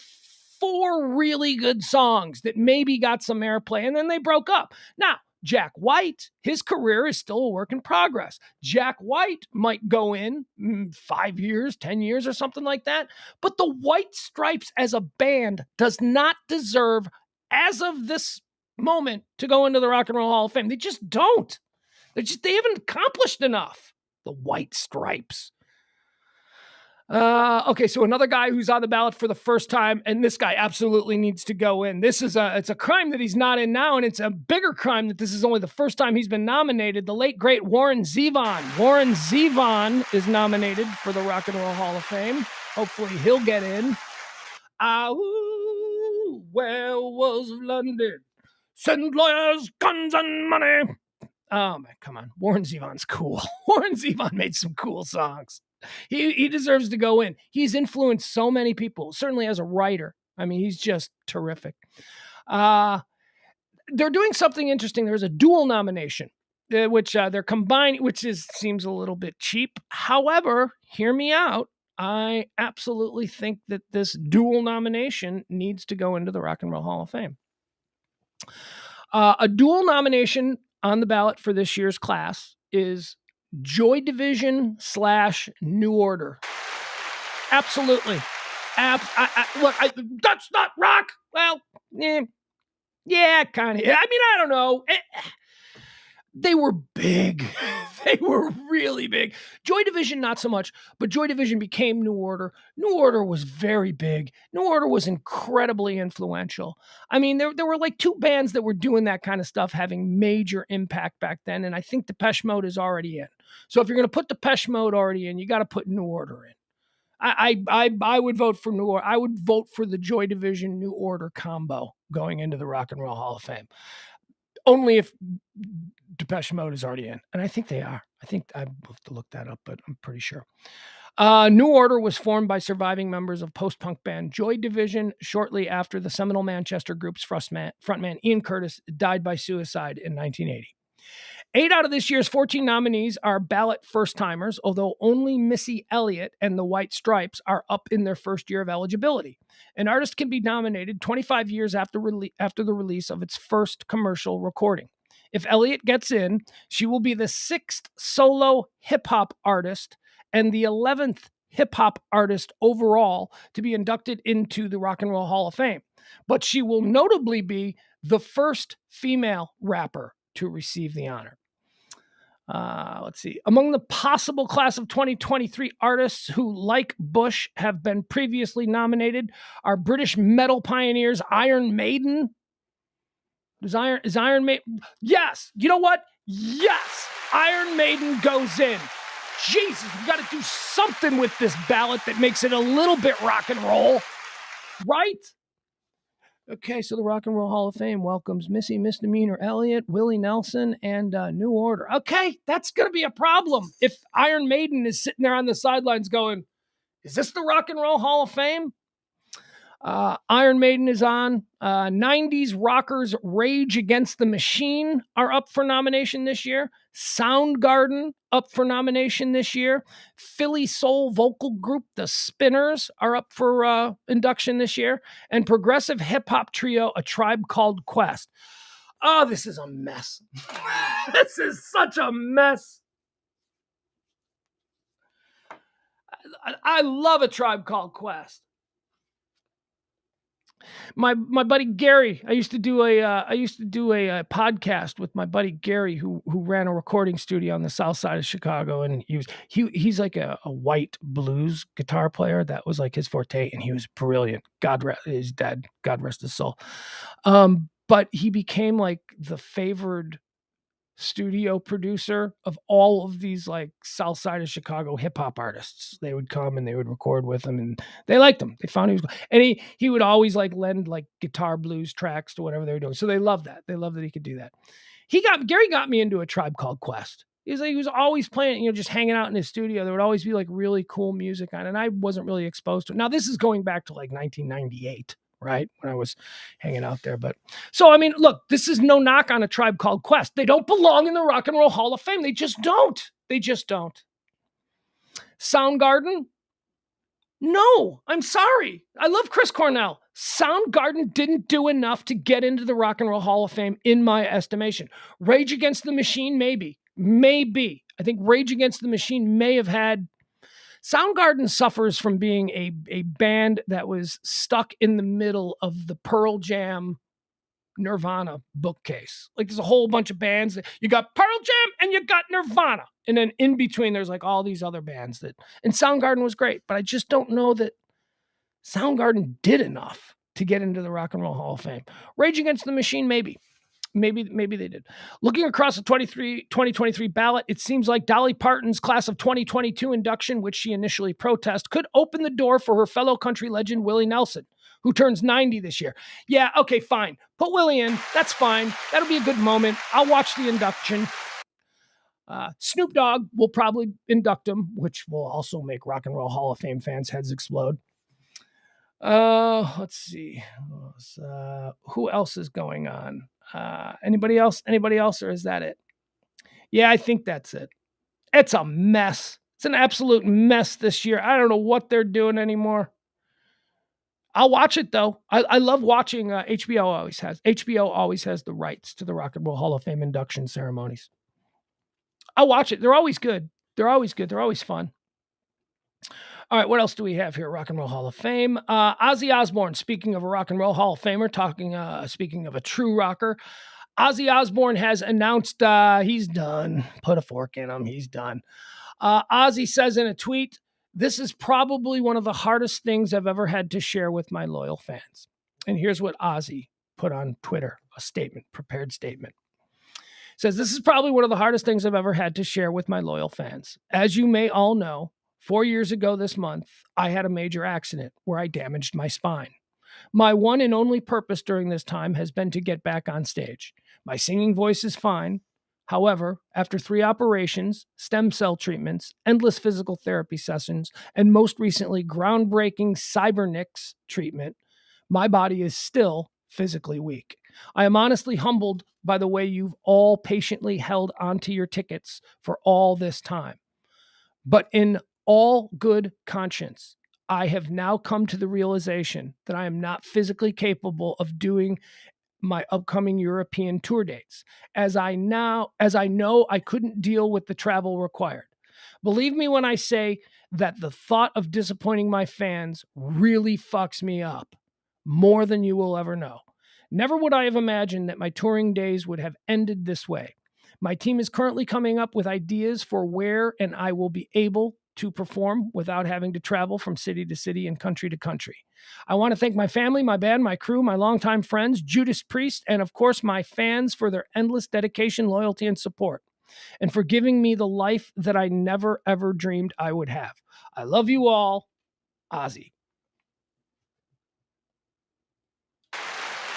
4 really good songs that maybe got some airplay, and then they broke up. Now, Jack White, his career is still a work in progress. Jack White might go in 5 years, 10 years, or something like that. But the White Stripes as a band does not deserve, as of this moment, to go into the Rock and Roll Hall of Fame. They just don't. They haven't accomplished enough. The White Stripes. Okay, so another guy who's on the ballot for the first time, and this guy absolutely needs to go in. It's a crime that he's not in now, and it's a bigger crime that this is only the first time he's been nominated. The late, great Warren Zevon. Warren Zevon is nominated for the Rock and Roll Hall of Fame. Hopefully he'll get in. Where was London? Send lawyers, guns, and money. Oh, man, come on. Warren Zevon's cool. Warren Zevon made some cool songs. He deserves to go in. He's influenced so many people, certainly as a writer. I mean, he's just terrific. They're doing something interesting. There's a dual nomination, which they're combining, which seems a little bit cheap. However, hear me out. I absolutely think that this dual nomination needs to go into the Rock and Roll Hall of Fame. A dual nomination on the ballot for this year's class is Joy Division / New Order. Absolutely. Look, that's not rock. Well, yeah, kind of. I mean, I don't know. They were big. They were really big. Joy Division, not so much, but Joy Division became New Order. New Order was very big. New Order was incredibly influential. I mean, there were like 2 bands that were doing that kind of stuff, having major impact back then, and I think Depeche Mode is already in. So if you're going to put Depeche Mode already in, you got to put New Order in. I would vote for New Order. I would vote for the Joy Division New Order combo going into the Rock and Roll Hall of Fame. Only if Depeche Mode is already in. And I think they are. I think I have to look that up, but I'm pretty sure. New Order was formed by surviving members of post-punk band Joy Division shortly after the seminal Manchester group's frontman Ian Curtis died by suicide in 1980. 8 out of this year's 14 nominees are ballot first-timers, although only Missy Elliott and the White Stripes are up in their first year of eligibility. An artist can be nominated 25 years after the release of its first commercial recording. If Elliott gets in, she will be the 6th solo hip-hop artist and the 11th hip-hop artist overall to be inducted into the Rock and Roll Hall of Fame. But she will notably be the first female rapper to receive the honor. Let's see. Among the possible class of 2023 artists who, like Bush, have been previously nominated are British metal pioneers Iron Maiden. Is Iron Maiden? Yes. You know what? Yes. Iron Maiden goes in. Jesus, we got to do something with this ballot that makes it a little bit rock and roll, right? Okay, so the Rock and Roll Hall of Fame welcomes Missy Misdemeanor Elliott, Willie Nelson, and New Order. Okay, that's going to be a problem if Iron Maiden is sitting there on the sidelines going, is this the Rock and Roll Hall of Fame? Iron Maiden is on. 90s rockers Rage Against the Machine are up for nomination this year. Soundgarden up for nomination this year. Philly soul vocal group The Spinners are up for induction this year. And progressive hip-hop trio A Tribe Called Quest. Oh, this is a mess. This is such a mess. I love A Tribe Called Quest. My buddy Gary, I used to do a podcast with my buddy Gary, who ran a recording studio on the south side of Chicago, and he's like a white blues guitar player. That was like his forte, and he was brilliant. He's dead. God rest his soul. But he became like the favored studio producer of all of these like south side of Chicago hip hop artists. They would come and they would record with him, and they liked him. They found he was, and he would always like lend like guitar blues tracks to whatever they were doing. So they loved that. They loved that he could do that. Gary got me into A Tribe Called Quest. He was always playing, just hanging out in his studio. There would always be like really cool music on, and I wasn't really exposed to it. Now this is going back to like 1998. Right, when I was hanging out there. But so, I mean, look, this is no knock on A Tribe Called Quest. They don't belong in the Rock and Roll Hall of Fame. They just don't. Soundgarden? No, I'm sorry. I love Chris Cornell. Soundgarden didn't do enough to get into the Rock and Roll Hall of Fame, in my estimation. Rage Against the Machine, maybe. I think Rage Against the Machine may have had. Soundgarden suffers from being a band that was stuck in the middle of the Pearl Jam Nirvana bookcase. Like there's a whole bunch of bands. You got Pearl Jam and you got Nirvana. And then in between there's like all these other bands and Soundgarden was great, but I just don't know that Soundgarden did enough to get into the Rock and Roll Hall of Fame. Rage Against the Machine, maybe. Maybe they did. Looking across the 2023 ballot, it seems like Dolly Parton's class of 2022 induction, which she initially protested, could open the door for her fellow country legend Willie Nelson, who turns 90 this year. Yeah, okay, fine. Put Willie in. That's fine. That'll be a good moment. I'll watch the induction. Snoop Dogg will probably induct him, which will also make Rock and Roll Hall of Fame fans' heads explode. Let's see. Who else is going on? Anybody else, or is that it? Yeah, I think that's it. It's a mess. It's an absolute mess this year. I don't know what they're doing anymore. I'll watch it though. I love watching. HBO always has the rights to the Rock and Roll Hall of Fame induction ceremonies. I'll watch it. They're always good. They're always fun. All right, what else do we have here? Rock and Roll Hall of Fame. Ozzy Osbourne, speaking of a Rock and Roll Hall of Famer, speaking of a true rocker, Ozzy Osbourne has announced he's done. Put a fork in him. He's done. Ozzy says in a tweet, "This is probably one of the hardest things I've ever had to share with my loyal fans." And here's what Ozzy put on Twitter, prepared statement. Says, "This is probably one of the hardest things I've ever had to share with my loyal fans. As you may all know, 4 years ago this month, I had a major accident where I damaged my spine. My one and only purpose during this time has been to get back on stage. My singing voice is fine. However, after 3 operations, stem cell treatments, endless physical therapy sessions, and most recently groundbreaking cybernetics treatment, my body is still physically weak. I am honestly humbled by the way you've all patiently held onto your tickets for all this time. But in all good conscience, I have now come to the realization that I am not physically capable of doing my upcoming European tour dates, as I know I couldn't deal with the travel required. Believe me when I say that the thought of disappointing my fans really fucks me up more than you will ever know. Never would I have imagined that my touring days would have ended this way. My team is currently coming up with ideas for where and I will be able to perform without having to travel from city to city and country to country. I want to thank my family, my band, my crew, my longtime friends, Judas Priest, and of course my fans for their endless dedication, loyalty, and support, and for giving me the life that I never ever dreamed I would have. I love you all, Ozzy.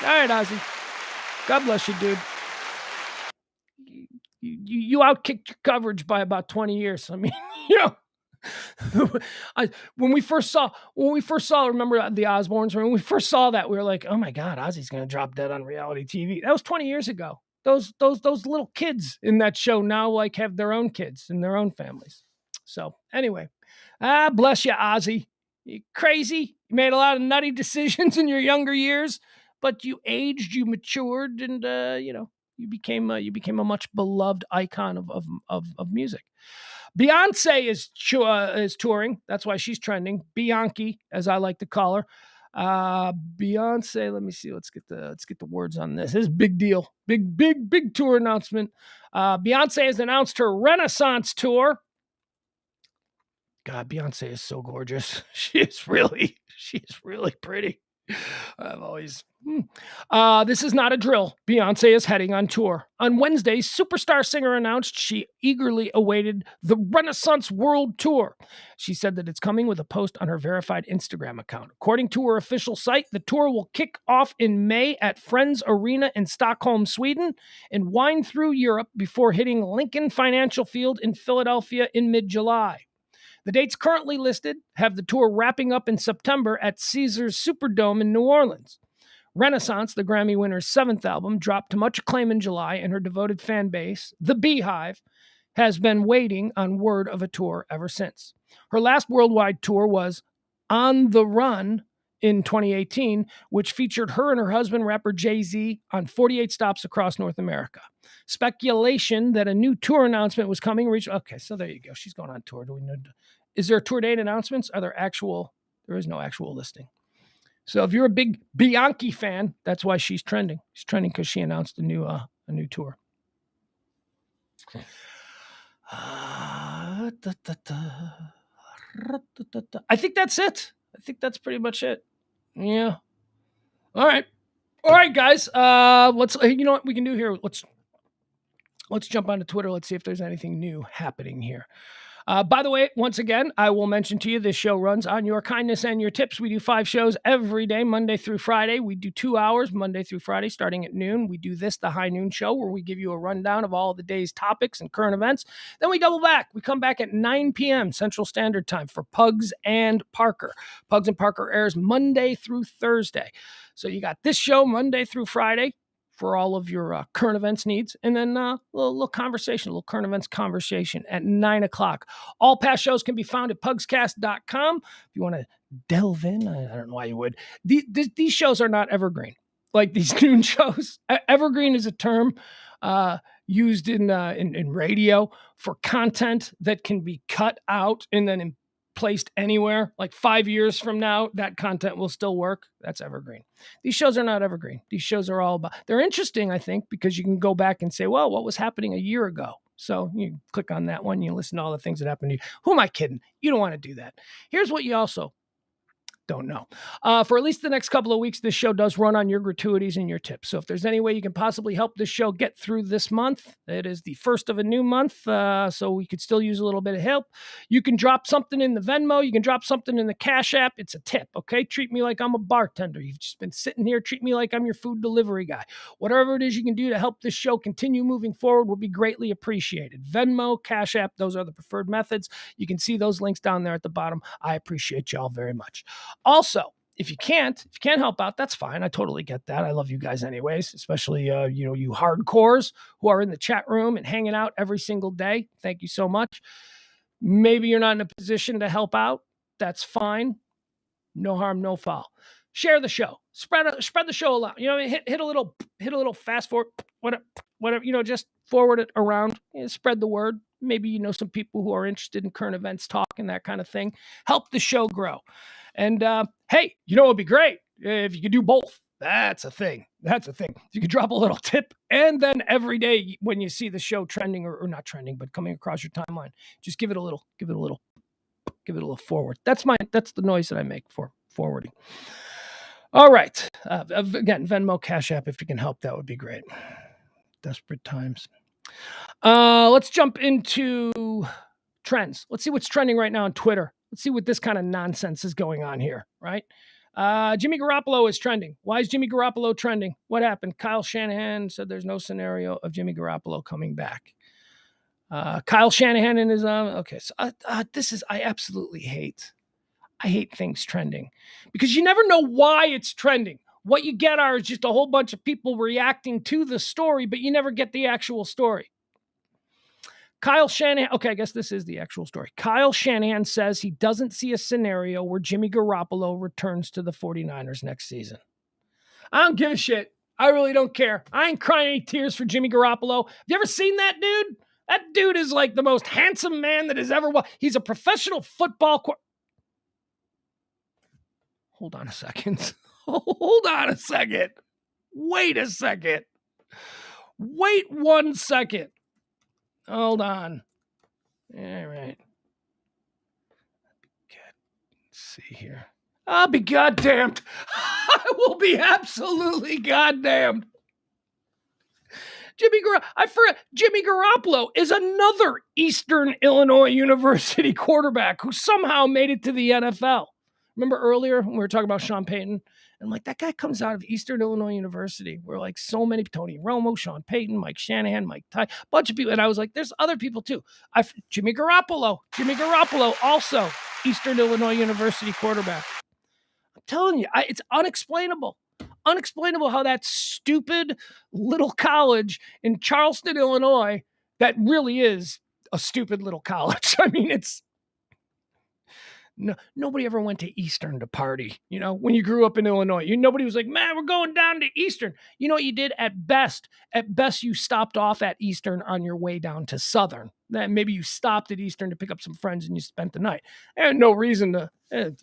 All right, Ozzy. God bless you, dude. You outkicked your coverage by about 20 years. I mean, you know, when we first saw, remember the Osbournes? When we first saw that, we were like, oh my God, Ozzy's going to drop dead on reality TV. That was 20 years ago. Those little kids in that show now like have their own kids and their own families. So anyway, bless you, Ozzy. You crazy. You made a lot of nutty decisions in your younger years, but you aged, you matured, and you became a much beloved icon of music. Beyonce is touring. That's why she's trending. Bianchi, as I like to call her. Beyonce. Let me see. Let's get the words on this. This is a big deal. Big tour announcement. Beyonce has announced her Renaissance tour. God, Beyonce is so gorgeous. She is really pretty. I've always. This is not a drill. Beyonce is heading on tour. On Wednesday, superstar singer announced she eagerly awaited the Renaissance World Tour. She said that it's coming with a post on her verified Instagram account. According to her official site, the tour will kick off in May at Friends Arena in Stockholm, Sweden, and wind through Europe before hitting Lincoln Financial Field in Philadelphia in mid-July. The dates currently listed have the tour wrapping up in September at Caesars Superdome in New Orleans. Renaissance, the Grammy winner's 7th album, dropped to much acclaim in July, and her devoted fan base, the Beehive, has been waiting on word of a tour ever since. Her last worldwide tour was On the Run in 2018, which featured her and her husband, rapper Jay-Z, on 48 stops across North America. Speculation that a new tour announcement was coming reached. Okay, so there you go. She's going on tour. Is there tour date announcements? There is no actual listing. So if you're a big Bianchi fan, that's why she's trending. She's trending because she announced a new tour. I think that's it. I think that's pretty much it. Yeah. All right, guys. You know what we can do here? Let's jump onto Twitter. Let's see if there's anything new happening here. By the way, once again, I will mention to you, this show runs on your kindness and your tips. We do 5 shows every day, Monday through Friday. We do 2 hours, Monday through Friday, starting at noon. We do this, the High Noon Show, where we give you a rundown of all of the day's topics and current events. Then we double back. We come back at 9 p.m. Central Standard Time for Pugs and Parker. Pugs and Parker airs Monday through Thursday. So you got this show Monday through Friday for all of your current events needs, and then a little conversation, a little current events conversation at 9 o'clock. All past shows can be found at pugscast.com. If you want to delve in, I don't know why you would. These shows are not evergreen, like these noon shows. Evergreen is a term used in radio for content that can be cut out and then placed anywhere. Like 5 years from now, that content will still work. That's evergreen. These shows are not evergreen. These shows are all about, they're interesting, I think, because you can go back and say, well, what was happening a year ago? So you click on that one, you listen to all the things that happened to you. Who am I kidding? You don't want to do that. Here's what you also Don't know. For at least the next couple of weeks, this show does run on your gratuities and your tips. So if there's any way you can possibly help this show get through this month, it is the first of a new month, so we could still use a little bit of help. You can drop something in the Venmo. You can drop something in the Cash App. It's a tip, okay? Treat me like I'm a bartender. You've just been sitting here. Treat me like I'm your food delivery guy. Whatever it is you can do to help this show continue moving forward will be greatly appreciated. Venmo, Cash App, those are the preferred methods. You can see those links down there at the bottom. I appreciate y'all very much. Also, if you can't help out, that's fine. I totally get that. I love you guys anyways, especially, you hardcores who are in the chat room and hanging out every single day. Thank you so much. Maybe you're not in a position to help out. That's fine. No harm, no foul. Share the show. Spread the show around. Hit a little fast forward, whatever, just forward it around. Spread the word. Maybe some people who are interested in current events talk and that kind of thing. Help the show grow. And hey, it'd be great if you could do both. That's a thing. You could drop a little tip, and then every day when you see the show trending or not trending, but coming across your timeline, just give it a little forward. That's the noise that I make for forwarding. All right. Again, Venmo, Cash App, if you can help, that would be great. Desperate times. Let's jump into trends. Let's see what's trending right now on Twitter. Let's see what this kind of nonsense is going on here, right? Jimmy Garoppolo is trending. Why is Jimmy Garoppolo trending? What happened? Kyle Shanahan said there's no scenario of Jimmy Garoppolo coming back. Kyle Shanahan in his okay. So I absolutely hate. I hate things trending because you never know why it's trending. What you get are just a whole bunch of people reacting to the story, but you never get the actual story. Kyle Shanahan, okay, I guess this is the actual story. Kyle Shanahan says he doesn't see a scenario where Jimmy Garoppolo returns to the 49ers next season. I don't give a shit. I really don't care. I ain't crying any tears for Jimmy Garoppolo. Have you ever seen that dude? That dude is like the most handsome man that has ever walked. He's a professional football Hold on a second. Hold on a second. Wait a second. Wait 1 second. Hold on. All right. Let's see here. I'll be goddamned. I will be absolutely goddamned. Jimmy Garoppolo is another Eastern Illinois University quarterback who somehow made it to the NFL. Remember earlier when we were talking about Sean Payton? And I'm like, that guy comes out of Eastern Illinois University. We're like so many, Tony Romo, Sean Payton, Mike Shanahan, Mike Ty, a bunch of people. And I was like, there's other people too. Jimmy Garoppolo, also Eastern Illinois University quarterback. I'm telling you, it's unexplainable. Unexplainable how that stupid little college in Charleston, Illinois, that really is a stupid little college. I mean, nobody ever went to Eastern to party. When you grew up in Illinois, nobody was like, man, we're going down to Eastern. You know what you did at best? At best, you stopped off at Eastern on your way down to Southern. Then maybe you stopped at Eastern to pick up some friends and you spent the night. And no reason to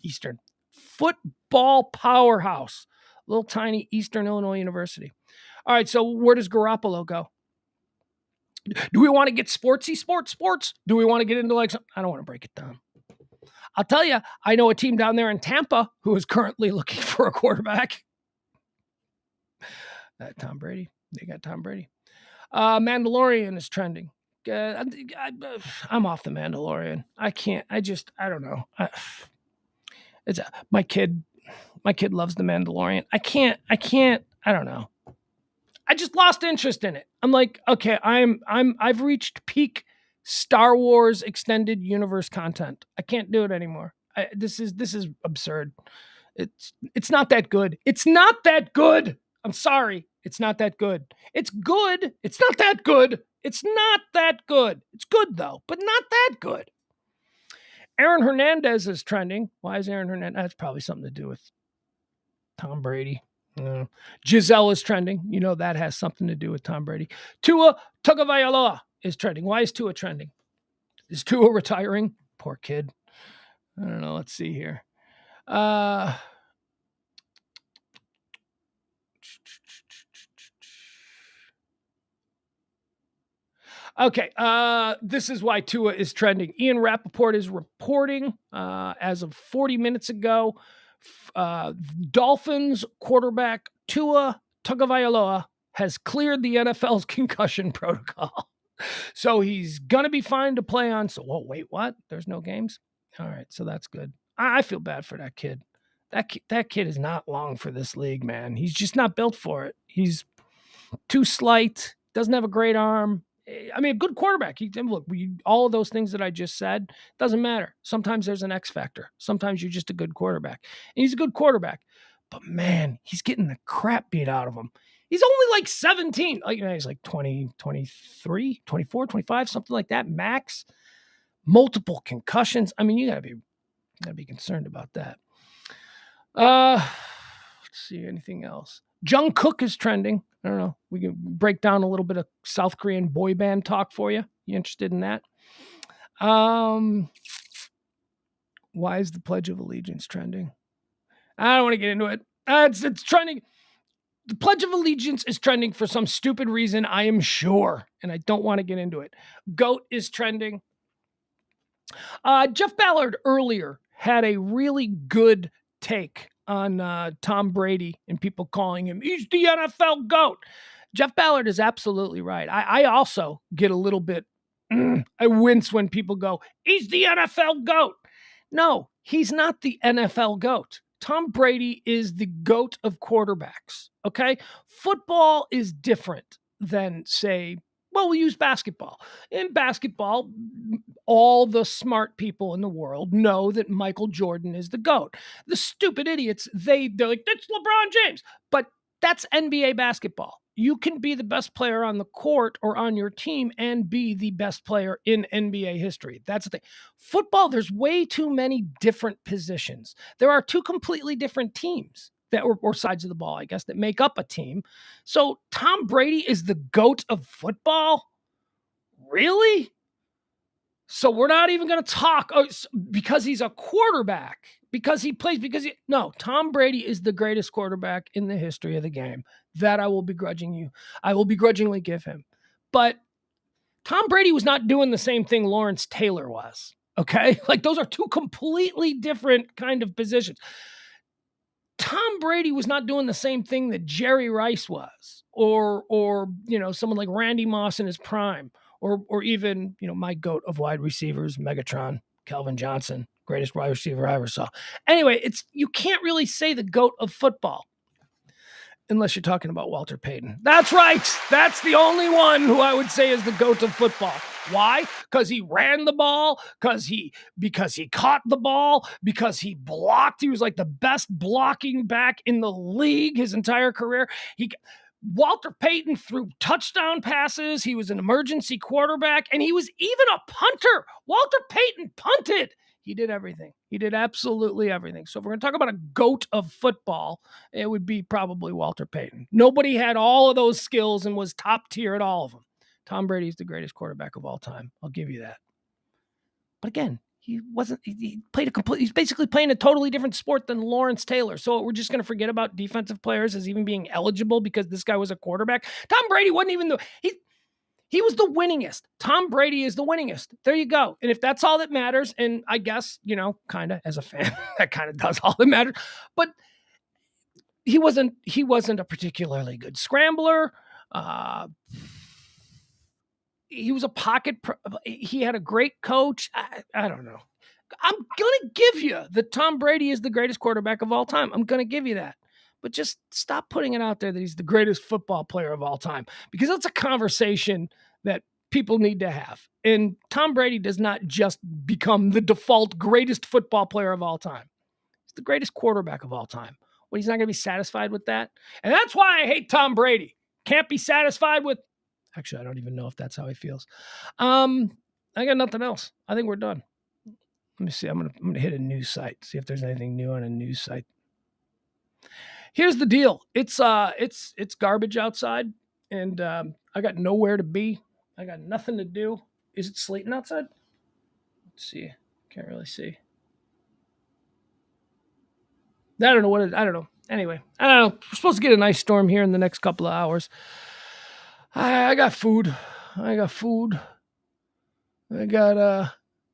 Eastern. Football powerhouse. Little tiny Eastern Illinois University. All right, so where does Garoppolo go? Do we want to get sportsy sports? Do we want to get into I don't want to break it down. I'll tell you, I know a team down there in Tampa who is currently looking for a quarterback. Tom Brady. They got Tom Brady. Mandalorian is trending. I'm off the Mandalorian. I can't. I don't know. My kid loves the Mandalorian. I can't. I don't know. I just lost interest in it. I'm like, okay, I've reached peak Star Wars extended universe content. I can't do it anymore. This is absurd. It's not that good. It's not that good. I'm sorry. It's not that good. It's good. It's not that good. It's not that good. It's good though, but not that good. Aaron Hernandez is trending. Why is Aaron Hernandez? That's probably something to do with Tom Brady. Giselle is trending. That has something to do with Tom Brady. Tua Tagovailoa is trending. Why is Tua trending? Is Tua retiring? Poor kid. I don't know. Let's see here. Okay. This is why Tua is trending. Ian Rappaport is reporting as of 40 minutes ago Dolphins quarterback Tua Tagovailoa has cleared the NFL's concussion protocol. So he's going to be fine to play on. So, wait, what? There's no games? All right, so that's good. I feel bad for that kid. That kid is not long for this league, man. He's just not built for it. He's too slight, doesn't have a great arm. I mean, a good quarterback. All of those things that I just said, doesn't matter. Sometimes there's an X factor. Sometimes you're just a good quarterback. And he's a good quarterback. But, man, he's getting the crap beat out of him. He's only like 17. He's like 20, 23, 24, 25, something like that, max. Multiple concussions. I mean, you gotta be concerned about that. Let's see, anything else? Jungkook is trending. I don't know. We can break down a little bit of South Korean boy band talk for you. You interested in that? Why is the Pledge of Allegiance trending? I don't want to get into it. It's trending. The Pledge of Allegiance is trending for some stupid reason, I am sure, and I don't want to get into it. GOAT is trending. Jeff Ballard earlier had a really good take on Tom Brady and people calling him, he's the NFL GOAT. Jeff Ballard is absolutely right. I also get a little bit, I wince when people go, he's the NFL GOAT. No, he's not the NFL GOAT. Tom Brady is the GOAT of quarterbacks, okay? Football is different than, say, we'll use basketball. In basketball, all the smart people in the world know that Michael Jordan is the GOAT. The stupid idiots, they're like, that's LeBron James. But that's NBA basketball. You can be the best player on the court or on your team and be the best player in NBA history. That's the thing. Football, there's way too many different positions. There are two completely different teams or sides of the ball, I guess, that make up a team. So Tom Brady is the GOAT of football? Really? So we're not even going to talk because he's a quarterback, no, Tom Brady is the greatest quarterback in the history of the game. That I will begrudgingly give him. But Tom Brady was not doing the same thing Lawrence Taylor was. Okay? Like those are two completely different kind of positions. Tom Brady was not doing the same thing that Jerry Rice was, or someone like Randy Moss in his prime, or even my GOAT of wide receivers, Megatron, Calvin Johnson, greatest wide receiver I ever saw. Anyway, you can't really say the GOAT of football unless you're talking about Walter Payton. That's right. That's the only one who I would say is the GOAT of football. Why? Because he ran the ball, because he caught the ball, because he blocked. He was like the best blocking back in the league his entire career. Walter Payton threw touchdown passes. He was an emergency quarterback, and he was even a punter. Walter Payton punted. He did everything. He did absolutely everything. So if we're going to talk about a GOAT of football, it would be probably Walter Payton. Nobody had all of those skills and was top tier at all of them. Tom Brady is the greatest quarterback of all time. I'll give you that. But again, he's basically playing a totally different sport than Lawrence Taylor. So we're just going to forget about defensive players as even being eligible because this guy was a quarterback. Tom Brady wasn't even he was the winningest. Tom Brady is the winningest. There you go. And if that's all that matters, and I guess, kind of as a fan, that kind of does all that matters. But he wasn't a particularly good scrambler. He was a pocket. He had a great coach. I don't know. I'm going to give you that Tom Brady is the greatest quarterback of all time. I'm going to give you that. But just stop putting it out there that he's the greatest football player of all time, because that's a conversation that people need to have. And Tom Brady does not just become the default greatest football player of all time. He's the greatest quarterback of all time. Well, he's not going to be satisfied with that. And that's why I hate Tom Brady. Can't be satisfied with. Actually, I don't even know if that's how he feels. I got nothing else. I think we're done. Let me see. I'm gonna hit a news site, see if there's anything new on a news site. Here's the deal. It's garbage outside, and I got nowhere to be. I got nothing to do. Is it sleeting outside? Let's see. Can't really see. I don't know I don't know. Anyway, I don't know. We're supposed to get a nice storm here in the next couple of hours. I got food. I got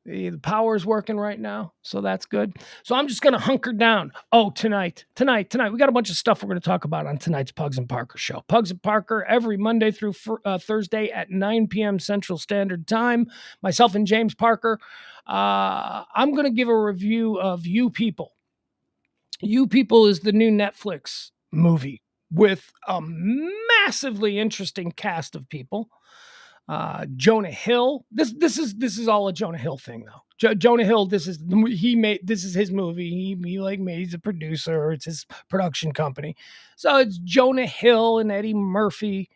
The power's working right now, so that's good. So I'm just going to hunker down. Oh, tonight. We got a bunch of stuff we're going to talk about on tonight's Pugs and Parker show. Pugs and Parker every Monday through Thursday at 9 p.m. Central Standard Time. Myself and James Parker. I'm going to give a review of You People. You People is the new Netflix movie with a massively interesting cast of people. Jonah Hill. This is all a Jonah Hill thing though. Jonah Hill. This is his movie. He's a producer. It's his production company. So it's Jonah Hill and Eddie Murphy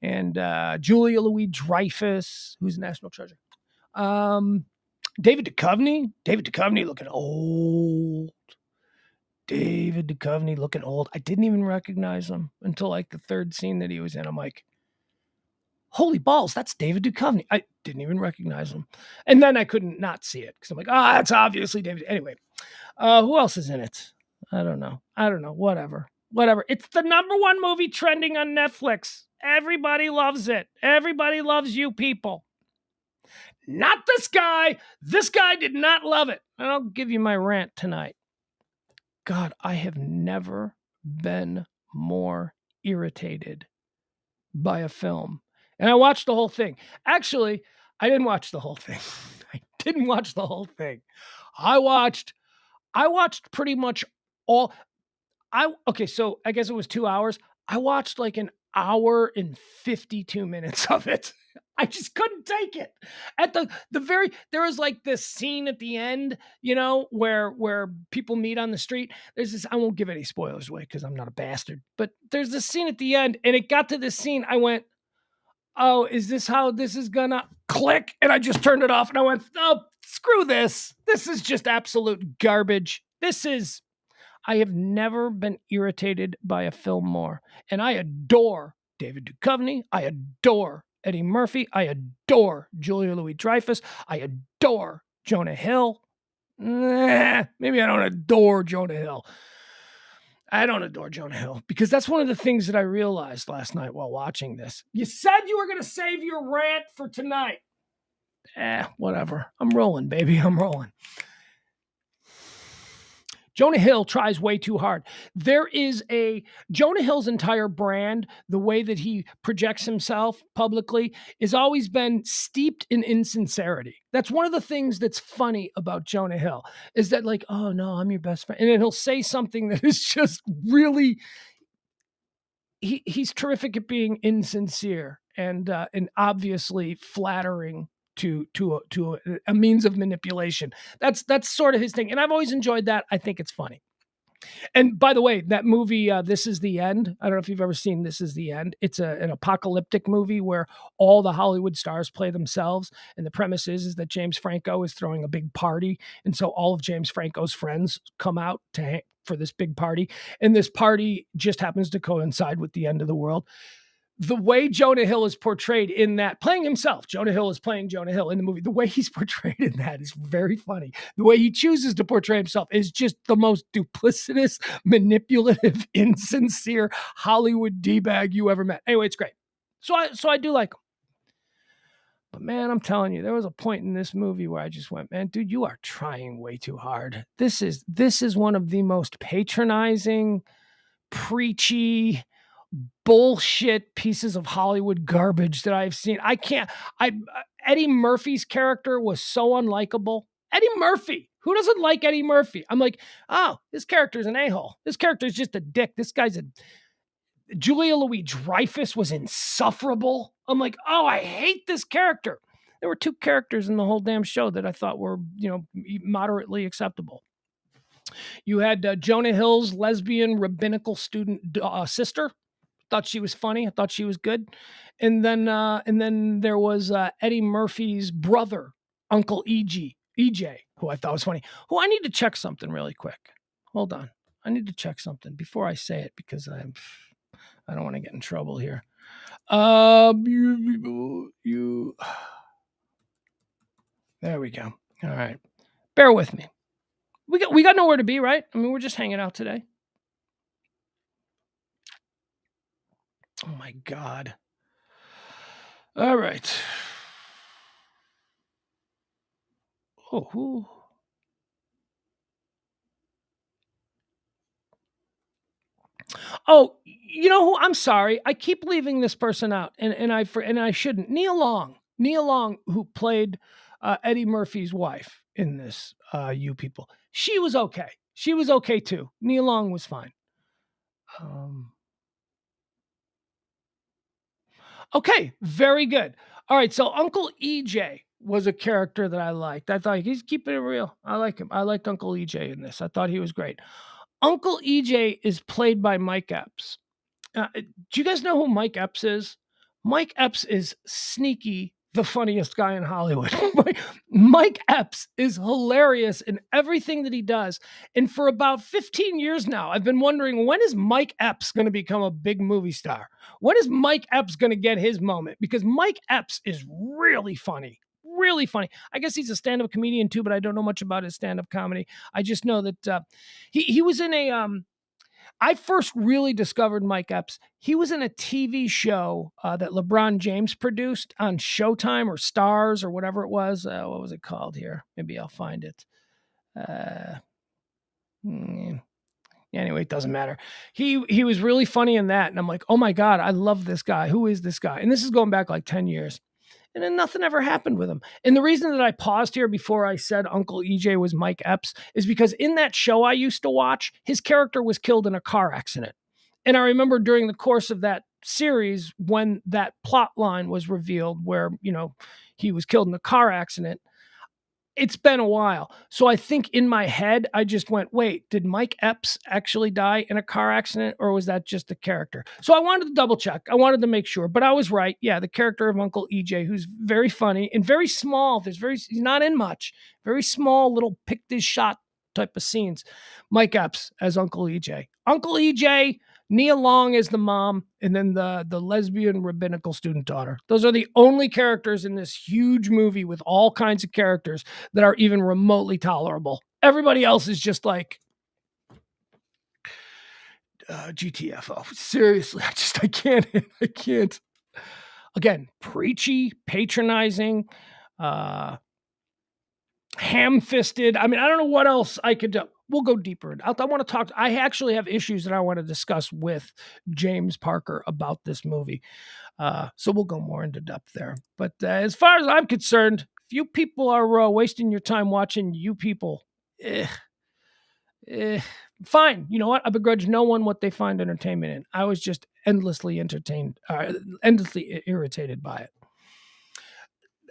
and Julia Louis-Dreyfus, who's National Treasure. David Duchovny looking old. David Duchovny looking old. I didn't even recognize him until like the third scene that he was in. I'm like, holy balls, that's David Duchovny. I didn't even recognize him. And then I couldn't not see it because I'm like, that's obviously David. Anyway, who else is in it? I don't know. Whatever. It's the number one movie trending on Netflix. Everybody loves it. Everybody loves You People. Not this guy. This guy did not love it. And I'll give you my rant tonight. God, I have never been more irritated by a film. And I watched the whole thing. Actually, I didn't watch the whole thing. I watched pretty much all. So I guess it was 2 hours. I watched like an hour and 52 minutes of it. I just couldn't take it. At there was like this scene at the end, where people meet on the street. There's this, I won't give any spoilers away because I'm not a bastard, but there's this scene at the end, and it got to this scene. I went, oh, is this how this is gonna click? And I just turned it off and I went, oh, screw this. This is just absolute garbage. I have never been irritated by a film more. And I adore David Duchovny. I adore Eddie Murphy. I adore Julia Louis-Dreyfus. I adore Jonah Hill. Maybe I don't adore Jonah Hill. I don't adore Jonah Hill because that's one of the things that I realized last night while watching this. You said you were going to save your rant for tonight. Whatever. I'm rolling, baby. I'm rolling. Jonah Hill tries way too hard. Jonah Hill's entire brand, the way that he projects himself publicly, has always been steeped in insincerity. That's one of the things that's funny about Jonah Hill, is that like, oh no, I'm your best friend. And then he'll say something that is just really, he's terrific at being insincere and obviously flattering to a means of manipulation. That's sort of his thing. And I've always enjoyed that. I think it's funny. And by the way, that movie, This Is the End. I don't know if you've ever seen This Is the End. It's an apocalyptic movie where all the Hollywood stars play themselves. And the premise is that James Franco is throwing a big party. And so all of James Franco's friends come out for this big party. And this party just happens to coincide with the end of the world. The way Jonah Hill is portrayed in that, playing himself, Jonah Hill is playing Jonah Hill in the movie. The way he's portrayed in that is very funny. The way he chooses to portray himself is just the most duplicitous, manipulative, insincere Hollywood D-bag you ever met. Anyway, it's great. So I do like him. But man, I'm telling you, there was a point in this movie where I just went, man, dude, you are trying way too hard. This is one of the most patronizing, preachy, bullshit pieces of Hollywood garbage that I've seen. Eddie Murphy's character was so unlikable. Eddie Murphy. Who doesn't like Eddie Murphy? I'm like, oh, this character's an a-hole. This character's just a dick. Julia Louis-Dreyfus was insufferable. I'm like, oh, I hate this character. There were two characters in the whole damn show that I thought were, moderately acceptable. You had Jonah Hill's lesbian rabbinical student sister. Thought she was funny. I thought she was good. And then there was Eddie Murphy's brother, Uncle EJ, who I thought was funny. I need to check something really quick. Hold on. I need to check something before I say it because I don't want to get in trouble here. You. There we go. All right. Bear with me. We got nowhere to be, right? I mean, we're just hanging out today. Oh my God. All right. Oh, who? Oh, you know who? I'm sorry. I keep leaving this person out, and I shouldn't. Nia Long, who played Eddie Murphy's wife in this. You people, she was okay. She was okay too. Nia Long was fine. Okay, very good. All right, so Uncle EJ was a character that I liked. I thought he's keeping it real. I like him. I liked Uncle EJ in this. I thought he was great. Uncle EJ is played by Mike Epps. Do you guys know who Mike Epps is? Mike Epps is sneaky the funniest guy in Hollywood. Mike Epps is hilarious in everything that he does. And for about 15 years now, I've been wondering, when is Mike Epps going to become a big movie star? When is Mike Epps going to get his moment? Because Mike Epps is really funny. Really funny. I guess he's a stand-up comedian too, but I don't know much about his stand-up comedy. I just know that he was in a I first really discovered Mike Epps. He was in a TV show that LeBron James produced on Showtime or Stars or whatever it was. What was it called here? Maybe I'll find it. Anyway, it doesn't matter. He was really funny in that. And I'm like, oh my God, I love this guy. Who is this guy? And this is going back like 10 years. And then nothing ever happened with him. And the reason that I paused here before I said Uncle EJ was Mike Epps is because in that show I used to watch, his character was killed in a car accident. And I remember during the course of that series, when that plot line was revealed where, he was killed in a car accident, it's been a while. So I think in my head, I just went, wait, did Mike Epps actually die in a car accident, or was that just a character? So I wanted to double check. I wanted to make sure, but I was right. Yeah, the character of Uncle EJ, who's very funny and very small. He's not in much, very small little picked his shot type of scenes. Mike Epps as Uncle EJ. Uncle EJ, Nia Long is the mom, and then the lesbian rabbinical student daughter. Those are the only characters in this huge movie with all kinds of characters that are even remotely tolerable. Everybody else is just like GTFO. Seriously, I can't. Again, preachy, patronizing, ham-fisted. I mean, I don't know what else I could do. We'll go deeper. I want to talk. I actually have issues that I want to discuss with James Parker about this movie. So we'll go more into depth there. But as far as I'm concerned, if you people are wasting your time watching You People, fine. You know what? I begrudge no one what they find entertainment in. I was just endlessly endlessly irritated by it.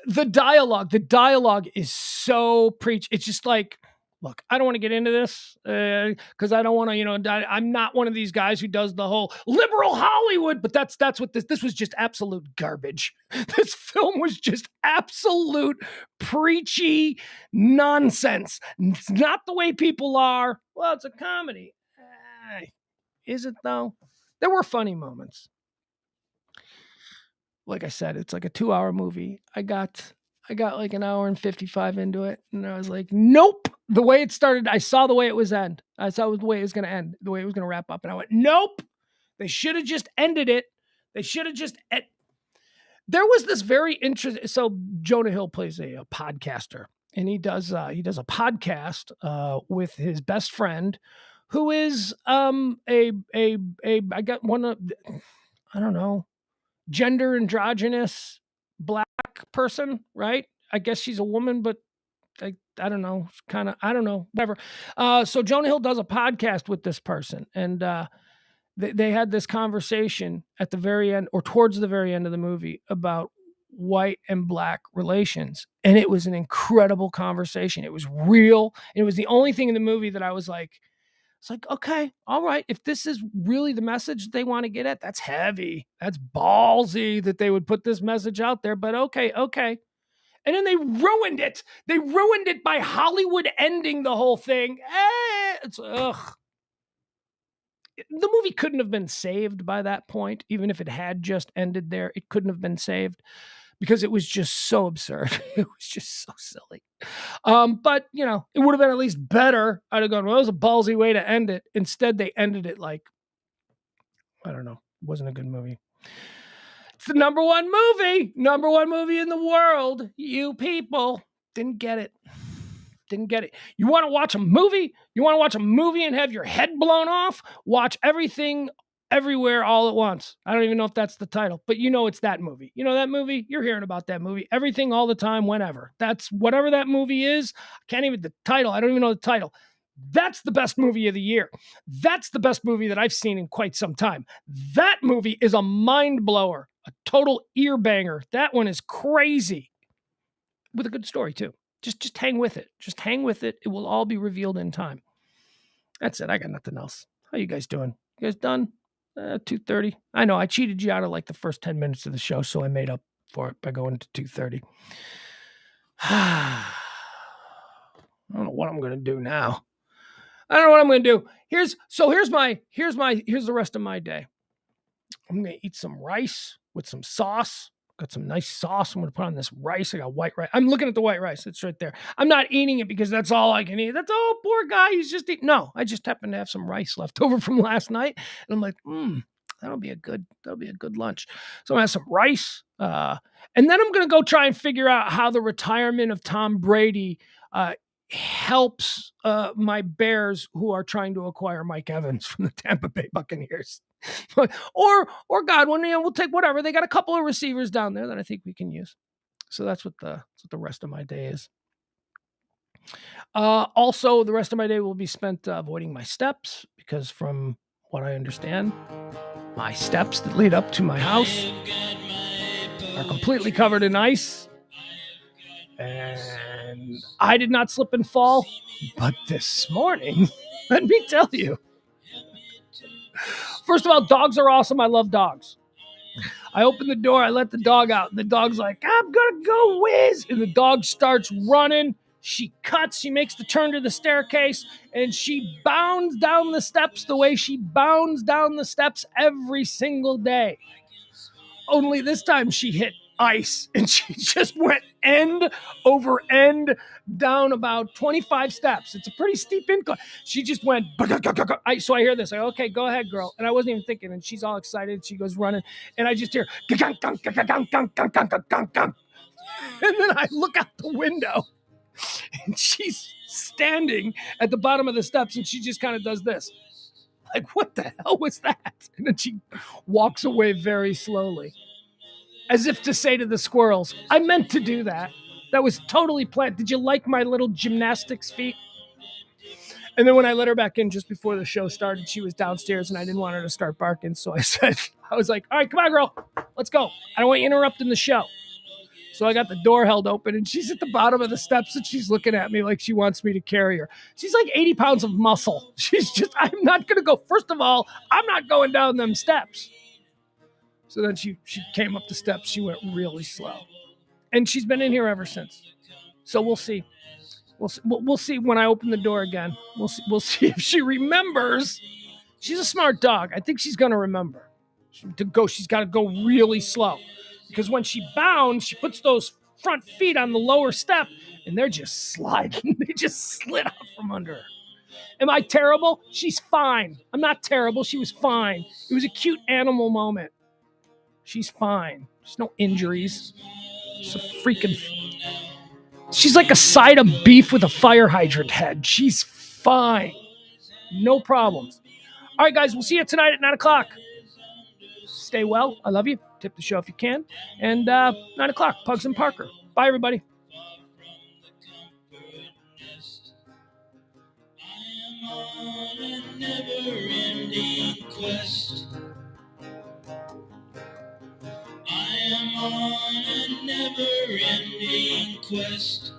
The dialogue is so preach. It's just like, look, I don't want to get into this because I don't want to, I'm not one of these guys who does the whole liberal Hollywood, but that's what this was just absolute garbage. This film was just absolute preachy nonsense. It's not the way people are. Well, it's a comedy. Is it though? There were funny moments. Like I said, it's like a 2-hour movie. I got like an hour and 55 into it, and I was like, nope. The way it started, I saw the way it was end. I saw the way it was going to end, the way it was going to wrap up, and I went, nope. They should have just ended it. They should have just. There was this very interesting. So Jonah Hill plays a podcaster, and he does a podcast with his best friend, who is I got one of, I don't know, gender androgynous black person, right? I guess she's a woman, but I don't know, kind of, I don't know, whatever. So Jonah Hill does a podcast with this person, and they had this conversation at the very end, or towards the very end of the movie, about white and black relations, and it was an incredible conversation. It was real. It was the only thing in the movie that I was like, it's like, okay, all right. If this is really the message they want to get at, that's heavy. That's ballsy that they would put this message out there, but okay. And then they ruined it. They ruined it by Hollywood ending the whole thing. The movie couldn't have been saved by that point. Even if it had just ended there, it couldn't have been saved because it was just so absurd. It was just so silly. But, it would have been at least better. I'd have gone, well, it was a ballsy way to end it. Instead, they ended it like, I don't know. It wasn't a good movie. It's the number one movie in the world. You people didn't get it. Didn't get it. You want to watch a movie? You want to watch a movie and have your head blown off? Watch Everything Everywhere All at Once. I don't even know if that's the title, but you know it's that movie. You know that movie? You're hearing about that movie. Everything All the Time, Whenever. That's whatever that movie is. I can't even the title. I don't even know the title. That's the best movie of the year. That's the best movie that I've seen in quite some time. That movie is a mind blower, a total ear banger. That one is crazy with a good story too. Just hang with it. Just hang with it. It will all be revealed in time. That's it. I got nothing else. How you guys doing? You guys done? 2:30. I know I cheated you out of like the first 10 minutes of the show, so I made up for it by going to 2:30. I don't know what I'm going to do now. I don't know what I'm going to do. Here's the rest of my day. I'm going to eat some rice with some sauce. Got some nice sauce. I'm going to put on this rice. I got white rice. I'm looking at the white rice. It's right there. I'm not eating it because that's all I can eat. That's, oh, poor guy. He's just eating. No, I just happen to have some rice left over from last night. And I'm like, that'll be a good lunch. So I'm going to have some rice. And then I'm going to go try and figure out how the retirement of Tom Brady helps my Bears, who are trying to acquire Mike Evans from the Tampa Bay Buccaneers. or Godwin, we'll take whatever. They got a couple of receivers down there that I think we can use. So that's what the rest of my day is. Also, the rest of my day will be spent avoiding my steps, because from what I understand, my steps that lead up to my house are completely covered in ice. And I did not slip and fall, but this morning, let me tell you. First of all, dogs are awesome. I love dogs. I open the door, I let the dog out, and the dog's like, I'm gonna go whiz. And the dog starts running. She cuts, she makes the turn to the staircase, and she bounds down the steps the way she bounds down the steps every single day. Only this time she hit ice, and she just went end over end down about 25 steps. It's a pretty steep incline. She just went, so I hear this. I go, okay, go ahead, girl. And I wasn't even thinking, and she's all excited. She goes running, and I just hear, and then I look out the window, and she's standing at the bottom of the steps, and she just kind of does this. Like, what the hell was that? And then she walks away very slowly, as if to say to the squirrels, I meant to do that. That was totally planned. Did you like my little gymnastics feet? And then when I let her back in just before the show started, she was downstairs, and I didn't want her to start barking. So I was like, all right, come on, girl. Let's go. I don't want you interrupting the show. So I got the door held open, and she's at the bottom of the steps, and she's looking at me like she wants me to carry her. She's like 80 pounds of muscle. I'm not going to go. First of all, I'm not going down them steps. So then she came up the steps. She went really slow. And she's been in here ever since. So we'll see. We'll see when I open the door again. We'll see if she remembers. She's a smart dog. I think she's going to remember. She's got to go really slow. Because when she bounds, she puts those front feet on the lower step, and they're just sliding. They just slid out from under her. Am I terrible? She's fine. I'm not terrible. She was fine. It was a cute animal moment. She's fine. There's no injuries. She's like a side of beef with a fire hydrant head. She's fine. No problems. All right, guys, we'll see you tonight at 9 o'clock. Stay well. I love you. Tip the show if you can. And 9 o'clock, Pugs and Parker. Bye, everybody. I am on a never-ending quest. I am on a never-ending quest.